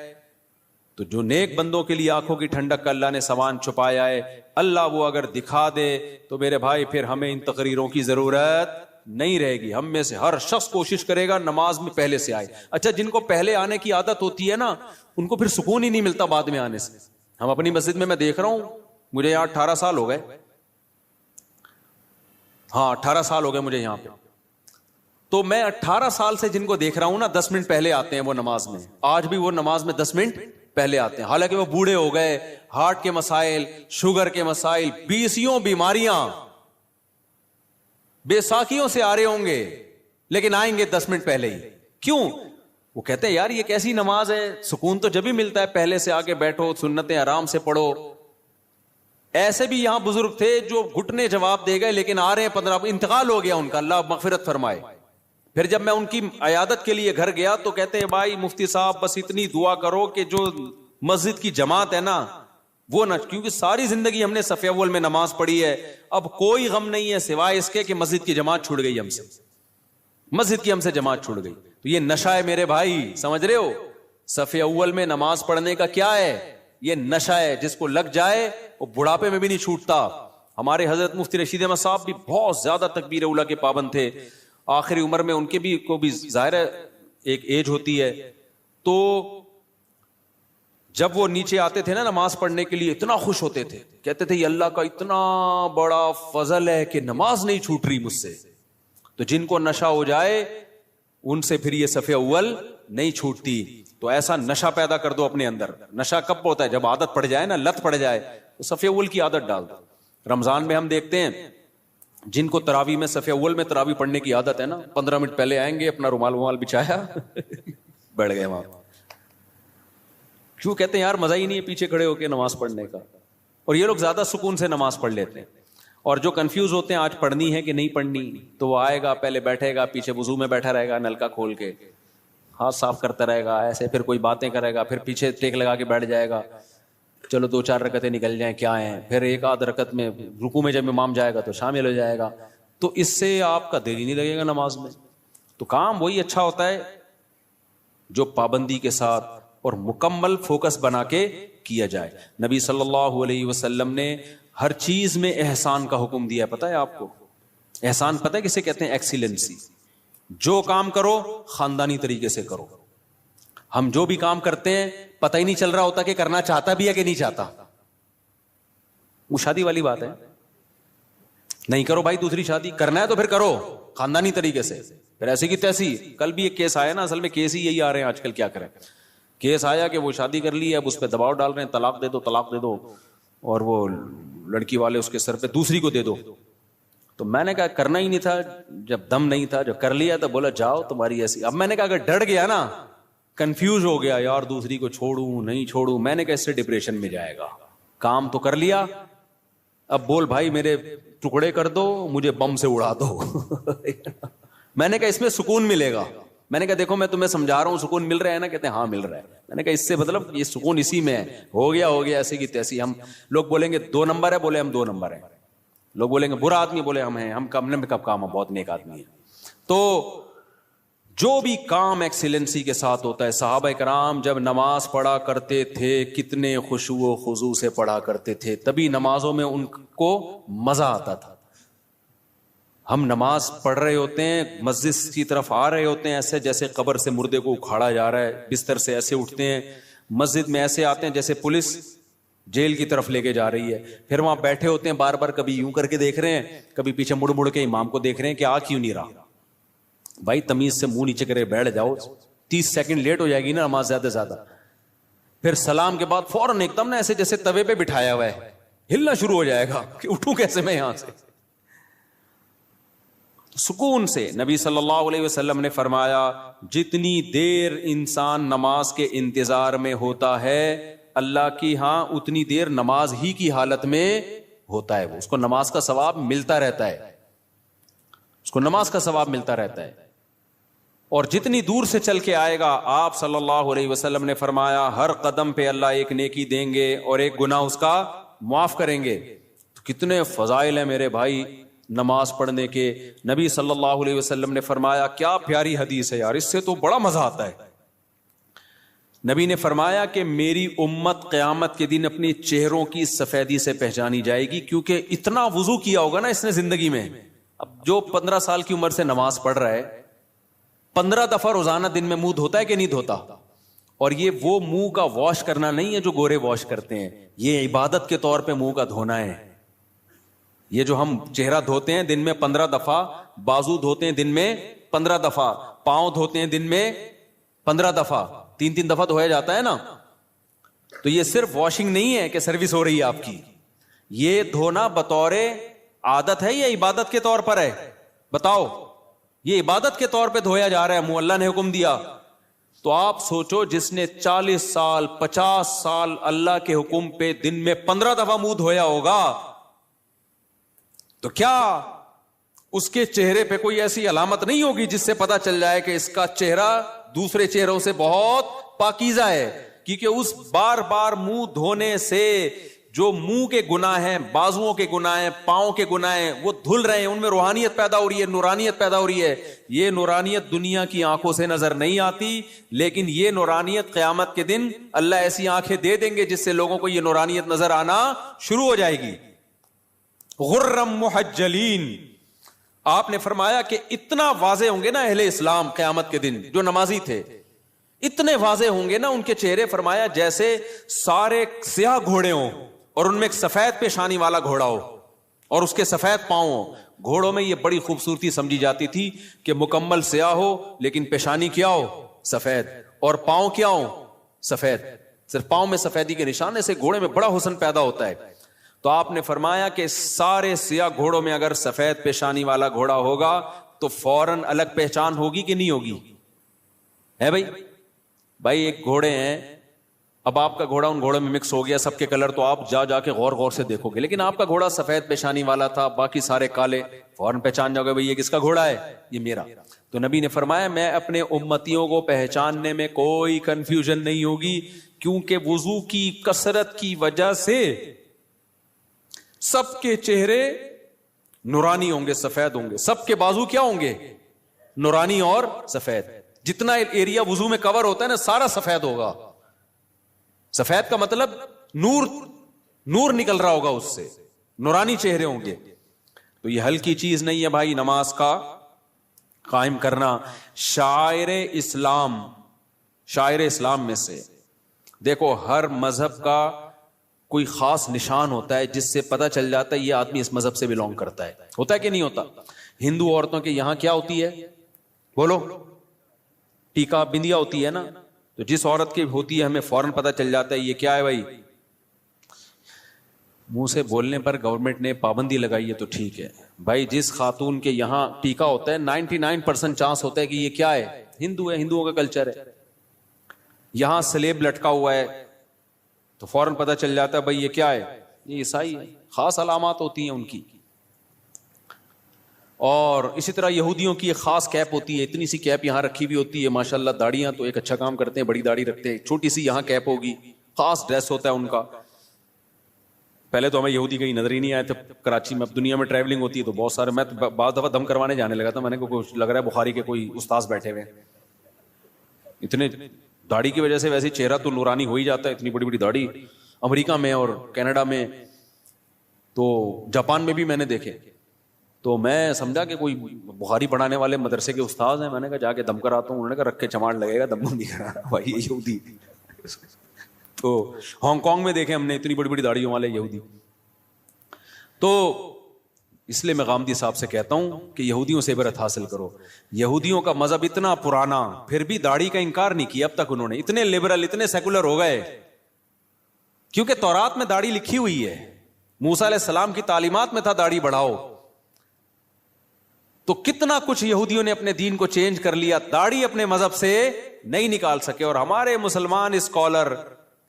[SPEAKER 2] تو جو نیک بندوں کے لیے آنکھوں کی ٹھنڈک کا اللہ نے سامان چھپایا ہے, اللہ وہ اگر دکھا دے تو میرے بھائی پھر ہمیں ان تقریروں کی ضرورت نہیں رہے گی. ہم میں سے ہر شخص کوشش کرے گا نماز میں پہلے سے آئے. اچھا جن کو پہلے آنے کی عادت ہوتی ہے نا, ان کو پھر سکون ہی نہیں ملتا بعد میں آنے سے. ہم اپنی مسجد میں دیکھ رہا ہوں, مجھے یہاں 18 سال ہو گئے, 18 سال ہو گئے مجھے یہاں پہ. تو میں 18 سال سے جن کو دیکھ رہا ہوں نا 10 منٹ پہلے آتے ہیں وہ نماز میں, آج بھی وہ نماز میں 10 منٹ پہلے آتے ہیں. حالانکہ وہ بوڑھے ہو گئے, ہارٹ کے مسائل, شوگر کے مسائل, 20 بیماریاں, بے ساکھیوں سے آ رہے ہوں گے, لیکن آئیں گے 10 منٹ پہلے ہی. کیوں؟ وہ کہتے ہیں یار یہ کیسی نماز ہے, سکون تو جب ہی ملتا ہے پہلے سے آ کے بیٹھو, سنتیں آرام سے پڑھو. ایسے بھی یہاں بزرگ تھے جو گھٹنے جواب دے گئے, لیکن آ رہے ہیں 15, انتقال ہو گیا ان کا, اللہ مغفرت فرمائے. پھر جب میں ان کی عیادت کے لیے گھر گیا تو کہتے ہیں بھائی مفتی صاحب بس اتنی دعا کرو کہ جو مسجد کی جماعت ہے نا وہ نہ, کیونکہ ساری زندگی ہم نے صف اول میں نماز پڑھی ہے, اب کوئی غم نہیں ہے سوائے اس کے کہ مسجد کی جماعت چھوٹ گئی ہم سے, مسجد کی ہم سے جماعت چھوٹ گئی. تو یہ نشہ ہے میرے بھائی, سمجھ رہے ہو, صف اول میں نماز پڑھنے کا کیا ہے, یہ نشہ ہے, جس کو لگ جائے وہ بڑھاپے میں بھی نہیں چھوٹتا. ہمارے حضرت مفتی رشید احمد صاحب بھی بہت زیادہ تکبیر اولیٰ کے پابند تھے, آخری عمر میں ان کے بھی کو بھی ظاہر ہے ایک ایج ہوتی ہے. تو جب وہ نیچے آتے تھے نا نماز پڑھنے کے لیے اتنا خوش ہوتے تھے, کہتے تھے یہ اللہ کا اتنا بڑا فضل ہے کہ نماز نہیں چھوٹ رہی مجھ سے. تو جن کو نشہ ہو جائے ان سے پھر یہ صف اول نہیں چھوٹتی. تو ایسا نشہ پیدا کر دو اپنے اندر. نشہ کب ہوتا ہے؟ جب عادت پڑ جائے نا, لت پڑ جائے, تو صف اول کی عادت ڈال دو. رمضان میں ہم دیکھتے ہیں جن کو تراویح میں صف اول میں تراویح پڑھنے کی عادت ہے نا, 15 منٹ پہلے آئیں گے, اپنا رومال بچھایا بیٹھ گئے وہاں. کیوں؟ کہتے ہیں یار مزہ ہی نہیں ہے پیچھے کھڑے ہو کے نماز پڑھنے کا. اور یہ لوگ زیادہ سکون سے نماز پڑھ لیتے ہیں. اور جو کنفیوز ہوتے ہیں آج پڑھنی ہے کہ نہیں پڑھنی, تو وہ آئے گا پہلے بیٹھے گا, پیچھے وضو میں بیٹھا رہے گا, نلکا کھول کے ہاتھ صاف کرتا رہے گا ایسے, پھر کوئی باتیں کرے گا, پھر پیچھے ٹیک لگا کے بیٹھ جائے گا, چلو 2-4 رکعتیں نکل جائیں کیا ہیں, پھر 1-8 رکعت میں رکوع میں جب امام جائے گا تو شامل ہو جائے گا. تو اس سے آپ کا دل ہی نہیں لگے گا نماز میں. تو کام وہی اچھا ہوتا ہے جو پابندی کے ساتھ اور مکمل فوکس بنا کے کیا جائے. نبی صلی اللہ علیہ وسلم نے ہر چیز میں احسان کا حکم دیا. پتہ ہے آپ کو احسان پتہ ہے کسے کہتے ہیں؟ ایکسیلنسی. جو کام کرو خاندانی طریقے سے کرو. ہم جو بھی کام کرتے ہیں پتہ ہی نہیں چل رہا ہوتا کہ کرنا چاہتا بھی ہے کہ نہیں چاہتا. وہ شادی والی بات ہے. نہیں کرو بھائی دوسری شادی، کرنا ہے تو پھر کرو خاندانی طریقے سے. پھر ایسی کی تیسی. کل بھی ایک کیس آیا نا، اصل میں کیس ہی یہی آ رہے ہیں آج کل. کیا کریں، کیس آیا کہ وہ شادی کر لی ہے، اب اس پہ دباؤ ڈال رہے ہیں طلاق دے دو طلاق دے دو، اور وہ لڑکی والے اس کے سر پہ دوسری کو دے دو. تو میں نے کہا کرنا ہی نہیں تھا جب دم نہیں تھا. جو کر لیا تو بولا جاؤ تمہاری ایسی. اب میں نے کہا اگر ڈر گیا نا، کنفیوز ہو گیا یار دوسری کو چھوڑوں نہیں چھوڑوں، میں نے کہا اس سے ڈپریشن میں جائے گا. کام تو کر لیا، اب بول بھائی میرے ٹکڑے کر دو، مجھے بم سے اڑا دو. میں نے کہا اس میں سکون ملے گا. میں نے کہا دیکھو میں تمہیں سمجھا رہا ہوں سکون مل رہا ہے نا؟ کہتے ہیں ہاں مل رہا ہے. میں نے کہا اس سے مطلب یہ سکون اسی میں ہے. ہو گیا ایسے کی تیسی. ہم لوگ بولیں گے 2 نمبر ہے، بولے ہم 2 نمبر ہیں. لوگ بولیں گے برا آدمی، بولے ہم ہیں، ہم کم نے کب کام بہت نیک آدمی ہے. تو جو بھی کام ایکسیلنسی کے ساتھ ہوتا ہے. صحابہ کرام جب نماز پڑھا کرتے تھے کتنے خشوع و خضوع سے پڑھا کرتے تھے، تبھی نمازوں میں ان کو مزہ آتا تھا. ہم نماز پڑھ رہے ہوتے ہیں، مسجد کی طرف آ رہے ہوتے ہیں ایسے جیسے قبر سے مردے کو اکھاڑا جا رہا ہے، بستر سے ایسے اٹھتے ہیں، مسجد میں ایسے آتے ہیں جیسے پولیس جیل کی طرف لے کے جا رہی ہے. پھر وہاں بیٹھے ہوتے ہیں بار بار، کبھی یوں کر کے دیکھ رہے ہیں، کبھی پیچھے مڑ مڑ کے امام کو دیکھ رہے ہیں کہ آ کیوں نہیں رہا. بھائی تمیز سے منہ نیچے کرے بیٹھ جاؤ. 30 سیکنڈ لیٹ ہو جائے گی نا نماز زیادہ سے زیادہ. پھر سلام کے بعد فوراً ایک دم نا ایسے جیسے توے پہ بٹھایا ہوا ہے، ہلنا شروع ہو جائے گا کہ اٹھوں کیسے میں یہاں سے. سکون سے. نبی صلی اللہ علیہ وسلم نے فرمایا جتنی دیر انسان نماز کے انتظار میں ہوتا ہے اللہ کی ہاں اتنی دیر نماز ہی کی حالت میں ہوتا ہے. وہ اس کو نماز کا ثواب ملتا رہتا ہے، اس کو نماز کا ثواب ملتا رہتا ہے. اور جتنی دور سے چل کے آئے گا، آپ صلی اللہ علیہ وسلم نے فرمایا ہر قدم پہ اللہ ایک نیکی دیں گے اور ایک گناہ اس کا معاف کریں گے. تو کتنے فضائل ہیں میرے بھائی نماز پڑھنے کے. نبی صلی اللہ علیہ وسلم نے فرمایا، کیا پیاری حدیث ہے یار، اس سے تو بڑا مزہ آتا ہے. نبی نے فرمایا کہ میری امت قیامت کے دن اپنی چہروں کی سفیدی سے پہچانی جائے گی، کیونکہ اتنا وضو کیا ہوگا نا اس نے زندگی میں. اب جو 15 سال کی عمر سے نماز پڑھ رہا ہے، 15 دفعہ روزانہ دن میں منہ دھوتا ہے کہ نہیں دھوتا؟ اور یہ وہ منہ کا واش کرنا نہیں ہے جو گورے واش کرتے ہیں، یہ عبادت کے طور پہ منہ کا دھونا ہے. یہ جو ہم چہرہ دھوتے ہیں دن میں 15 دفعہ، بازو دھوتے ہیں دن میں 15 دفعہ، پاؤں دھوتے ہیں دن میں 15 دفعہ، 3 دفعہ دھویا جاتا ہے نا. تو یہ صرف واشنگ نہیں ہے کہ سروس ہو رہی ہے آپ کی، یہ دھونا بطور عادت ہے یا عبادت کے طور پر ہے؟ بتاؤ. یہ عبادت کے طور پہ دھویا جا رہا ہے، منہ اللہ نے حکم دیا. تو آپ سوچو جس نے 40 سال 50 سال اللہ کے حکم پہ دن میں 15 دفعہ منہ دھویا ہوگا، تو کیا اس کے چہرے پہ کوئی ایسی علامت نہیں ہوگی جس سے پتا چل جائے کہ اس کا چہرہ دوسرے چہروں سے بہت پاکیزہ ہے؟ کیونکہ اس بار بار منہ دھونے سے جو منہ کے گناہ ہیں، بازوؤں کے گناہ ہیں، پاؤں کے گناہ ہیں، وہ دھل رہے ہیں، ان میں روحانیت پیدا ہو رہی ہے، نورانیت پیدا ہو رہی ہے. یہ نورانیت دنیا کی آنکھوں سے نظر نہیں آتی، لیکن یہ نورانیت قیامت کے دن اللہ ایسی آنکھیں دے دیں گے جس سے لوگوں کو یہ نورانیت نظر آنا شروع ہو جائے گی. غرم محجلین. آپ نے فرمایا کہ اتنا واضح ہوں گے نا اہل اسلام قیامت کے دن جو نمازی تھے، اتنے واضح ہوں گے نا ان کے چہرے، فرمایا جیسے سارے سیاہ گھوڑے ہوں اور ان میں ایک سفید پیشانی والا گھوڑا ہو اور اس کے سفید پاؤں ہو. گھوڑوں میں یہ بڑی خوبصورتی سمجھی جاتی تھی کہ مکمل سیاہ ہو لیکن پیشانی کیا ہو؟ سفید، اور پاؤں کیا ہو؟ سفید. صرف پاؤں میں سفیدی کے نشان سے گھوڑے میں بڑا حسن پیدا ہوتا ہے. تو آپ نے فرمایا کہ سارے سیاہ گھوڑوں میں اگر سفید پیشانی والا گھوڑا ہوگا تو فوراً الگ پہچان ہوگی کہ نہیں ہوگی؟ ہے بھائی ایک گھوڑے ہیں، اب آپ کا گھوڑا ان گھوڑوں میں مکس ہو گیا سب کے کلر، تو آپ جا کے غور سے دیکھو گے، لیکن آپ کا گھوڑا سفید پیشانی والا تھا، باقی سارے کالے، فوراً پہچان جاؤ گے بھائی یہ کس کا گھوڑا ہے؟ یہ میرا. تو نبی نے فرمایا میں اپنے امتیوں کو پہچاننے میں کوئی کنفیوژن نہیں ہوگی، کیونکہ وضو کی کثرت کی وجہ سے سب کے چہرے نورانی ہوں گے، سفید ہوں گے. سب کے بازو کیا ہوں گے؟ نورانی اور سفید. جتنا ایریا وضو میں کور ہوتا ہے نا سارا سفید ہوگا. سفید کا مطلب نور، نور نکل رہا ہوگا اس سے، نورانی چہرے ہوں گے. تو یہ ہلکی چیز نہیں ہے بھائی نماز کا قائم کرنا. شاعر اسلام، شاعر اسلام میں سے دیکھو ہر مذہب کا کوئی خاص نشان ہوتا ہے جس سے پتہ چل جاتا ہے یہ آدمی اس مذہب سے بلونگ کرتا ہے. ہوتا ہے کہ نہیں ہوتا؟ ہندو عورتوں کے یہاں کیا ہوتی ہے بولو؟ ٹیکا بندیا ہوتی ہے نا. تو جس عورت کی ہوتی ہے ہمیں فوراً پتہ چل جاتا ہے یہ کیا ہے بھائی. منہ سے بولنے پر گورنمنٹ نے پابندی لگائی ہے تو ٹھیک ہے بھائی. جس خاتون کے یہاں ٹیکا ہوتا ہے 99% چانس ہوتا ہے کہ یہ کیا ہے، ہندو ہے، ہندوؤں کا کلچر ہے. یہاں سلیب لٹکا ہوا ہے تو فوراً پتہ چل جاتا ہے بھائی یہ کیا ہے، یہ عیسائی ہے. خاص علامات ہوتی ہیں ان کی. اور اسی طرح یہودیوں کی ایک خاص کیپ ہوتی ہے، اتنی سی کیپ یہاں رکھی ہوئی ہوتی ہے. ماشاءاللہ داڑیاں تو ایک اچھا کام کرتے ہیں، بڑی داڑھی رکھتے ہیں. چھوٹی سی یہاں کیپ ہوگی، خاص ڈریس ہوتا ہے ان کا. پہلے تو ہمیں یہودی کہیں نظر ہی نہیں آئے تھے کراچی میں. اب دنیا میں ٹریولنگ ہوتی ہے تو بہت سارے، میں تو بعض دفعہ دم کروانے جانے لگا تھا. میں نے کچھ لگ رہا ہے بخاری کے کوئی استاذ بیٹھے ہوئے، اتنے داڑھی کی وجہ سے ویسے چہرہ تو نورانی ہو ہی جاتا ہے. اتنی بڑی بڑی داڑھی امریکہ میں اور کینیڈا میں، تو جاپان میں بھی میں نے دیکھے. تو میں سمجھا کہ کوئی بخاری پڑھانے والے مدرسے کے استاذ ہیں. میں نے کہا جا کے دم کراتا ہوں. انہوں نے کہا رکھ کے چماڑ لگے گا، دم نہیں کرا بھائی یہ یہودی. تو ہانگ کانگ میں دیکھے ہم نے اتنی بڑی بڑی داڑھیوں والے یہودی. تو اس لیے میں غامدی صاحب سے کہتا ہوں کہ یہودیوں سے عبرت حاصل کرو. یہودیوں کا مذہب اتنا پرانا، پھر بھی داڑھی کا انکار نہیں کیا اب تک انہوں نے. اتنے لبرل، اتنے سیکولر ہو گئے کیونکہ تورات میں داڑھی لکھی ہوئی ہے. موسیٰ علیہ السلام کی تعلیمات میں تھا داڑھی بڑھاؤ. تو کتنا کچھ یہودیوں نے اپنے دین کو چینج کر لیا، داڑھی اپنے مذہب سے نہیں نکال سکے. اور ہمارے مسلمان اسکالر،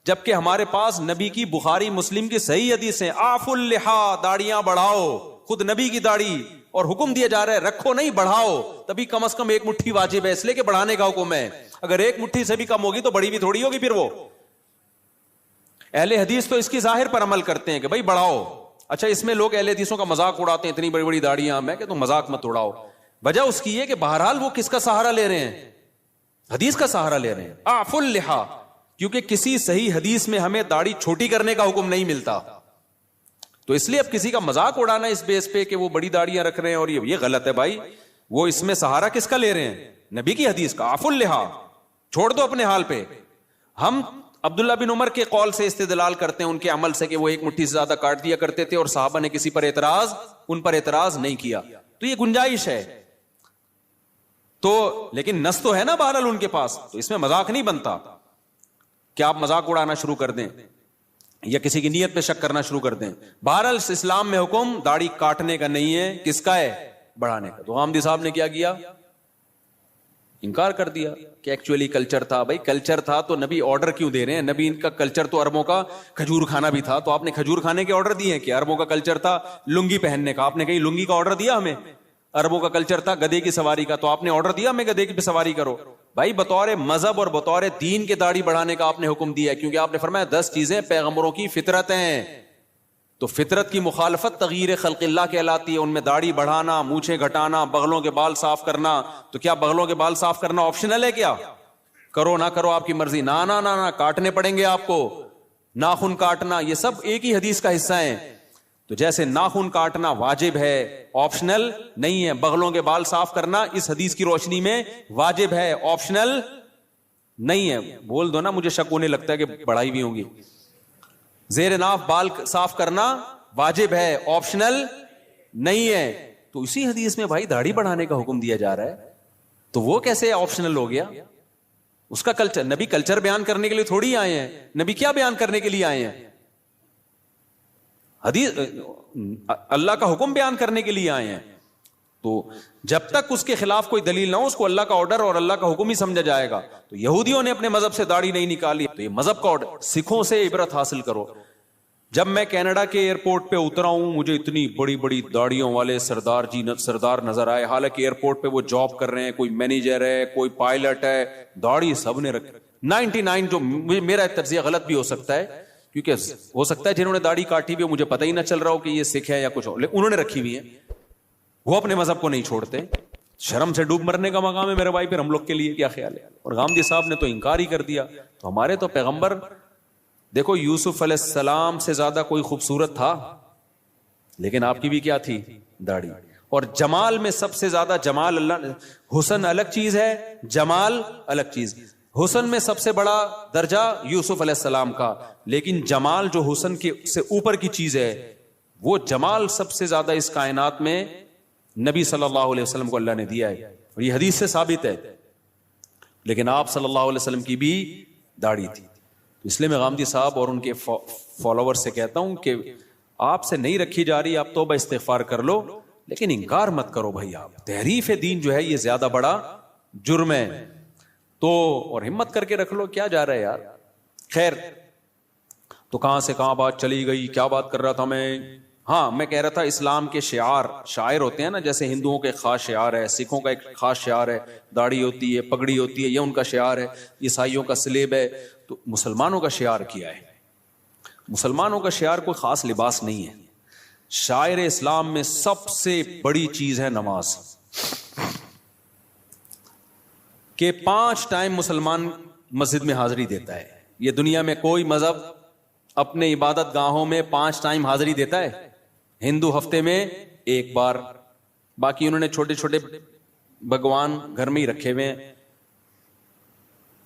[SPEAKER 2] جبکہ ہمارے پاس نبی کی بخاری مسلم کی صحیح حدیثیں، آف اللحا، داڑیاں بڑھاؤ. خود نبی کی داڑھی، اور حکم دیا جا رہا ہے رکھو نہیں بڑھاؤ. تبھی کم از کم ایک مٹھی واجب ہے، اس لیے کہ بڑھانے کا حکم ہے. اگر ایک مٹھی سے بھی کم ہوگی تو بڑی بھی تھوڑی ہوگی. پھر وہ اہل حدیث تو اس کی ظاہر پر عمل کرتے ہیں کہ بھائی بڑھاؤ. اچھا اس میں لوگ اہل حدیثوں کا مذاق اڑاتے ہیں، اتنی بڑی بڑی داڑیاں. میں کہ تم مذاق مت اڑاؤ. وجہ اس کی ہے کہ بہرحال وہ کس کا سہارا لے رہے ہیں؟ حدیث کا سہارا لے رہے ہیں. آف اللحا، کیونکہ کسی صحیح حدیث میں ہمیں داڑھی چھوٹی کرنے کا حکم نہیں ملتا. تو اس لیے اب کسی کا مذاق اڑانا اس بیس پہ کہ وہ بڑی داڑیاں رکھ رہے ہیں اور یہ غلط ہے بھائی. وہ اس میں سہارا کس کا لے رہے ہیں؟ نبی کی حدیث کا. آف اللحا، چھوڑ دو اپنے حال پہ. ہم عبداللہ بن عمر کے قول سے استدلال کرتے ہیں، ان کے عمل سے، کہ وہ ایک مٹھی سے زیادہ کاٹ دیا کرتے تھے اور صحابہ نے کسی پر ان پر اعتراض نہیں کیا. تو یہ گنجائش ہے. تو لیکن نص تو ہے نا بہرحال ان کے پاس، تو اس میں مذاق نہیں بنتا کہ آپ مذاق اڑانا شروع کر دیں یا کسی کی نیت پہ شک کرنا شروع کر دیں. بہرحال اسلام میں حکم داڑھی کاٹنے کا نہیں ہے، کس کا ہے؟ بڑھانے کا. تو غامدی صاحب نے کیا کیا؟ انکار کر دیا کہ ایکچولی کلچر تھا. بھائی کلچر تھا تو نبی آرڈر کیوں دے رہے ہیں؟ نبی ان کا کلچر تو عربوں کا کھجور کھانا بھی تھا، تو آپ نے کھجور کھانے کے آرڈر دیے ہیں؟ کہ عربوں کا کلچر تھا لنگی پہننے کا، آپ نے کہیں لنگی کا آرڈر دیا ہمیں؟ عربوں کا کلچر تھا گدھے کی سواری کا، تو آپ نے آرڈر دیا ہمیں گدھے کی سواری کرو؟ بھائی بطور مذہب اور بطور دین کے داڑھی بڑھانے کا آپ نے حکم دیا ہے، کیونکہ آپ نے فرمایا 10 چیزیں پیغمبروں کی فطرت ہیں. تو فطرت کی مخالفت تغییر خلق اللہ کہلاتی ہے. ان میں داڑھی بڑھانا، مونچھیں گھٹانا، بغلوں کے بال صاف کرنا. تو کیا بغلوں کے بال صاف کرنا آپشنل ہے؟ کیا کرو نہ کرو آپ کی مرضی؟ نہ نہ نہ، کاٹنے پڑیں گے آپ کو. ناخن کاٹنا، یہ سب ایک ہی حدیث کا حصہ ہیں. تو جیسے ناخن کاٹنا واجب ہے، آپشنل نہیں ہے. بغلوں کے بال صاف کرنا اس حدیث کی روشنی میں واجب ہے، آپشنل نہیں ہے. بول دو نا، مجھے شک ہونے لگتا ہے کہ بڑھائی بھی ہوں گی. زیر ناف بال صاف کرنا واجب ہے، آپشنل نہیں ہے. تو اسی حدیث میں بھائی داڑھی بڑھانے کا حکم دیا جا رہا ہے، تو وہ کیسے آپشنل ہو گیا؟ اس کا کلچر، نبی کلچر بیان کرنے کے لیے تھوڑی آئے ہیں. نبی کیا بیان کرنے کے لیے آئے ہیں؟ حدیث، اللہ کا حکم بیان کرنے کے لیے آئے ہیں. تو جب تک اس کے خلاف کوئی دلیل نہ ہو، اس کو اللہ کا آرڈر اور اللہ کا حکم ہی سمجھا جائے گا. تو یہودیوں نے اپنے مذہب سے داڑھی نہیں نکالی، تو یہ مذہب کا آرڈر. سکھوں سے عبرت حاصل کرو. جب میں کینیڈا کے ایئرپورٹ پہ اترا ہوں، مجھے اتنی بڑی بڑی داڑھیوں والے سردار نظر آئے. حالانکہ ایئرپورٹ پہ وہ جاب کر رہے ہیں، کوئی مینیجر ہے، کوئی پائلٹ ہے، داڑھی سب نے رکھی. 99 جو میرا تجزیہ غلط بھی ہو سکتا ہے، کیونکہ ہو سکتا ہے جنہوں نے داڑھی کاٹی ہوئی مجھے پتہ ہی نہ چل رہا ہو کہ یہ سکھ ہے یا کچھ اور، لیکن انہوں نے رکھی ہوئی ہے. وہ اپنے مذہب کو نہیں چھوڑتے. شرم سے ڈوب مرنے کا مقام ہے میرے بھائی. پھر ہم لوگ کے لیے کیا خیال ہے؟ اور غامدی صاحب نے تو انکار ہی کر دیا. تو ہمارے تو پیغمبر دیکھو یوسف علیہ السلام سے زیادہ کوئی خوبصورت تھا، لیکن آپ کی بھی کیا تھی؟ داڑھی. اور جمال میں سب سے زیادہ جمال اللہ، حسن الگ چیز ہے، جمال الگ چیز. حسن میں سب سے بڑا درجہ یوسف علیہ السلام کا، لیکن جمال جو حسن کے سے اوپر کی چیز ہے، وہ جمال سب سے زیادہ اس کائنات میں نبی صلی اللہ علیہ وسلم کو اللہ نے دیا ہے، اور یہ حدیث سے ثابت ہے. لیکن آپ صلی اللہ علیہ وسلم کی بھی داڑھی تھی. اس لیے میں غامدی صاحب اور ان کے فالوور سے کہتا ہوں کہ آپ سے نہیں رکھی جا رہی، آپ توبہ استغفار کر لو، لیکن انکار مت کرو بھائی. آپ تحریف دین جو ہے یہ زیادہ بڑا جرم ہے، تو اور ہمت کر کے رکھ لو. کیا جا رہا ہے یار. خیر، تو کہاں سے کہاں بات چلی گئی، کیا بات کر رہا تھا میں؟ ہاں، میں کہہ رہا تھا اسلام کے شعائر ہوتے ہیں نا، جیسے ہندوؤں کا ایک خاص شعار ہے، سکھوں کا ایک خاص شعار ہے، داڑھی ہوتی ہے، پگڑی ہوتی ہے، یہ ان کا شعار ہے. عیسائیوں کا سلیب ہے. تو مسلمانوں کا شعار کیا ہے؟ مسلمانوں کا شعار کوئی خاص لباس نہیں ہے. شاعر اسلام میں سب سے بڑی چیز ہے نماز، کہ 5 ٹائم مسلمان مسجد میں حاضری دیتا ہے. یہ دنیا میں کوئی مذہب اپنے عبادت گاہوں میں 5 ٹائم حاضری دیتا ہے؟ ہندو ہفتے میں 1 بار، باقی انہوں نے چھوٹے چھوٹے بھگوان گھر میں ہی رکھے ہوئے ہیں.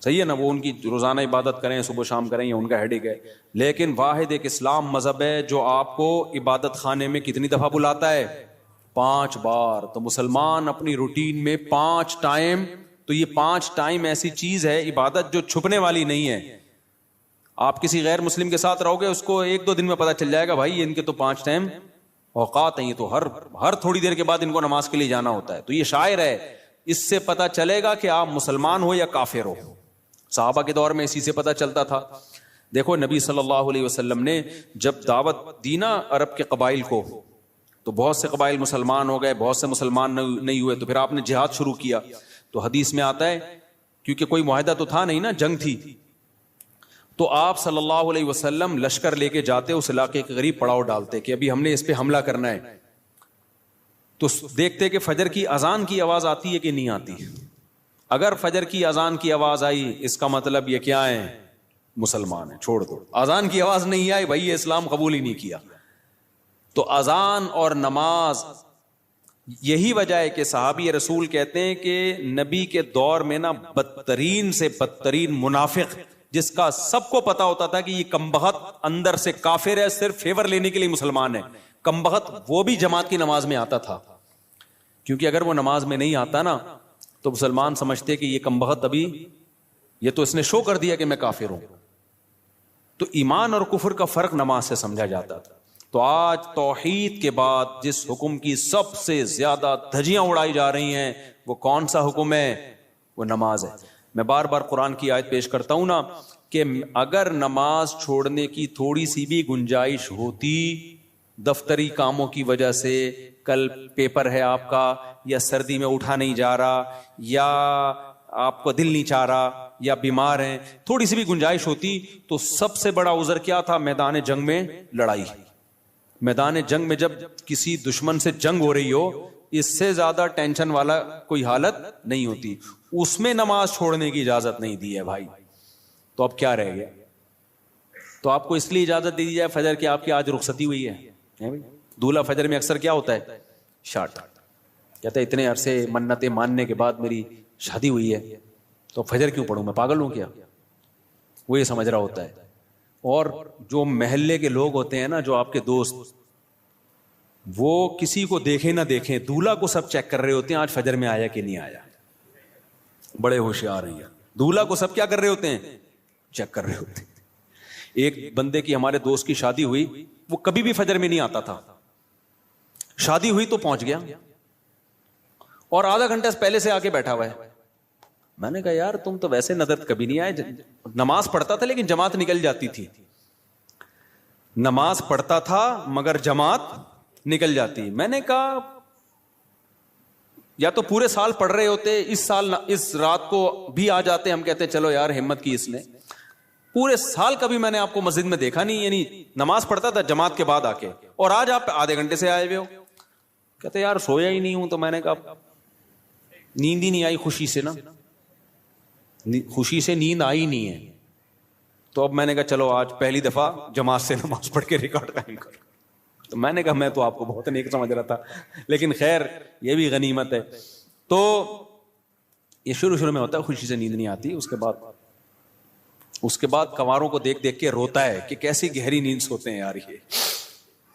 [SPEAKER 2] صحیح ہے نا، وہ ان کی روزانہ عبادت کریں، صبح شام کریں، یہ ان کا ہیڈک ہے. لیکن واحد ایک اسلام مذہب ہے جو آپ کو عبادت خانے میں کتنی دفعہ بلاتا ہے؟ 5 بار. تو مسلمان اپنی روٹین میں 5 ٹائم، تو یہ 5 ٹائم ایسی چیز ہے عبادت جو چھپنے والی نہیں ہے. آپ کسی غیر مسلم کے ساتھ رہو گے، اس کو 1-2 دن میں پتا چل جائے گا بھائی ان کے تو 5 ٹائم اوقات ہیں، یہ تو ہر تھوڑی دیر کے بعد ان کو نماز کے لیے جانا ہوتا ہے. تو یہ شاعر ہے، اس سے پتا چلے گا کہ آپ مسلمان ہو یا کافر ہو. صحابہ کے دور میں اسی سے پتا چلتا تھا. دیکھو نبی صلی اللہ علیہ وسلم نے جب دعوت دی نا عرب کے قبائل کو، تو بہت سے قبائل مسلمان ہو گئے، بہت سے مسلمان نہیں ہوئے. تو پھر آپ نے جہاد شروع کیا. تو حدیث میں آتا ہے، کیونکہ کوئی معاہدہ تو تھا نہیں نا، جنگ تھی، تو آپ صلی اللہ علیہ وسلم لشکر لے کے جاتے، اس علاقے کے قریب پڑاؤ ڈالتے کہ ابھی ہم نے اس پہ حملہ کرنا ہے. تو دیکھتے کہ فجر کی اذان کی آواز آتی ہے کہ نہیں آتی. اگر فجر کی اذان کی آواز آئی، اس کا مطلب یہ کیا ہے؟ مسلمان ہے، چھوڑ دو. اذان کی آواز نہیں آئی، بھائی یہ اسلام قبول ہی نہیں کیا. تو اذان اور نماز، یہی وجہ ہے کہ صحابی رسول کہتے ہیں کہ نبی کے دور میں نا بدترین سے بدترین منافق، جس کا سب کو پتا ہوتا تھا کہ یہ کمبخت اندر سے کافر ہے، صرف فیور لینے کے لیے مسلمان ہے، کمبخت، وہ بھی جماعت کی نماز میں آتا تھا. کیونکہ اگر وہ نماز میں نہیں آتا نا تو مسلمان سمجھتے کہ یہ کمبخت ابھی، یہ تو اس نے شو کر دیا کہ میں کافر ہوں. تو ایمان اور کفر کا فرق نماز سے سمجھا جاتا تھا. تو آج توحید کے بعد جس حکم کی سب سے زیادہ دھجیاں اڑائی جا رہی ہیں، وہ کون سا حکم ہے؟ وہ نماز ہے. میں بار بار قرآن کی آیت پیش کرتا ہوں نا، کہ اگر نماز چھوڑنے کی تھوڑی سی بھی گنجائش ہوتی، دفتری کاموں کی وجہ سے، کل پیپر ہے آپ کا، یا سردی میں اٹھا نہیں جا رہا، یا آپ کو دل نہیں چاہ رہا، یا بیمار ہیں، تھوڑی سی بھی گنجائش ہوتی، تو سب سے بڑا عذر کیا تھا؟ میدان جنگ میں لڑائی. میدان جنگ میں جب کسی دشمن سے جنگ ہو رہی ہو، اس سے زیادہ ٹینشن والا کوئی حالت نہیں ہوتی. اس میں نماز چھوڑنے کی اجازت نہیں دی ہے بھائی. تو اب کیا رہ گیا؟ تو آپ کو اس لیے اجازت دی جائے فجر کی، آپ کی آج رخصتی ہوئی ہے. دولہا فجر میں اکثر کیا ہوتا ہے؟ شارٹ کہتا ہے اتنے عرصے منتیں ماننے کے بعد میری شادی ہوئی ہے، تو فجر کیوں پڑھوں، میں پاگل ہوں کیا؟ وہ یہ سمجھ رہا ہوتا ہے. اور جو محلے کے لوگ ہوتے ہیں نا، جو آپ کے دوست، وہ کسی کو دیکھیں نہ دیکھیں، دولہا کو سب چیک کر رہے ہوتے ہیں آج فجر میں آیا کہ نہیں آیا. بڑے ہوشیار ہیں. دولہا کو سب کیا کر رہے ہوتے ہیں؟ چیک کر رہے ہوتے ہیں. ایک بندے کی، ہمارے دوست کی شادی ہوئی، وہ کبھی بھی فجر میں نہیں آتا تھا. شادی ہوئی تو پہنچ گیا، اور آدھا گھنٹہ پہلے سے آ کے بیٹھا ہوا ہے. میں نے کہا یار تم تو ویسے نظر کبھی نہیں آئے. نماز پڑھتا تھا لیکن جماعت نکل جاتی تھی. نماز پڑھتا تھا مگر جماعت نکل جاتی. میں نے کہا یا تو پورے سال پڑھ رہے ہوتے، اس سال اس رات کو بھی آ جاتے. ہم کہتے چلو یار ہمت کی اس نے. پورے سال کبھی میں نے آپ کو مسجد میں دیکھا نہیں، یعنی نماز پڑھتا تھا جماعت کے بعد آ کے، اور آج آپ آدھے گھنٹے سے آئے ہوئے ہو. کہتے یار سویا ہی نہیں ہوں. تو میں نے کہا نیند ہی نہیں آئی خوشی سے نا، خوشی سے نیند آئی نہیں ہے. تو اب میں نے کہا چلو آج پہلی دفعہ جماعت سے نماز پڑھ کے ریکارڈ قائم کرو. تو میں نے کہا میں تو آپ کو بہت نیک سمجھ رہا تھا, لیکن خیر یہ بھی غنیمت ہے. تو یہ شروع میں ہوتا ہے, خوشی سے نیند نہیں آتی, اس کے بعد کنواروں کو دیکھ دیکھ کے روتا ہے کہ کیسی گہری نیند سوتے ہیں یار, یہ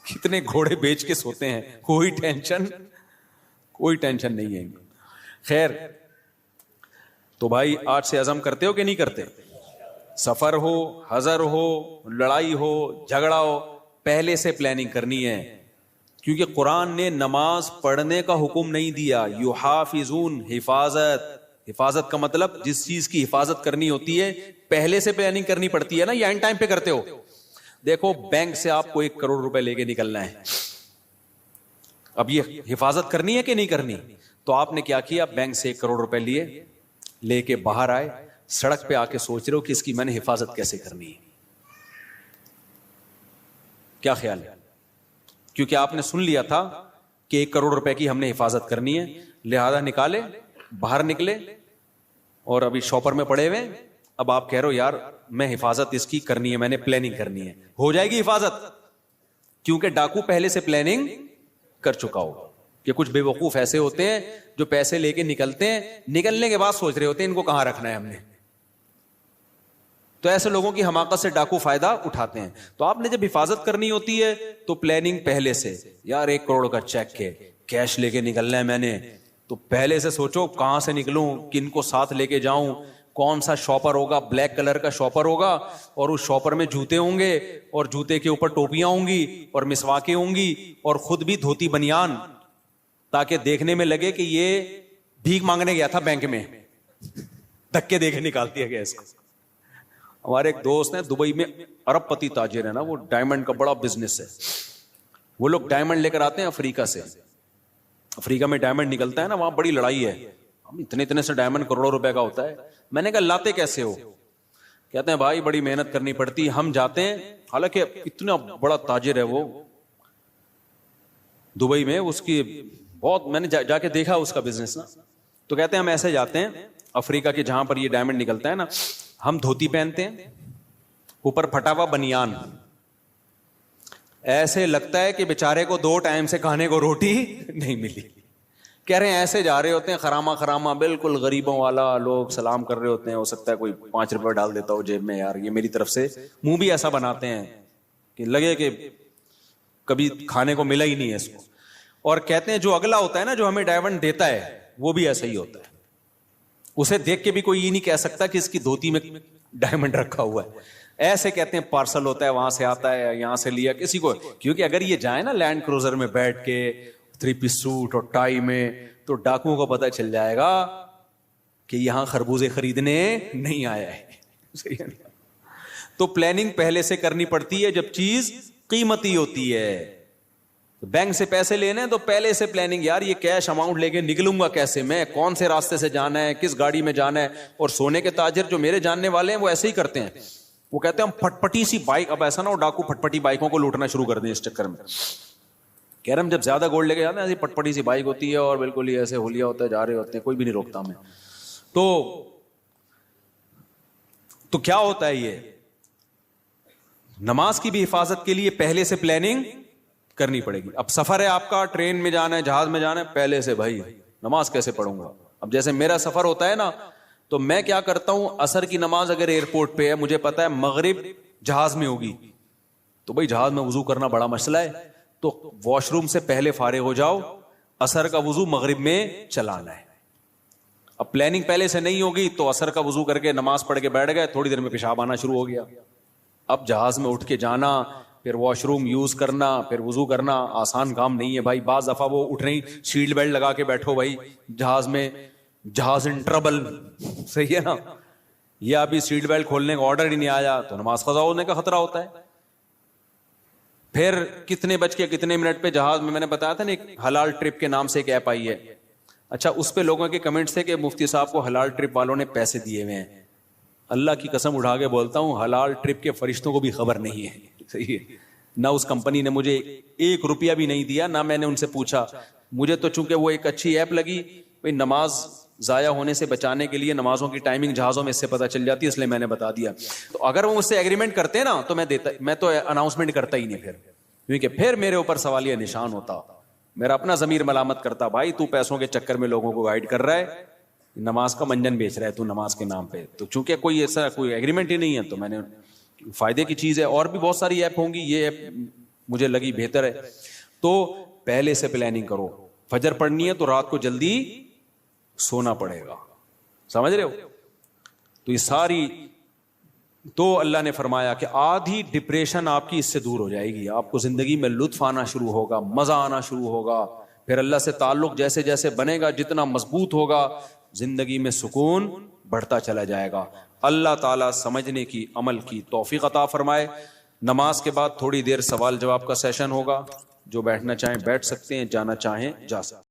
[SPEAKER 2] کتنے گھوڑے بیچ کے سوتے ہیں, کوئی ٹینشن نہیں ہے. خیر تو بھائی آج سے عزم کرتے ہو کہ نہیں کرتے؟ سفر ہو, حضر ہو, لڑائی ہو, جھگڑا ہو, پہلے سے پلاننگ کرنی ہے, کیونکہ قرآن نے نماز پڑھنے کا حکم نہیں دیا. یحافظون, حفاظت کا مطلب جس چیز کی حفاظت کرنی ہوتی ہے پہلے سے پلاننگ کرنی پڑتی ہے نا, یا اینڈ ٹائم پہ کرتے ہو. دیکھو بینک سے آپ کو 1 کروڑ روپے لے کے نکلنا ہے, اب یہ حفاظت کرنی ہے کہ نہیں کرنی؟ تو آپ نے کیا کیا, بینک سے 1 کروڑ روپے لے کے باہر آئے, سڑک پہ آ کے سوچ رہے ہو کہ اس کی میں نے حفاظت کیسے کرنی ہے. کیا خیال ہے؟ کیونکہ آپ نے سن لیا تھا کہ 1 کروڑ روپے کی ہم نے حفاظت کرنی ہے, لہذا نکالے, باہر نکلے, اور ابھی شاپر میں پڑے ہوئے. اب آپ کہہ رہے ہو یار میں حفاظت اس کی کرنی ہے, میں نے پلاننگ کرنی ہے. ہو جائے گی حفاظت, کیونکہ ڈاکو پہلے سے پلاننگ کر چکا ہوگا. کہ کچھ بے وقوف ایسے ہوتے ہیں جو پیسے لے کے نکلتے ہیں, نکلنے کے بعد سوچ رہے ہوتے ہیں ان کو کہاں رکھنا ہے ہم نے. تو ایسے لوگوں کی حماقت سے ڈاکو فائدہ اٹھاتے ہیں. تو آپ نے جب حفاظت کرنی ہوتی ہے تو پلاننگ پہلے سے, یار 1 کروڑ کا چیک ہے, کیش لے کے نکلنا ہے میں نے, تو پہلے سے سوچو کہاں سے نکلوں, کن کو ساتھ لے کے جاؤں, کون سا شاپر ہوگا, بلیک کلر کا شاپر ہوگا, اور اس شاپر میں جوتے ہوں گے, اور جوتے کے اوپر ٹوپیاں ہوں گی, اور مسواکیں ہوں گی, اور خود بھی دھوتی بنیان, تاکہ دیکھنے میں لگے کہ یہ بھیک مانگنے گیا تھا بینک میں, دھکے دے کے نکال دیا گیا اس کو. ہمارے ایک دوست ہیں دبئی میں, ارب پتی تاجر ہے نا, وہ ڈائمنڈ کا بڑا بزنس ہے. وہ لوگ ڈائمنڈ لے کر آتے ہیں افریقہ سے, افریقہ میں ڈائمنڈ نکلتا ہے نا, وہاں بڑی لڑائی ہے, اتنے سے ڈائمنڈ کروڑوں روپے کا ہوتا ہے. میں نے کہا لاتے کیسے ہو؟ کہتے ہیں بھائی بڑی محنت کرنی پڑتی, ہم جاتے ہیں, حالانکہ اتنا بڑا تاجر ہے وہ دبئی میں, اس کی بہت, میں نے جا کے دیکھا اس کا بزنس نا. تو کہتے ہیں ہم ایسے جاتے ہیں افریقہ کے جہاں پر یہ ڈائمنڈ نکلتا ہے نا, ہم دھوتی پہنتے ہیں, اوپر پھٹا ہوا بنیان, ایسے لگتا ہے کہ بیچارے کو 2 ٹائم سے کھانے کو روٹی نہیں ملی. کہہ رہے ہیں ایسے جا رہے ہوتے ہیں خراما بالکل غریبوں والا, لوگ سلام کر رہے ہوتے ہیں, ہو سکتا ہے کوئی 5 روپے ڈال دیتا ہو جیب میں, یار یہ میری طرف سے, منہ بھی ایسا بناتے ہیں کہ لگے کہ کبھی کھانے کو ملا ہی نہیں ہے اس کو. اور کہتے ہیں جو اگلا ہوتا ہے نا, جو ہمیں ڈائمنڈ دیتا ہے, وہ بھی ایسا ہی ہوتا ہے. اسے دیکھ کے بھی کوئی یہ نہیں کہہ سکتا کہ اس کی دھوتی میں ڈائمنڈ رکھا ہوا ہے. ایسے کہتے ہیں پارسل ہوتا ہے, وہاں سے آتا ہے, یہاں سے لیا کسی کو. کیونکہ اگر یہ جائے نا لینڈ کروزر میں بیٹھ کے 3 پیس سوٹ اور ٹائی میں, تو ڈاکوؤں کو پتہ چل جائے گا کہ یہاں خربوزے خریدنے نہیں آیا ہے. تو پلاننگ پہلے سے کرنی پڑتی ہے جب چیز قیمتی ہوتی ہے. بینک سے پیسے لینے تو پہلے سے پلاننگ, یار یہ کیش اماؤنٹ لے کے نکلوں گا کیسے, میں کون سے راستے سے جانا ہے, کس گاڑی میں جانا ہے. اور سونے کے تاجر جو میرے جاننے والے ہیں وہ ایسے ہی کرتے ہیں, وہ کہتے ہیں ہم پھٹپٹی سی بائک, اب ایسا نہ ہو ڈاکو پھٹپٹی بائکوں کو لوٹنا شروع کر دیں اس چکر میں. کہہ رہے ہم جب زیادہ گولڈ لے کے جاتے ہیں ایسی پٹپٹی سی بائک ہوتی ہے, اور بالکل ہی ایسے ہولیا ہوتا ہے, جا رہے ہوتے ہیں, کوئی بھی نہیں روکتا ہمیں. تو کیا ہوتا ہے, یہ نماز کی بھی حفاظت کے لیے پہلے سے پلاننگ کرنی پڑے گی. اب سفر ہے آپ کا, ٹرین میں جانا ہے, جہاز میں جانا ہے, پہلے سے بھائی نماز کیسے پڑھوں گا. اب جیسے میرا سفر ہوتا ہے نا, تو میں کیا کرتا ہوں, عصر کی نماز اگر ایئرپورٹ پہ ہے, مجھے پتا ہے مغرب جہاز میں ہوگی, تو بھائی جہاز میں وضو کرنا بڑا مسئلہ ہے, تو واش روم سے پہلے فارغ ہو جاؤ, عصر کا وضو مغرب میں چلانا ہے. اب پلاننگ پہلے سے نہیں ہوگی تو عصر کا وضو کر کے نماز پڑھ کے بیٹھ گئے, تھوڑی دیر میں پیشاب آنا شروع ہو گیا. اب جہاز میں اٹھ کے جانا, پھر واش روم یوز کرنا, پھر وضو کرنا, آسان کام نہیں ہے بھائی. بعض دفعہ وہ اٹھ رہی, سیٹ بیلٹ لگا کے بیٹھو بھائی جہاز میں, جہاز ان ٹربل, صحیح ہے نا, یا ابھی سیٹ بیلٹ کھولنے کا آرڈر ہی نہیں آیا تو نماز قضا ہونے کا خطرہ ہوتا ہے. پھر کتنے بج کے کتنے منٹ پہ جہاز میں نے بتایا تھا نا, ایک حلال ٹرپ کے نام سے ایک ایپ آئی ہے. اچھا, اس پہ لوگوں کے کمنٹس تھے کہ مفتی صاحب کو حلال ٹرپ والوں نے پیسے دیے ہوئے ہیں. اللہ کی قسم اٹھا کے بولتا ہوں, حلال ٹرپ کے فرشتوں کو بھی خبر نہیں ہے, صحیح ہے, نہ اس کمپنی نے مجھے 1 روپیہ بھی نہیں دیا, نہ میں نے ان سے پوچھا. مجھے تو چونکہ وہ ایک اچھی ایپ لگی, بھائی نماز
[SPEAKER 1] ضائع ہونے سے بچانے کے لیے نمازوں کی ٹائمنگ جہازوں میں اس سے پتہ چل جاتی ہے، اس لیے میں نے بتا دیا. تو اگر وہ مجھ سے ایگریمنٹ کرتے ہیں نا تو میں تو اناؤنسمنٹ کرتا ہی نہیں پھر، کیونکہ پھر میرے اوپر سوالیہ نشان ہوتا، میرا اپنا ضمیر ملامت کرتا، بھائی تو پیسوں کے چکر میں لوگوں کو گائیڈ کر رہا ہے، نماز کا منجن بیچ رہا ہے تو نماز کے نام پہ. تو چونکہ کوئی ایسا کوئی ایگریمنٹ ہی نہیں ہے تو میں نے فائدے کی چیز ہے. اور بھی بہت ساری ایپ ہوں گی، یہ ایپ مجھے لگی بہتر ہے. تو پہلے سے پلاننگ کرو. فجر پڑھنی ہے تو رات کو جلدی سونا پڑے گا، سمجھ رہے ہو؟ تو یہ ساری، تو اللہ نے فرمایا کہ آدھی ڈپریشن آپ کی اس سے دور ہو جائے گی، آپ کو زندگی میں لطف آنا شروع ہوگا، مزہ آنا شروع ہوگا. پھر اللہ سے تعلق جیسے جیسے بنے گا، جتنا مضبوط ہوگا، زندگی میں سکون بڑھتا چلا جائے گا. اللہ تعالیٰ سمجھنے کی، عمل کی توفیق عطا فرمائے. نماز کے بعد تھوڑی دیر سوال جواب کا سیشن ہوگا، جو بیٹھنا چاہیں بیٹھ سکتے ہیں، جانا چاہیں جا سکتے ہیں.